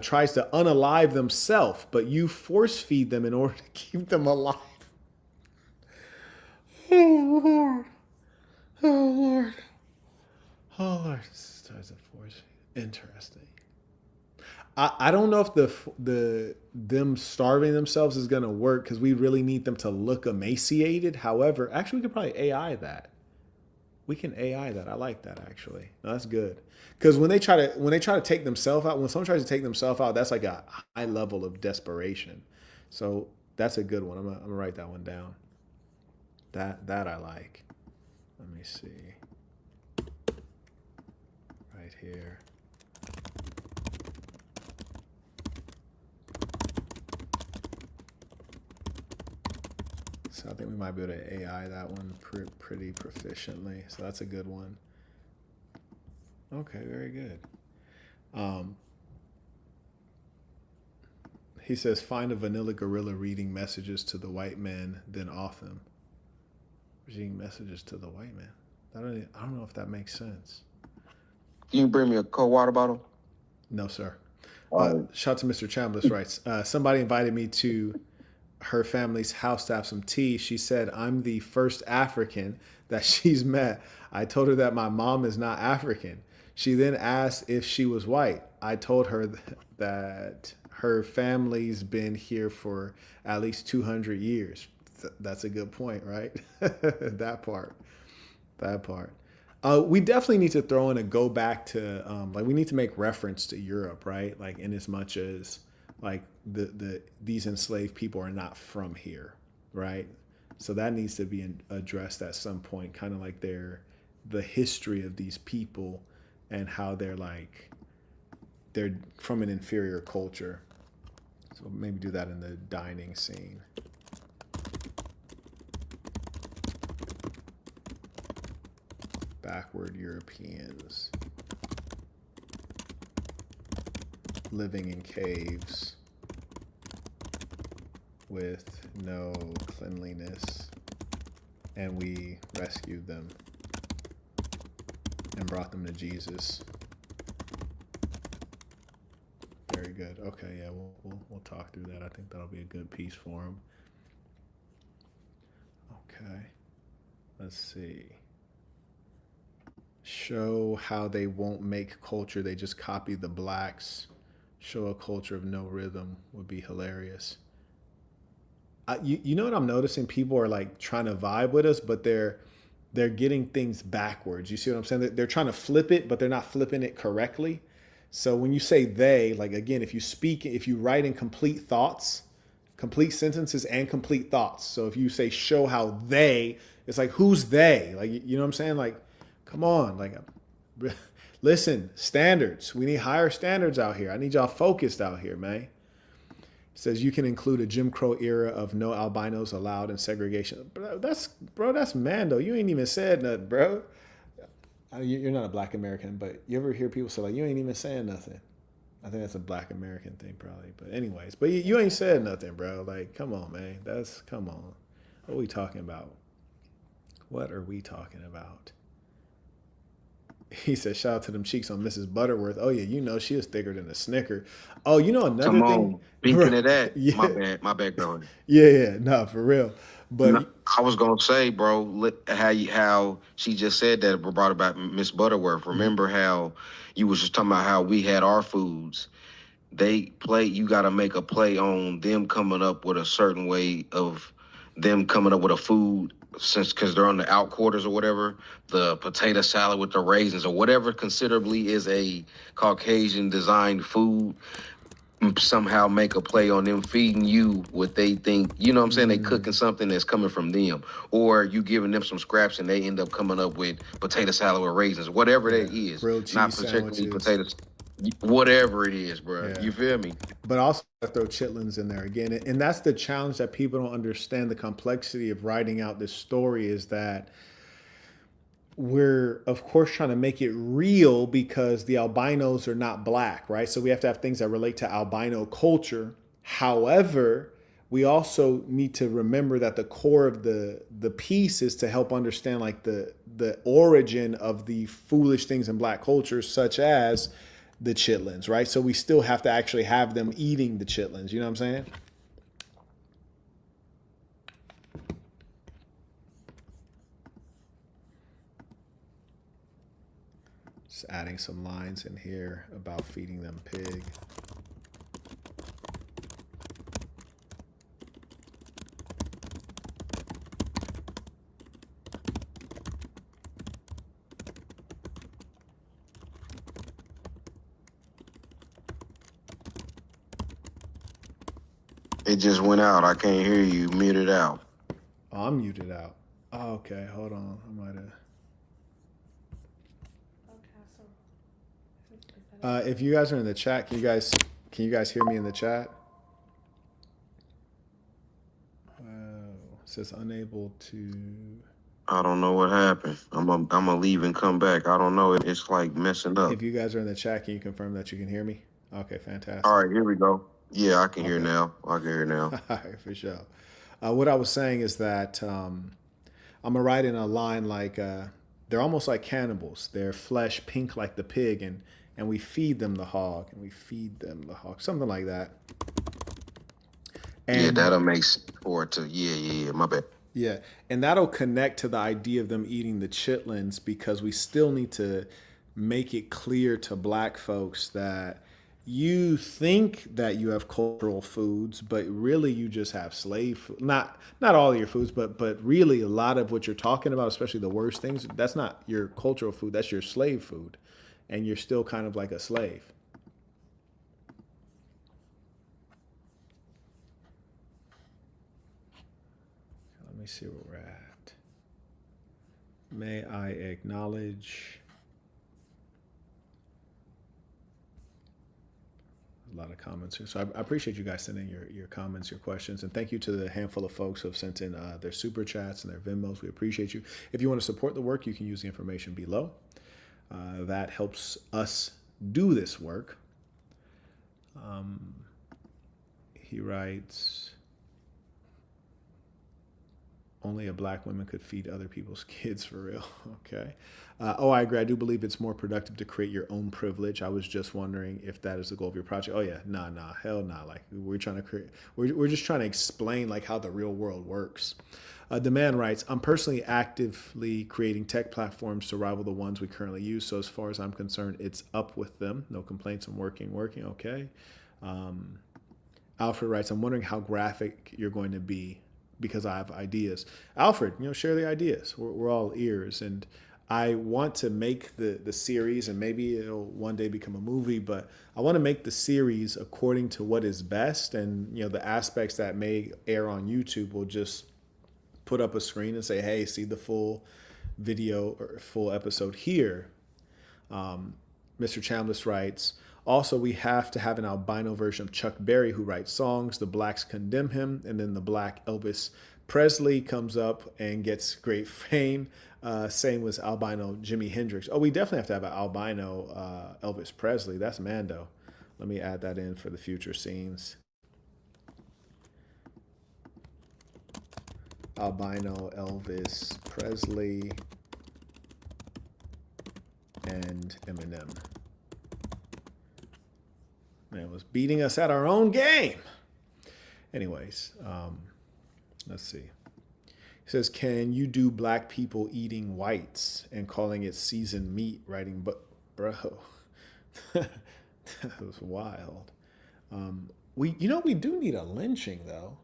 tries to unalive themselves, but you force feed them in order to keep them alive. Oh, Lord. Oh, Lord. Oh, Lord. Tries to force feed. Interesting. I don't know if them starving themselves is going to work, because we really need them to look emaciated. However, actually, we could probably AI that. We can AI that. I like that, actually. No, that's good. Because when they try to take themselves out, when someone tries to take themselves out, that's like a high level of desperation. So that's a good one. I'm gonna write that one down. That I like. Let me see. Right here. So I think we might be able to AI that one pretty proficiently. So that's a good one. Okay, very good. He says, find a vanilla gorilla reading messages to the white man, then off them. Reading messages to the white man. I don't know if that makes sense. Can you bring me a cold water bottle? No, sir. Shout out to Mr. Chambliss writes, somebody invited me to her family's house to have some tea. She said, I'm the first African that she's met. I told her that my mom is not African. She then asked if she was white. I told her that her family's been here for at least 200 years. That's a good point, right? That part. We definitely need to throw in a go back to, we need to make reference to Europe, right? Like, in as much as like these enslaved people are not from here, right? So that needs to be addressed at some point, kind of like the history of these people and how they're from an inferior culture. So maybe do that in the dining scene. Backward Europeans living in caves with no cleanliness, and we rescued them and brought them to Jesus. Very good. Okay, yeah, we'll talk through that. I think that'll be a good piece for him. Okay, let's see. Show how they won't make culture, they just copy the blacks. Show a culture of no rhythm would be hilarious. You know what I'm noticing? People are like trying to vibe with us, but they're getting things backwards. You see what I'm saying? They're trying to flip it, but they're not flipping it correctly. So when you say they, like, again, if you write in complete thoughts, complete sentences and complete thoughts. So if you say show how they, it's like, who's they? Like, you know what I'm saying? Like, come on, like, listen, standards. We need higher standards out here. I need y'all focused out here, man. It says you can include a Jim Crow era of no albinos allowed in segregation. Bro, that's Mando. You ain't even said nothing, bro. You're not a black American, but you ever hear people say, like, you ain't even saying nothing? I think that's a black American thing, probably. But anyways, but you ain't said nothing, bro. Like, come on, man. Come on. What are we talking about? What are we talking about? He said, shout out to them cheeks on Mrs. Butterworth. Oh, yeah, you know she is thicker than a Snicker. Oh, you know another Come thing? on. Speaking of that, Yeah. my bad, brother. Yeah, no, for real. But No, I was gonna say, bro, how she just said that brought about Miss Butterworth. Remember how you was just talking about how we had our foods. You got to make a play on them coming up with a certain way of them coming up with a food, because they're on the out quarters or whatever, the potato salad with the raisins or whatever considerably is a Caucasian designed food. somehow make a play on them feeding you what they think, you know what I'm saying? They cooking something that's coming from them. Or you giving them some scraps and they end up coming up with potato salad with raisins, whatever Yeah, that is. grilled Not cheese particularly sandwiches. potatoes, whatever it is, bro. Yeah. You feel me? But also throw chitlins in there again. And that's the challenge that people don't understand. The complexity of writing out this story is that we're of course trying to make it real because the albinos are not black, right? So we have to have things that relate to albino culture. However, we also need to remember that the core of the piece is to help understand like the origin of the foolish things in black culture, such as the chitlins, right? So we still have to actually have them eating the chitlins. You know what I'm saying? Just adding some lines in here about feeding them pig. It just went out. I can't hear you. Mute it out. Oh, I'm muted out. Oh, okay, hold on. I might have. If you guys are in the chat, can you guys hear me in the chat? Wow, it says unable to. I don't know what happened. I'm gonna leave and come back. I don't know. It's like messing up. If you guys are in the chat, can you confirm that you can hear me? Okay, fantastic. All right, here we go. Yeah, I can hear now. I can hear now. All right, for sure. What I was saying is that I'm gonna write in a line like they're almost like cannibals. Their flesh pink like the pig, and we feed them the hog, and we feed them the hog, something like that. And yeah, that'll make sense for it to. Yeah. My bad. Yeah, and that'll connect to the idea of them eating the chitlins because we still need to make it clear to black folks that you think that you have cultural foods, but really you just have slave food. Not all of your foods, but really a lot of what you're talking about, especially the worst things, that's not your cultural food, that's your slave food. And you're still kind of like a slave. Let me see where we're at. May I acknowledge a lot of comments here. So I appreciate you guys sending your comments, your questions, and thank you to the handful of folks who have sent in their super chats and their Venmos. We appreciate you. If you want to support the work, you can use the information below. That helps us do this work. He writes, only a black woman could feed other people's kids for real. Okay. I agree. I do believe it's more productive to create your own privilege. I was just wondering if that is the goal of your project. Oh yeah, nah, hell nah. Like we're trying to create, we're just trying to explain like how the real world works. The man writes, I'm personally actively creating tech platforms to rival the ones we currently use. So as far as I'm concerned, it's up with them. No complaints. I'm working. Okay. Alfred writes, I'm wondering how graphic you're going to be because I have ideas. Alfred, share the ideas. We're all ears. And I want to make the series, and maybe it'll one day become a movie, but I want to make the series according to what is best. And, the aspects that may air on YouTube will just put up a screen and say, hey, see the full video or full episode here. Mr. Chambliss writes, also, we have to have an albino version of Chuck Berry who writes songs. The blacks condemn him, and then the black Elvis Presley comes up and gets great fame. Same with albino Jimi Hendrix. Oh, we definitely have to have an albino Elvis Presley. That's Mando. Let me add that in for the future scenes. Albino Elvis Presley and Eminem. Man was beating us at our own game. Anyways, let's see. He says, can you do black people eating whites and calling it seasoned meat? Writing, but bro, that was wild. We do need a lynching though.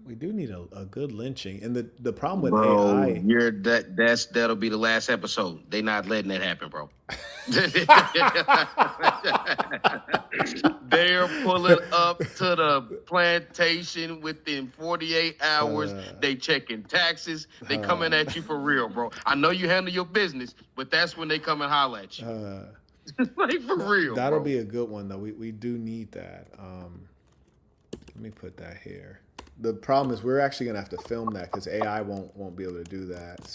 We do need a good lynching. And the problem with Bro, AI, that'll be the last episode. They not letting that happen, bro. They're pulling up to the plantation within 48 hours. They checking taxes. They coming at you for real, bro. I know you handle your business, but that's when they come and holler at you. Like for real, that'll bro. be a good one though. We do need that. Let me put that here. The problem is we're actually gonna have to film that because AI won't be able to do that.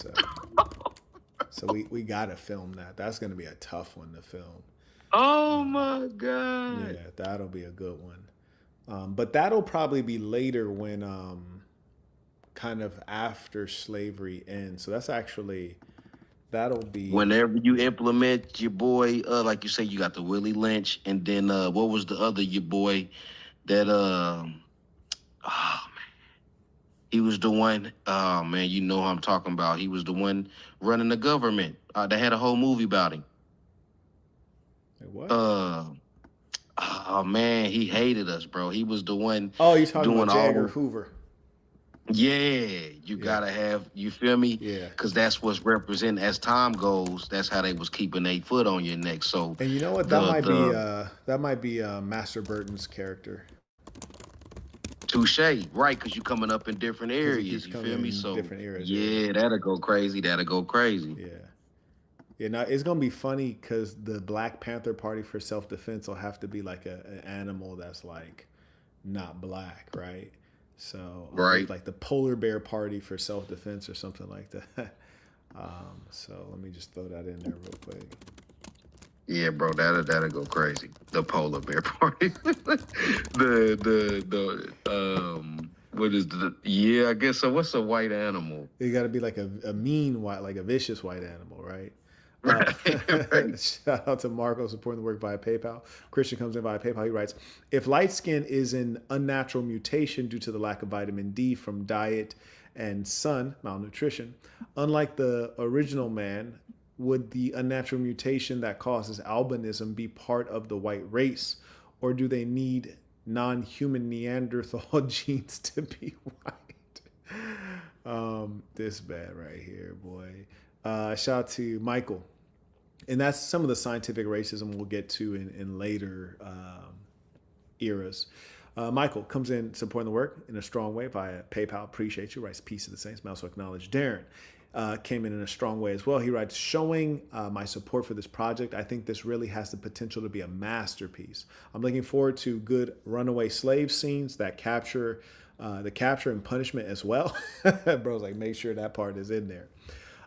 So we gotta film that. That's gonna be a tough one to film. Oh my God. Yeah, that'll be a good one. But that'll probably be later when kind of after slavery ends. So that'll be Whenever you implement your boy, like you say, you got the Willie Lynch, and then what was the other your boy that oh, he was the one, oh man, you know who I'm talking about. He was the one running the government. They had a whole movie about him. what? Oh man, he hated us, bro. He was the one Oh, you're talking doing about all Jagger the Hoover. yeah, you gotta have, you feel me? Yeah. Because that's what's represented as time goes. That's how they was keeping their foot on your neck. So And you know what? That might be Master Burton's character. touche, right? Because you coming up in different He areas. keeps You coming feel me? in So different eras. yeah, that'll go crazy. That'll go crazy. Yeah. Yeah, now it's gonna be funny because the Black Panther Party for self-defense will have to be like an animal that's like not black, right? So Right. like the polar bear party for self-defense or something like that. So let me just throw that in there real quick. Yeah, bro, that'll go crazy. The polar bear party. the what is the yeah, I guess so. What's a white animal? You got to be like a mean white, like a vicious white animal, right? Right. Shout out to Marco supporting the work via PayPal. Christian comes in via PayPal. He writes, if light skin is an unnatural mutation due to the lack of vitamin D from diet and sun, malnutrition, unlike the original man, would the unnatural mutation that causes albinism be part of the white race? Or do they need non-human Neanderthal genes to be white? This bad right here, boy. Shout out to Michael. And that's some of the scientific racism we'll get to in later eras. Michael comes in supporting the work in a strong way via PayPal. Appreciate you. Writes peace to the saints. I also acknowledge Darren. Came in a strong way as well. He writes, showing my support for this project. I think this really has the potential to be a masterpiece. I'm looking forward to good runaway slave scenes that capture the capture and punishment as well. Bro's like, make sure that part is in there.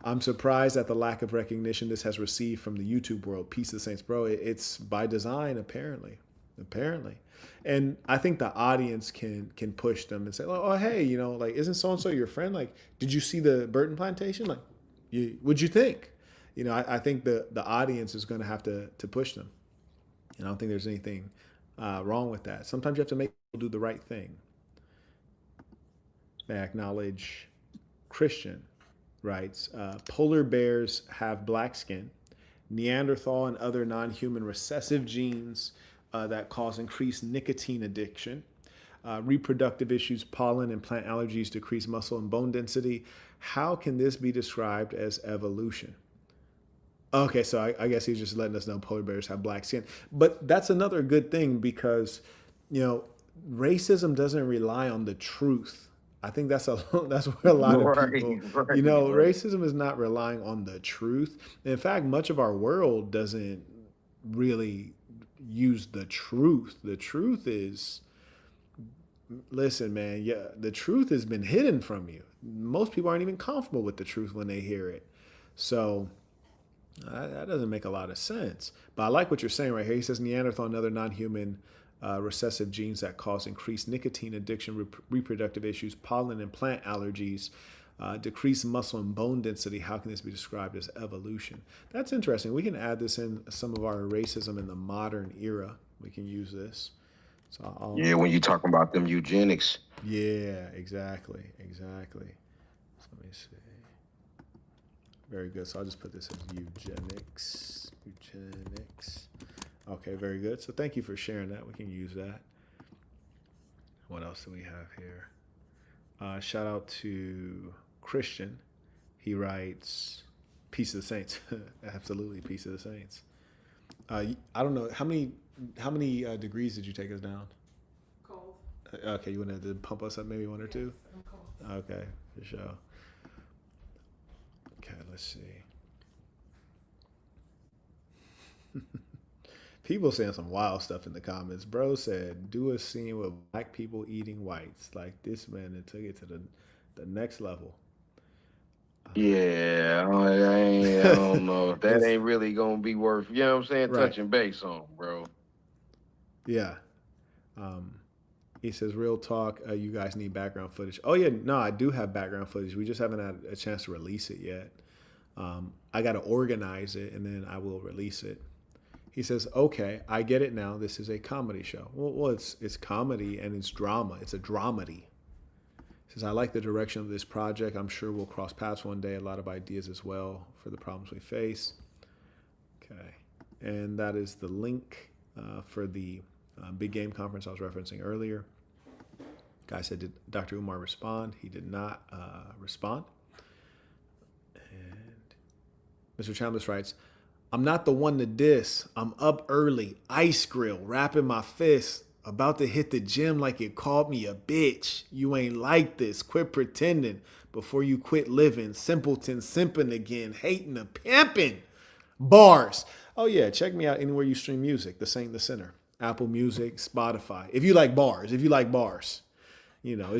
I'm surprised at the lack of recognition this has received from the YouTube world. Peace of the Saints, bro. It's by design, apparently. And I think the audience can push them and say, oh, hey, like, isn't so-and-so your friend? Like, did you see the Burton Plantation? Like, what'd you think? I think the audience is going to have to push them. And I don't think there's anything wrong with that. Sometimes you have to make people do the right thing. May I acknowledge Christian writes, polar bears have black skin, Neanderthal and other non-human recessive genes that cause increased nicotine addiction, reproductive issues, pollen and plant allergies decrease muscle and bone density. How can this be described as evolution? Okay, so I guess he's just letting us know polar bears have black skin. But that's another good thing because, racism doesn't rely on the truth. I think that's where a lot of people, racism is not relying on the truth. In fact, much of our world doesn't really use the truth. The truth is, listen, man, the truth has been hidden from you. Most people aren't even comfortable with the truth when they hear it. So that doesn't make a lot of sense. But I like what you're saying right here. He says Neanderthal and other non-human recessive genes that cause increased nicotine addiction, reproductive issues, pollen and plant allergies, decreased muscle and bone density. How can this be described as evolution? That's interesting. We can add this in some of our racism in the modern era. We can use this. So yeah, when you're talking about them eugenics. Yeah, exactly. So let me see. Very good. So I'll just put this as eugenics. Okay, very good. So thank you for sharing that. We can use that. What else do we have here? Shout out to Christian. He writes, "Peace of the Saints." Absolutely, peace of the saints. I don't know how many degrees did you take us down? Cold. Okay, you wanted to pump us up maybe one or Yes, two? I'm cold. Okay, for sure. Okay, let's see. People saying some wild stuff in the comments. Bro said, "Do a scene with black people eating whites." Like this man that took it to the next level. Yeah, I don't know. That It's ain't really gonna be worth, you know what I'm saying, right. touching base on, bro. Yeah. Um, he says, "Real talk. You guys need background footage." Oh yeah, no, I do have background footage. We just haven't had a chance to release it yet. I got to organize it and then I will release it. He says, "Okay, I get it now. This is a comedy show." Well, it's comedy and it's drama. It's a dramedy. He says, "I like the direction of this project. I'm sure we'll cross paths one day. A lot of ideas as well for the problems we face." Okay, and that is the link for the big game conference I was referencing earlier. Guy said, "Did Dr. Umar respond?" He did not respond. And Mr. Chambliss writes, "I'm not the one to diss. I'm up early, ice grill, wrapping my fist, about to hit the gym like it called me a bitch. You ain't like this. Quit pretending before you quit living. Simpleton simping again, hating a pimping. Bars." Oh yeah, check me out anywhere you stream music. The Saint, the Sinner, Apple Music, Spotify. If you like bars, it's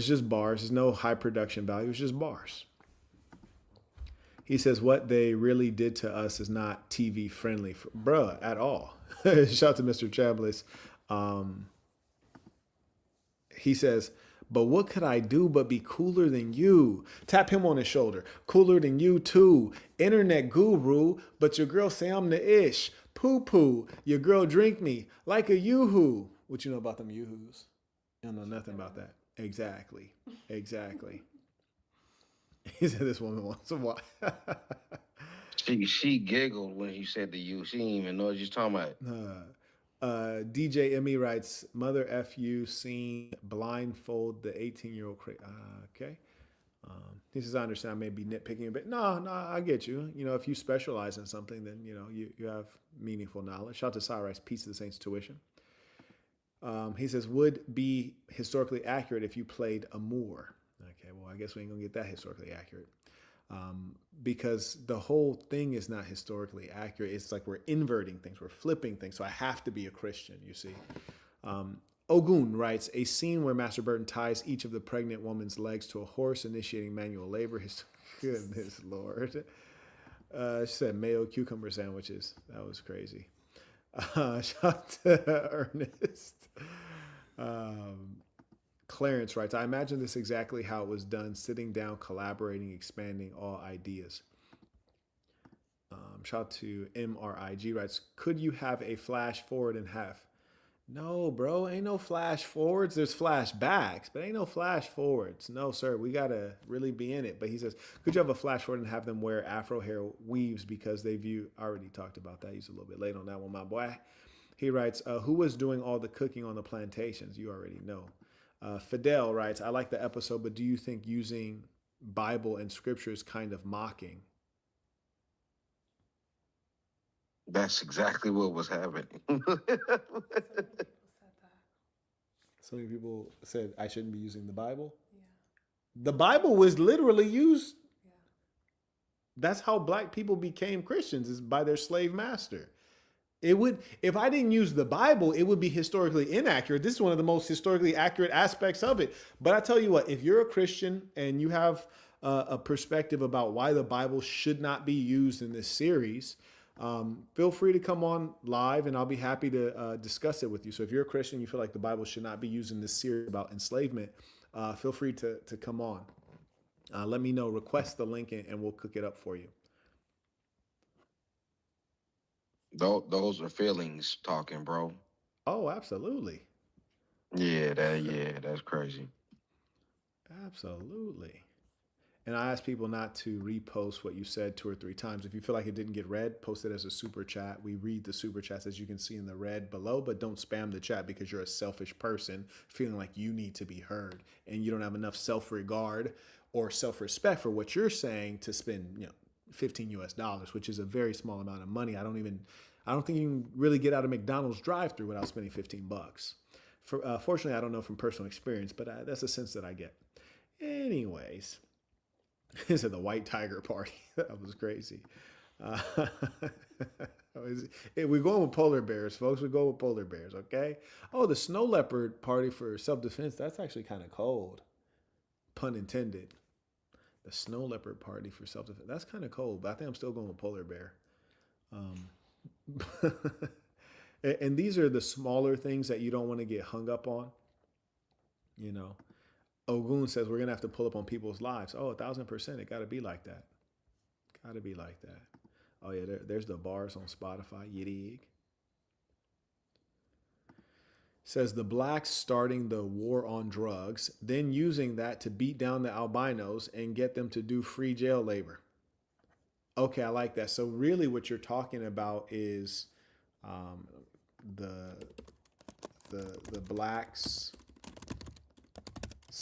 just bars. There's no high production value. It's just bars. He says what they really did to us is not TV friendly, bruh, at all. Shout out to Mr. Chambliss. Um, he says, "But what could I do but be cooler than you?" Tap him on his shoulder. "Cooler than you too. Internet guru, but your girl say I'm the ish. Poo poo, your girl drink me like a yoo-hoo." What you know about them yoo-hoos? I don't know nothing about that. Exactly. Exactly. He said this woman wants a wife. She giggled when he said the you. She didn't even know what you was talking about. DJ Emmy writes, "Mother FU scene blindfold the 18-year-old." Okay. He says, "I understand I may be nitpicking a bit." No, I get you. If you specialize in something, then, you have meaningful knowledge. Shout out to Cyrus, Peace of the Saints tuition. He says, "Would be historically accurate if you played a Moor." Okay, well, I guess we ain't going to get that historically accurate. Because the whole thing is not historically accurate. It's like we're inverting things, we're flipping things. So I have to be a Christian, you see. Ogun writes, "A scene where Master Burton ties each of the pregnant woman's legs to a horse, initiating manual labor." His goodness, Lord. She said mayo cucumber sandwiches. That was crazy. Shout out to Ernest. Clarence writes, "I imagine this exactly how it was done, sitting down, collaborating, expanding all ideas." Shout out to MRIG writes, "Could you have a flash forward in half?" No, bro, ain't no flash forwards. There's flashbacks, but ain't no flash forwards. No, sir, we gotta really be in it. But he says, "Could you have a flash forward and have them wear Afro hair weaves because they view?" I already talked about that. He's a little bit late on that one, my boy. He writes, "Who was doing all the cooking on the plantations?" You already know. Fidel writes, "I like the episode, but do you think using Bible and scripture is kind of mocking?" That's exactly what was happening. So many people said I shouldn't be using the Bible. Yeah. The Bible was literally used. Yeah. That's how black people became Christians, is by their slave master. It would, if I didn't use the Bible, it would be historically inaccurate. This is one of the most historically accurate aspects of it. But I tell you what, if you're a Christian and you have a perspective about why the Bible should not be used in this series, feel free to come on live and I'll be happy to discuss it with you. So if you're a Christian, you feel like the Bible should not be used in this series about enslavement, feel free to come on. Let me know, request the link and we'll cook it up for you. Those are feelings talking, bro. Oh, absolutely. Yeah, that's crazy. Absolutely. And I ask people not to repost what you said 2 or 3 times. If you feel like it didn't get read, post it as a super chat. We read the super chats, as you can see in the red below, but don't spam the chat because you're a selfish person feeling like you need to be heard and you don't have enough self-regard or self-respect for what you're saying to spend, 15 US dollars, which is a very small amount of money. I don't think you can really get out of McDonald's drive-through without spending 15 bucks. Fortunately, I don't know from personal experience, but that's a sense that I get. Anyways, this is the White Tiger Party. That was crazy. We're going with polar bears, folks. We're going with polar bears, okay? Oh, the snow leopard party for self-defense. That's actually kind of cold. Pun intended. The snow leopard party for self-defense. That's kind of cold, but I think I'm still going with polar bear. And these are the smaller things that you don't want to get hung up on. Ogun says we're gonna have to pull up on people's lives. Oh, 1,000%. It got to be like that. Got to be like that. Oh yeah, there's the bars on Spotify. You dig? Says the blacks starting the war on drugs, then using that to beat down the albinos and get them to do free jail labor. Okay, I like that. So really, what you're talking about is the blacks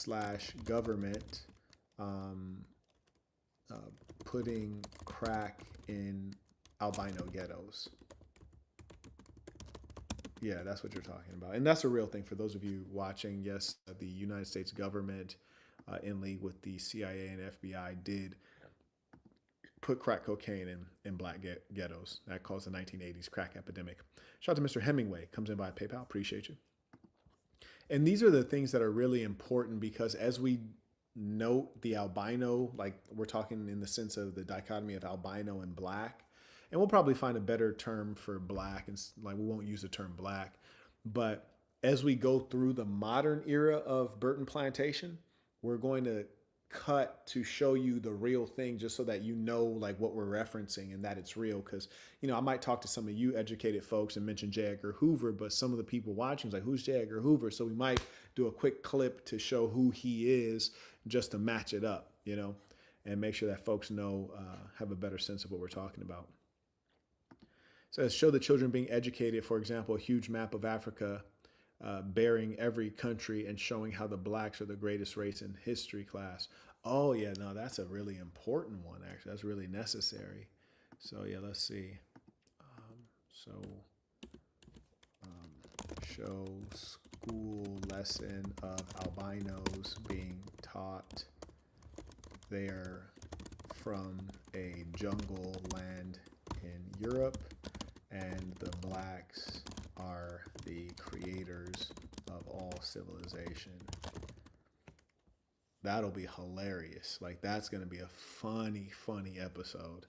/ government putting crack in albino ghettos. Yeah, that's what you're talking about. And that's a real thing for those of you watching. Yes, the United States government, in league with the CIA and FBI, did put crack cocaine in black ghettos. That caused the 1980s crack epidemic. Shout out to Mr. Hemingway. Comes in by PayPal. Appreciate you. And these are the things that are really important because as we note the albino, like we're talking in the sense of the dichotomy of albino and black, and we'll probably find a better term for black, and like we won't use the term black, but as we go through the modern era of Burton Plantation, we're going to cut to show you the real thing just so that you know like what we're referencing and that it's real. Because I might talk to some of you educated folks and mention J. Edgar Hoover, but some of the people watching is like, who's J. Edgar Hoover? So we might do a quick clip to show who he is just to match it up, and make sure that folks know, have a better sense of what we're talking about. So show the children being educated, for example, a huge map of Africa bearing every country and showing how the blacks are the greatest race in history class. Oh, yeah, no, that's a really important one, actually. That's really necessary. So, yeah, let's see. Show school lesson of albinos being taught they're from a jungle land in Europe and the blacks are the creators of all civilization. That'll be hilarious. Like, that's going to be a funny, funny episode.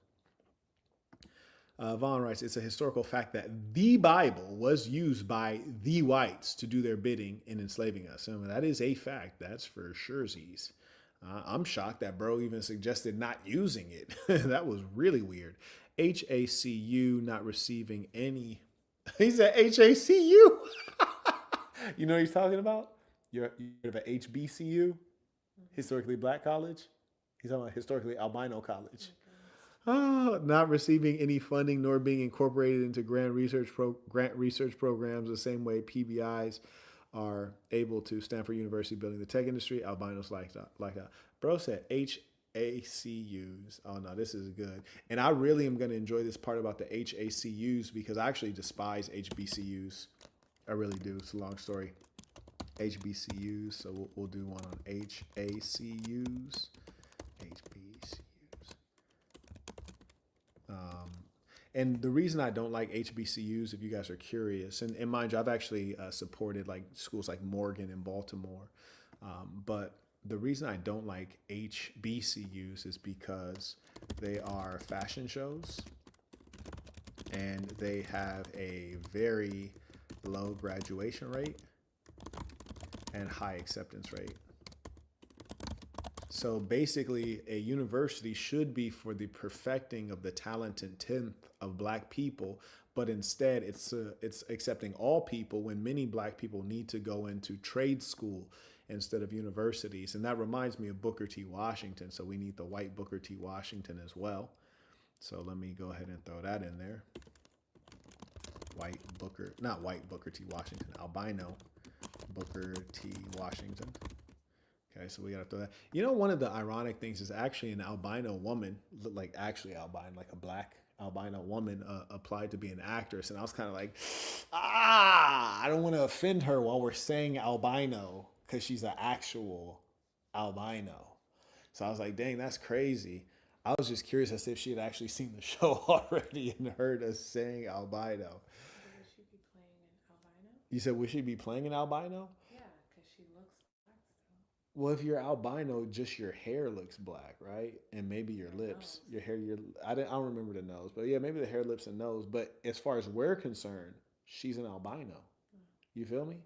Vaughn writes, it's a historical fact that the Bible was used by the whites to do their bidding in enslaving us. And that is a fact. That's for sure. I'm shocked that bro even suggested not using it. That was really weird. HACU not receiving any. He said HACU. You know what he's talking about? You're of an HBCU, historically black college. He's talking about historically albino college. Not receiving any funding nor being incorporated into grant research programs the same way PBIs are able to. Stanford University building the tech industry. Albinos like that. Bro said HACUs. Oh no, this is good. And I really am going to enjoy this part about the HACUs because I actually despise HBCUs. I really do. It's a long story. HBCUs. So we'll do one on HACUs. HBCUs. And the reason I don't like HBCUs, if you guys are curious, and mind you, I've actually supported like schools like Morgan and Baltimore, but the reason I don't like HBCUs is because they are fashion shows and they have a very low graduation rate and high acceptance rate. So basically, a university should be for the perfecting of the talented tenth of black people, but instead it's accepting all people when many black people need to go into trade school instead of universities. And that reminds me of Booker T. Washington. So we need the white Booker T. Washington as well. So let me go ahead and throw that in there. Not white Booker T. Washington, albino Booker T. Washington. Okay, so we gotta throw that. You know, one of the ironic things is actually an albino woman, like actually albino, like a black albino woman, applied to be an actress, and I was kind of like, I don't want to offend her while we're saying albino because she's an actual albino. So I was like, dang, that's crazy. I was just curious as if she had actually seen the show already and heard us saying albino. Would she be playing an albino? You said, would she be playing an albino? Yeah, because she looks black still. Well, if you're albino, just your hair looks black, right? And maybe your lips, nose. your hair, I don't remember the nose, but yeah, maybe the hair, lips, and nose. But as far as we're concerned, she's an albino. You feel me?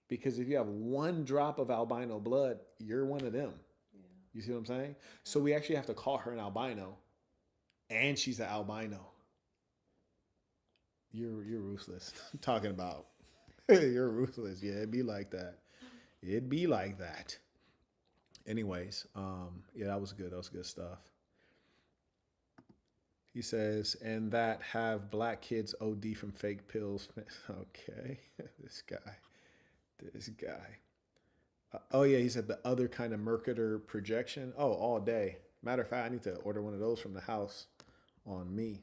Because if you have one drop of albino blood, you're one of them. Yeah. You see what I'm saying? So we actually have to call her an albino, and she's an albino. You're ruthless. Talking about you're ruthless. Yeah, it'd be like that. It'd be like that. Anyways, yeah, that was good. That was good stuff. He says, and that have black kids OD from fake pills. Okay, this guy. Oh yeah, he said the other kind of Mercator projection. Oh, all day. Matter of fact, I need to order one of those from the house on me.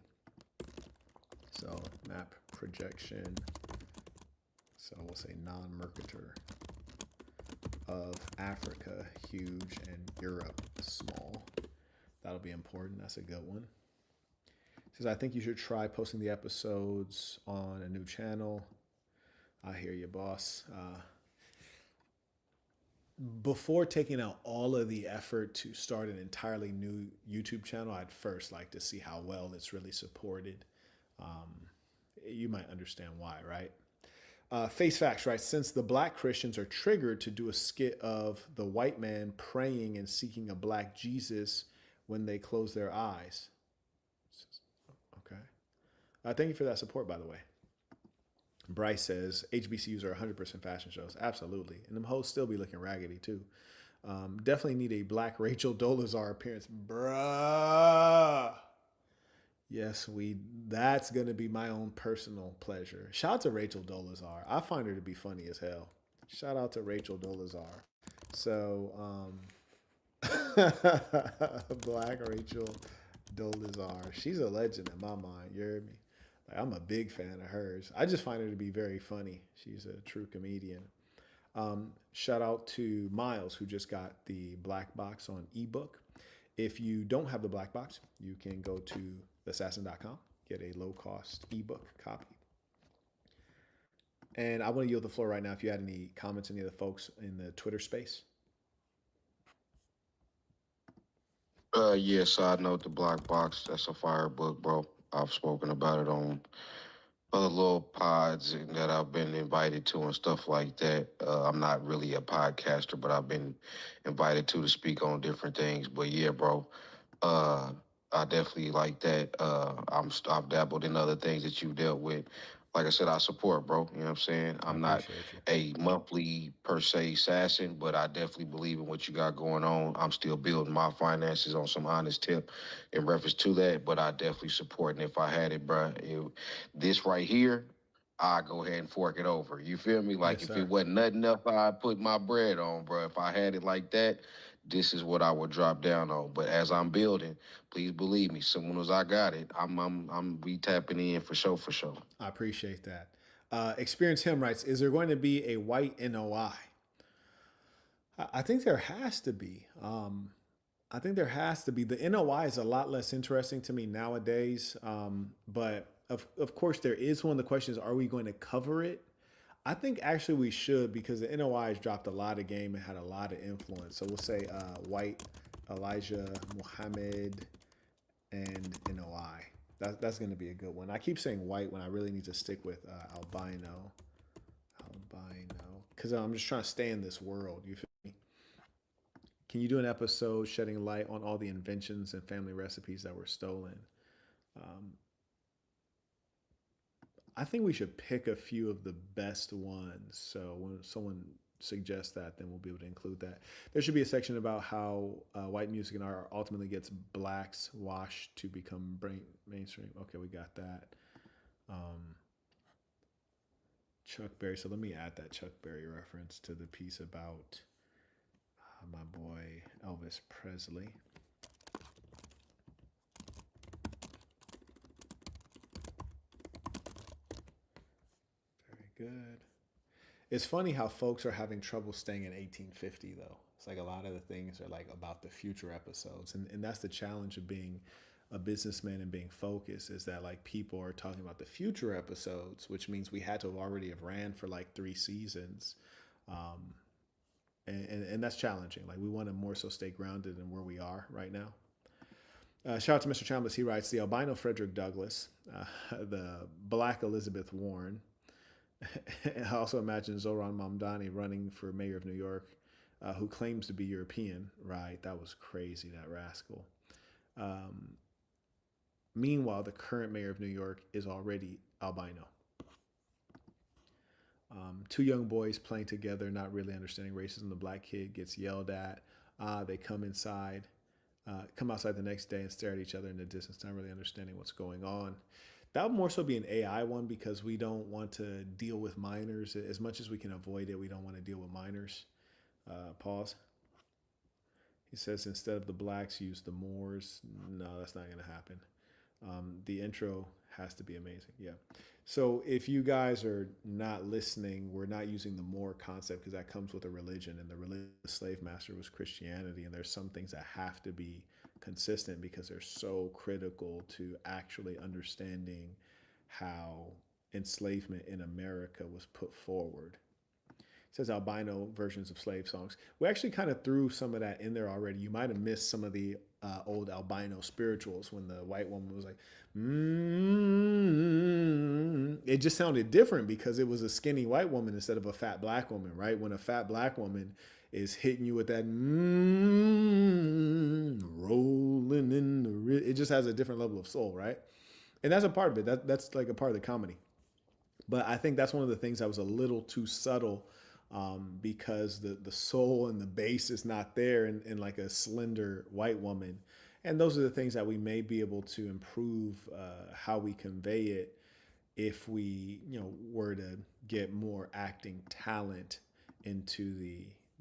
So map projection. So we'll say non-Mercator of Africa, huge, and Europe, small. That'll be important. That's a good one. Says, I think you should try posting the episodes on a new channel. I hear you, boss. Before taking out all of the effort to start an entirely new YouTube channel, I'd first like to see how well it's really supported. You might understand why, right? Face Facts writes, since the black Christians are triggered to do a skit of the white man praying and seeking a black Jesus when they close their eyes. Okay. Thank you for that support, by the way. Bryce says, HBCUs are 100% fashion shows. Absolutely. And them hoes still be looking raggedy, too. Definitely need a black Rachel Dolezal appearance. Bruh. Yes, that's going to be my own personal pleasure. Shout out to Rachel Dolezal. I find her to be funny as hell. Shout out to Rachel Dolezal. So, Black Rachel Dolezal. She's a legend in my mind. You heard me? Like, I'm a big fan of hers. I just find her to be very funny. She's a true comedian. Shout out to Miles, who just got the black box on ebook. If you don't have the black box, you can go to theassassin.com, get a low-cost ebook copy. And I want to yield the floor right now if you had any comments, any of the folks in the Twitter space. Yes, I know the Black Box. That's a fire book, bro. I've spoken about it on other little pods that I've been invited to and stuff like that. I'm not really a podcaster, but I've been invited to speak on different things. But yeah, bro, I definitely like that. I've dabbled in other things that you dealt with. Like I said, I support, bro. You know what I'm saying? I'm not a monthly per se assassin, but I definitely believe in what you got going on. I'm still building my finances on some honest tip in reference to that, but I definitely support. And if I had it, bro, this right here, I go ahead and fork it over. You feel me? Like Yes, if sir. it wasn't nothing else I'd put my bread on, bro. If I had it like that, this is what I would drop down on. But as I'm building, please believe me, soon as I got it, I'm tapping in for sure, for sure. I appreciate that. Experience Him writes, is there going to be a white NOI? I think there has to be. I think there has to be. The NOI is a lot less interesting to me nowadays. But of course there is one. The question is, are we going to cover it? I think actually we should, because the NOI has dropped a lot of game and had a lot of influence. So we'll say white Elijah Muhammad and NOI. That's going to be a good one. I keep saying white when I really need to stick with albino. Because I'm just trying to stay in this world. You feel me? Can you do an episode shedding light on all the inventions and family recipes that were stolen? I think we should pick a few of the best ones. So when someone suggest that, then we'll be able to include that. There should be a section about how white music and art ultimately gets blacks washed to become mainstream. Okay, we got that. Chuck Berry. So let me add that Chuck Berry reference to the piece about my boy Elvis Presley. Very good. It's funny how folks are having trouble staying in 1850 though. It's like a lot of the things are like about the future episodes. And that's the challenge of being a businessman and being focused, is that like people are talking about the future episodes, which means we had to already have ran for like 3 seasons. And that's challenging. Like we want to more so stay grounded in where we are right now. Shout out to Mr. Chambliss. He writes, the albino Frederick Douglass, the black Elizabeth Warren. I also imagine Zohran Mamdani running for mayor of New York, who claims to be European. Right, that was crazy, that rascal. Meanwhile, the current mayor of New York is already albino. 2 young boys playing together, not really understanding racism. The black kid gets yelled at. They come outside the next day and stare at each other in the distance, not really understanding what's going on. That would more so be an AI one, because we don't want to deal with minors. As much as we can avoid it, we don't want to deal with minors. Pause. He says, instead of the blacks, use the Moors. No, that's not going to happen. The intro has to be amazing. Yeah. So if you guys are not listening, we're not using the Moor concept because that comes with a religion, and the religion of the slave master was Christianity. And there's some things that have to be consistent because they're so critical to actually understanding how enslavement in America was put forward. It says albino versions of slave songs. We actually kind of threw some of that in there already. You might have missed some of the old albino spirituals when the white woman was like, It just sounded different because it was a skinny white woman instead of a fat black woman, right? When a fat black woman is hitting you with that rolling in the it just has a different level of soul, right? And that's a part of it. That's like a part of the comedy. But I think that's one of the things that was a little too subtle, because the soul and the bass is not there in like a slender white woman. And those are the things that we may be able to improve how we convey it if we were to get more acting talent into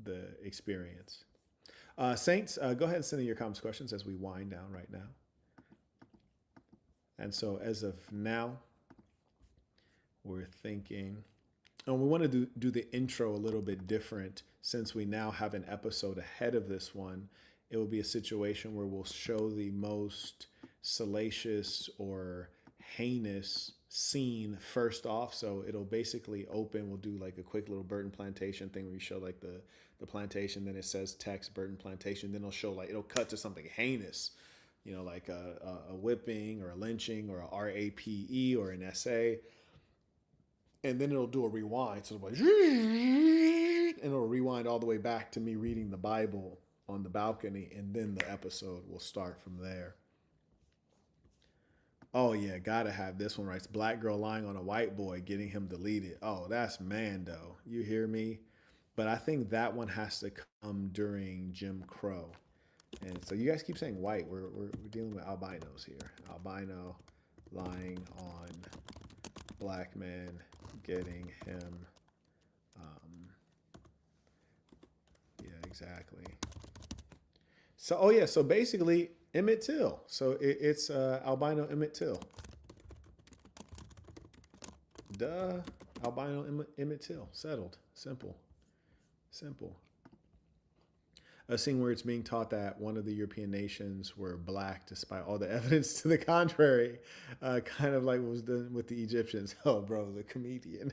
the experience. Saints, go ahead and send in your comments, questions as we wind down right now. And so as of now, we're thinking, and we want to do the intro a little bit different since we now have an episode ahead of this one. It will be a situation where we'll show the most salacious or heinous scene first off. So it'll basically open. We'll do like a quick little Burton Plantation thing where you show like the plantation, then it says text Burton Plantation. Then it'll cut to something heinous, like a whipping or a lynching or a RAPE or an SA. And then it'll do a rewind. So it'll and it'll rewind all the way back to me reading the Bible on the balcony. And then the episode will start from there. Oh, yeah. Gotta have this one, right? It's black girl lying on a white boy, getting him deleted. Oh, that's Mando. You hear me? But I think that one has to come during Jim Crow. And so you guys keep saying white. We're dealing with albinos here. Albino lying on black man, getting him. Yeah, exactly. So, oh yeah, so basically Emmett Till. So it's albino Emmett Till. Duh, albino Emmett Till. Settled. Simple. A scene where it's being taught that one of the European nations were black despite all the evidence to the contrary, kind of like what was done with the Egyptians. Oh, bro, the comedian.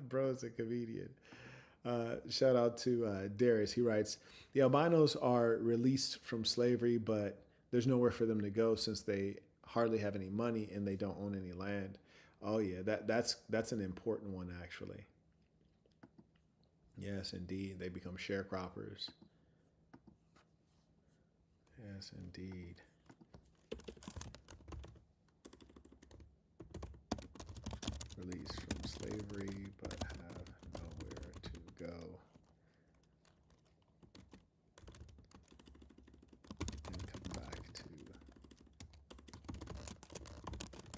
Bro's a comedian. Shout out to Darius. He writes, the albinos are released from slavery, but there's nowhere for them to go since they hardly have any money and they don't own any land. Oh, yeah, that's an important one, actually. Yes, indeed. They become sharecroppers. Yes, indeed. Released from slavery, but have nowhere to go and come back to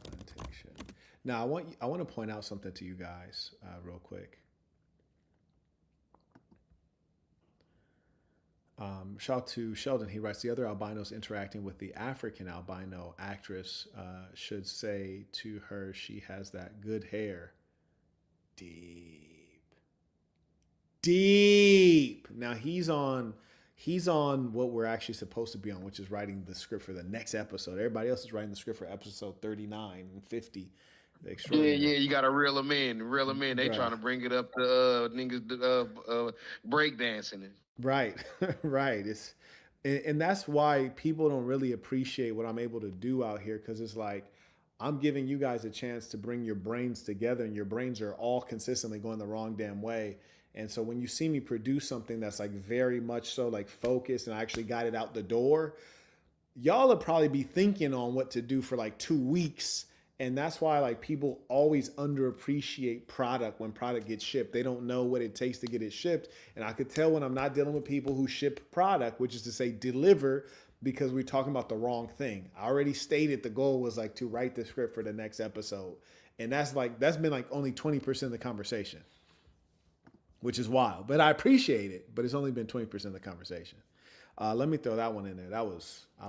Plantation. Now, I want to point out something to you guys real quick. Shout out to Sheldon. He writes, the other albinos interacting with the African albino actress should say to her she has that good hair. Deep. Now he's on what we're actually supposed to be on, which is writing the script for the next episode. Everybody else is writing the script for episode 39 and 50. Yeah, you gotta reel them in. They Bruh. trying to bring it up to niggas breakdancing. Right, right. And that's why people don't really appreciate what I'm able to do out here, because it's like I'm giving you guys a chance to bring your brains together, and your brains are all consistently going the wrong damn way. And so when you see me produce something that's like very much so like focused and I actually got it out the door, y'all will probably be thinking on what to do for like 2 weeks. And that's why like people always underappreciate product when product gets shipped. They don't know what it takes to get it shipped. And I could tell when I'm not dealing with people who ship product, which is to say deliver, because we're talking about the wrong thing. I already stated the goal was like to write the script for the next episode. And that's been like only 20% of the conversation, which is wild. But I appreciate it, but it's only been 20% of the conversation. Let me throw that one in there. I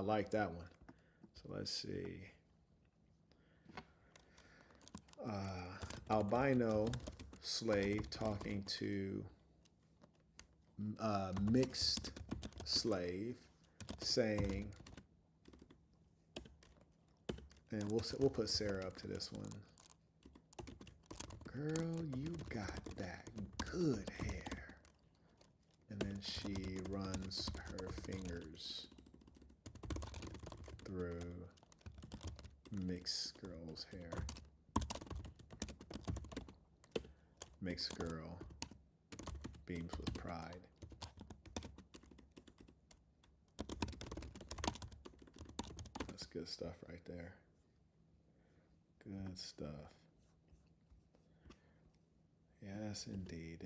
like that one. So let's see. Albino slave talking to mixed slave, saying, and we'll put Sarah up to this one. Girl, you got that good hair. And then she runs her fingers through mixed girl's hair. Mixed girl beams with pride. That's good stuff right there. Good stuff. Yes, indeed.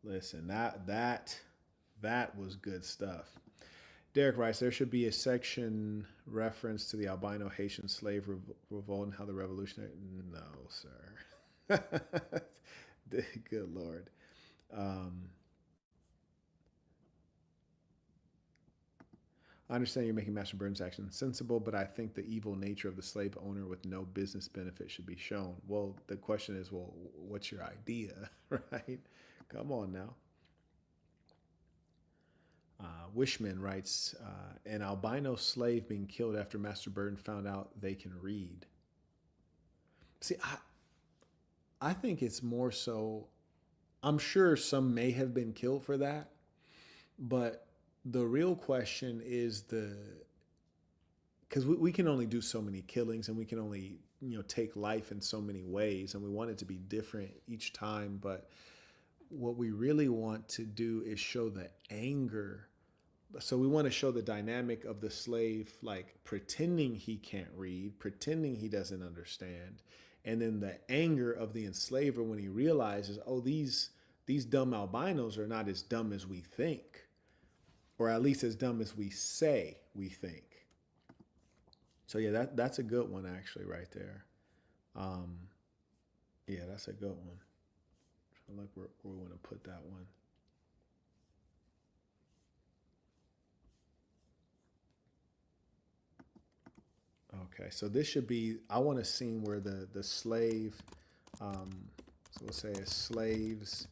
Listen, that was good stuff. Derek writes, there should be a section reference to the albino Haitian slave revolt and how the revolutionary... No, sir. Good Lord. I understand you're making Master Burton's action sensible, but I think the evil nature of the slave owner with no business benefit should be shown. Well, the question is, well, what's your idea, right? Come on now. Wishman writes, an albino slave being killed after Master Burton found out they can read. See, I think it's more so, I'm sure some may have been killed for that, but the real question is because we can only do so many killings and we can only, take life in so many ways, and we want it to be different each time. But what we really want to do is show the anger. So we want to show the dynamic of the slave, like pretending he can't read, pretending he doesn't understand. And then the anger of the enslaver when he realizes, oh, these dumb albinos are not as dumb as we think, or at least as dumb as we say we think. So yeah, that's a good one actually right there. Yeah, that's a good one. I like where we want to put that one. Okay, so this should be, I want a scene where the slave, so we'll say slaves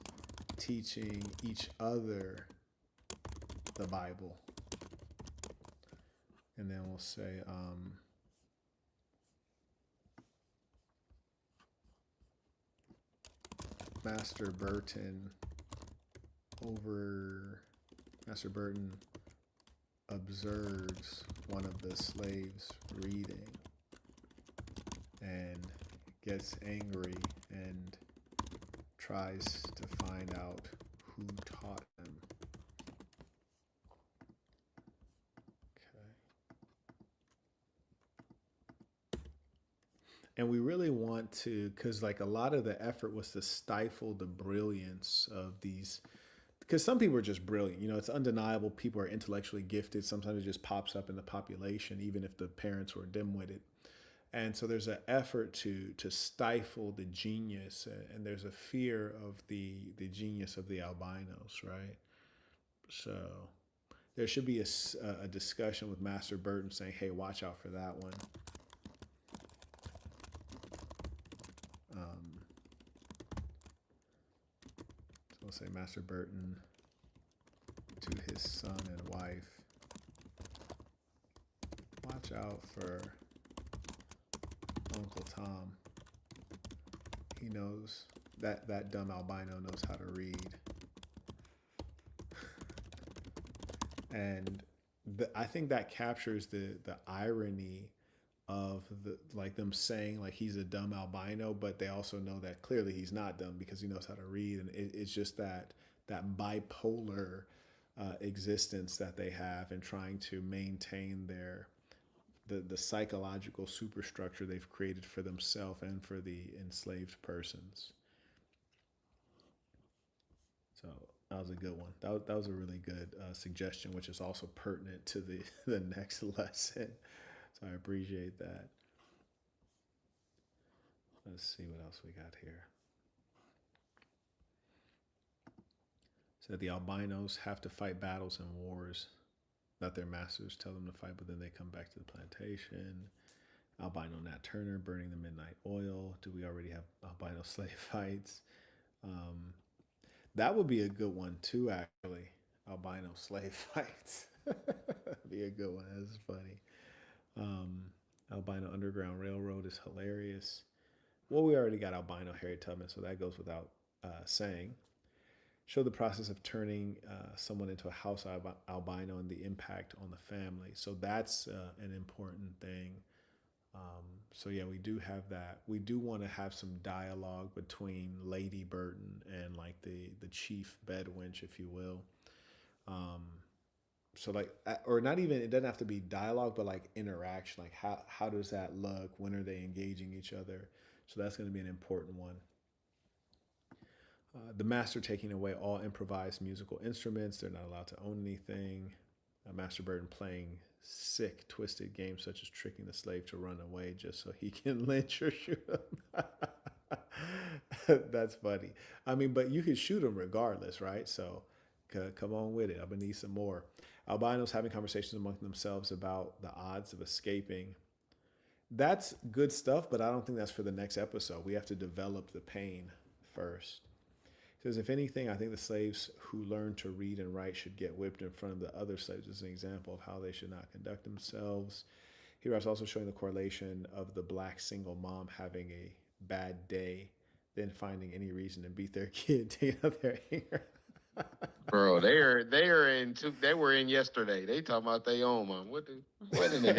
teaching each other the Bible. And then we'll say, Master Burton observes one of the slaves reading and gets angry and tries to find out who taught him. Okay. And we really want to, because like a lot of the effort was to stifle the brilliance of these, because some people are just brilliant. You know, it's undeniable. People are intellectually gifted. Sometimes it just pops up in the population, even if the parents were dim-witted. And so there's an effort to stifle the genius, and there's a fear of the genius of the albinos, right? So there should be a discussion with Master Burton saying, "Hey, watch out for that one." So I'll say Master Burton to his son and wife, watch out for Uncle Tom. He knows that dumb albino knows how to read. And I think that captures the irony of the like them saying like he's a dumb albino, but they also know that clearly he's not dumb because he knows how to read, and it's just that bipolar existence that they have and trying to maintain the psychological superstructure they've created for themselves and for the enslaved persons. So that was a good one. That was a really good suggestion, which is also pertinent to the next lesson. So I appreciate that. Let's see what else we got here. So the albinos have to fight battles and wars that their masters tell them to fight, but then they come back to the plantation. Albino Nat Turner burning the midnight oil. Do we already have albino slave fights? That would be a good one too, actually. Albino slave fights. That'd be a good one. That's funny. Albino Underground Railroad is hilarious. Well, we already got albino Harriet Tubman, so that goes without saying. Show the process of turning someone into a house albino and the impact on the family. So that's an important thing. So yeah, we do have that. We do want to have some dialogue between Lady Burton and like the chief bedwench, if you will. So like, or not even, it doesn't have to be dialogue, but like interaction. Like how does that look? When are they engaging each other? So that's going to be an important one. The master taking away all improvised musical instruments. They're not allowed to own anything. Master Burton playing sick, twisted games such as tricking the slave to run away just so he can lynch or shoot him. That's funny. I mean, but you could shoot him regardless, right? So come on with it. I'm going to need some more. Albinos having conversations among themselves about the odds of escaping. That's good stuff, but I don't think that's for the next episode. We have to develop the pain first. Says, if anything, I think the slaves who learn to read and write should get whipped in front of the other slaves as an example of how they should not conduct themselves. Here I was also showing the correlation of the black single mom having a bad day, then finding any reason to beat their kid, taking out their hair. Bro, they were in yesterday. They talking about their own mom. What in the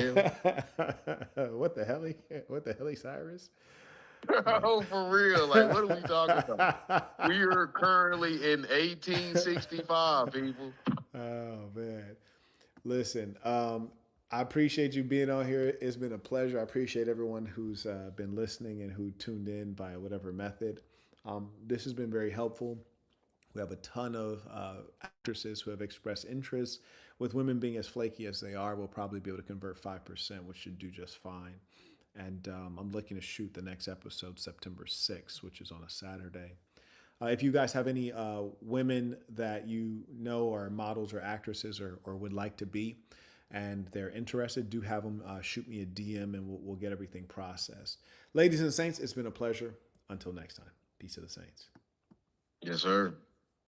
hell? What the hell, Cyrus? Oh, for real. Like, what are we talking about? We are currently in 1865, people. Oh, man. Listen, I appreciate you being on here. It's been a pleasure. I appreciate everyone who's been listening and who tuned in by whatever method. This has been very helpful. We have a ton of actresses who have expressed interest. With women being as flaky as they are, we'll probably be able to convert 5%, which should do just fine. And I'm looking to shoot the next episode September 6th, which is on a Saturday. If you guys have any women that you know are models or actresses or would like to be, and they're interested, do have them shoot me a DM and we'll get everything processed. Ladies and saints, it's been a pleasure. Until next time, peace to the saints. Yes, sir.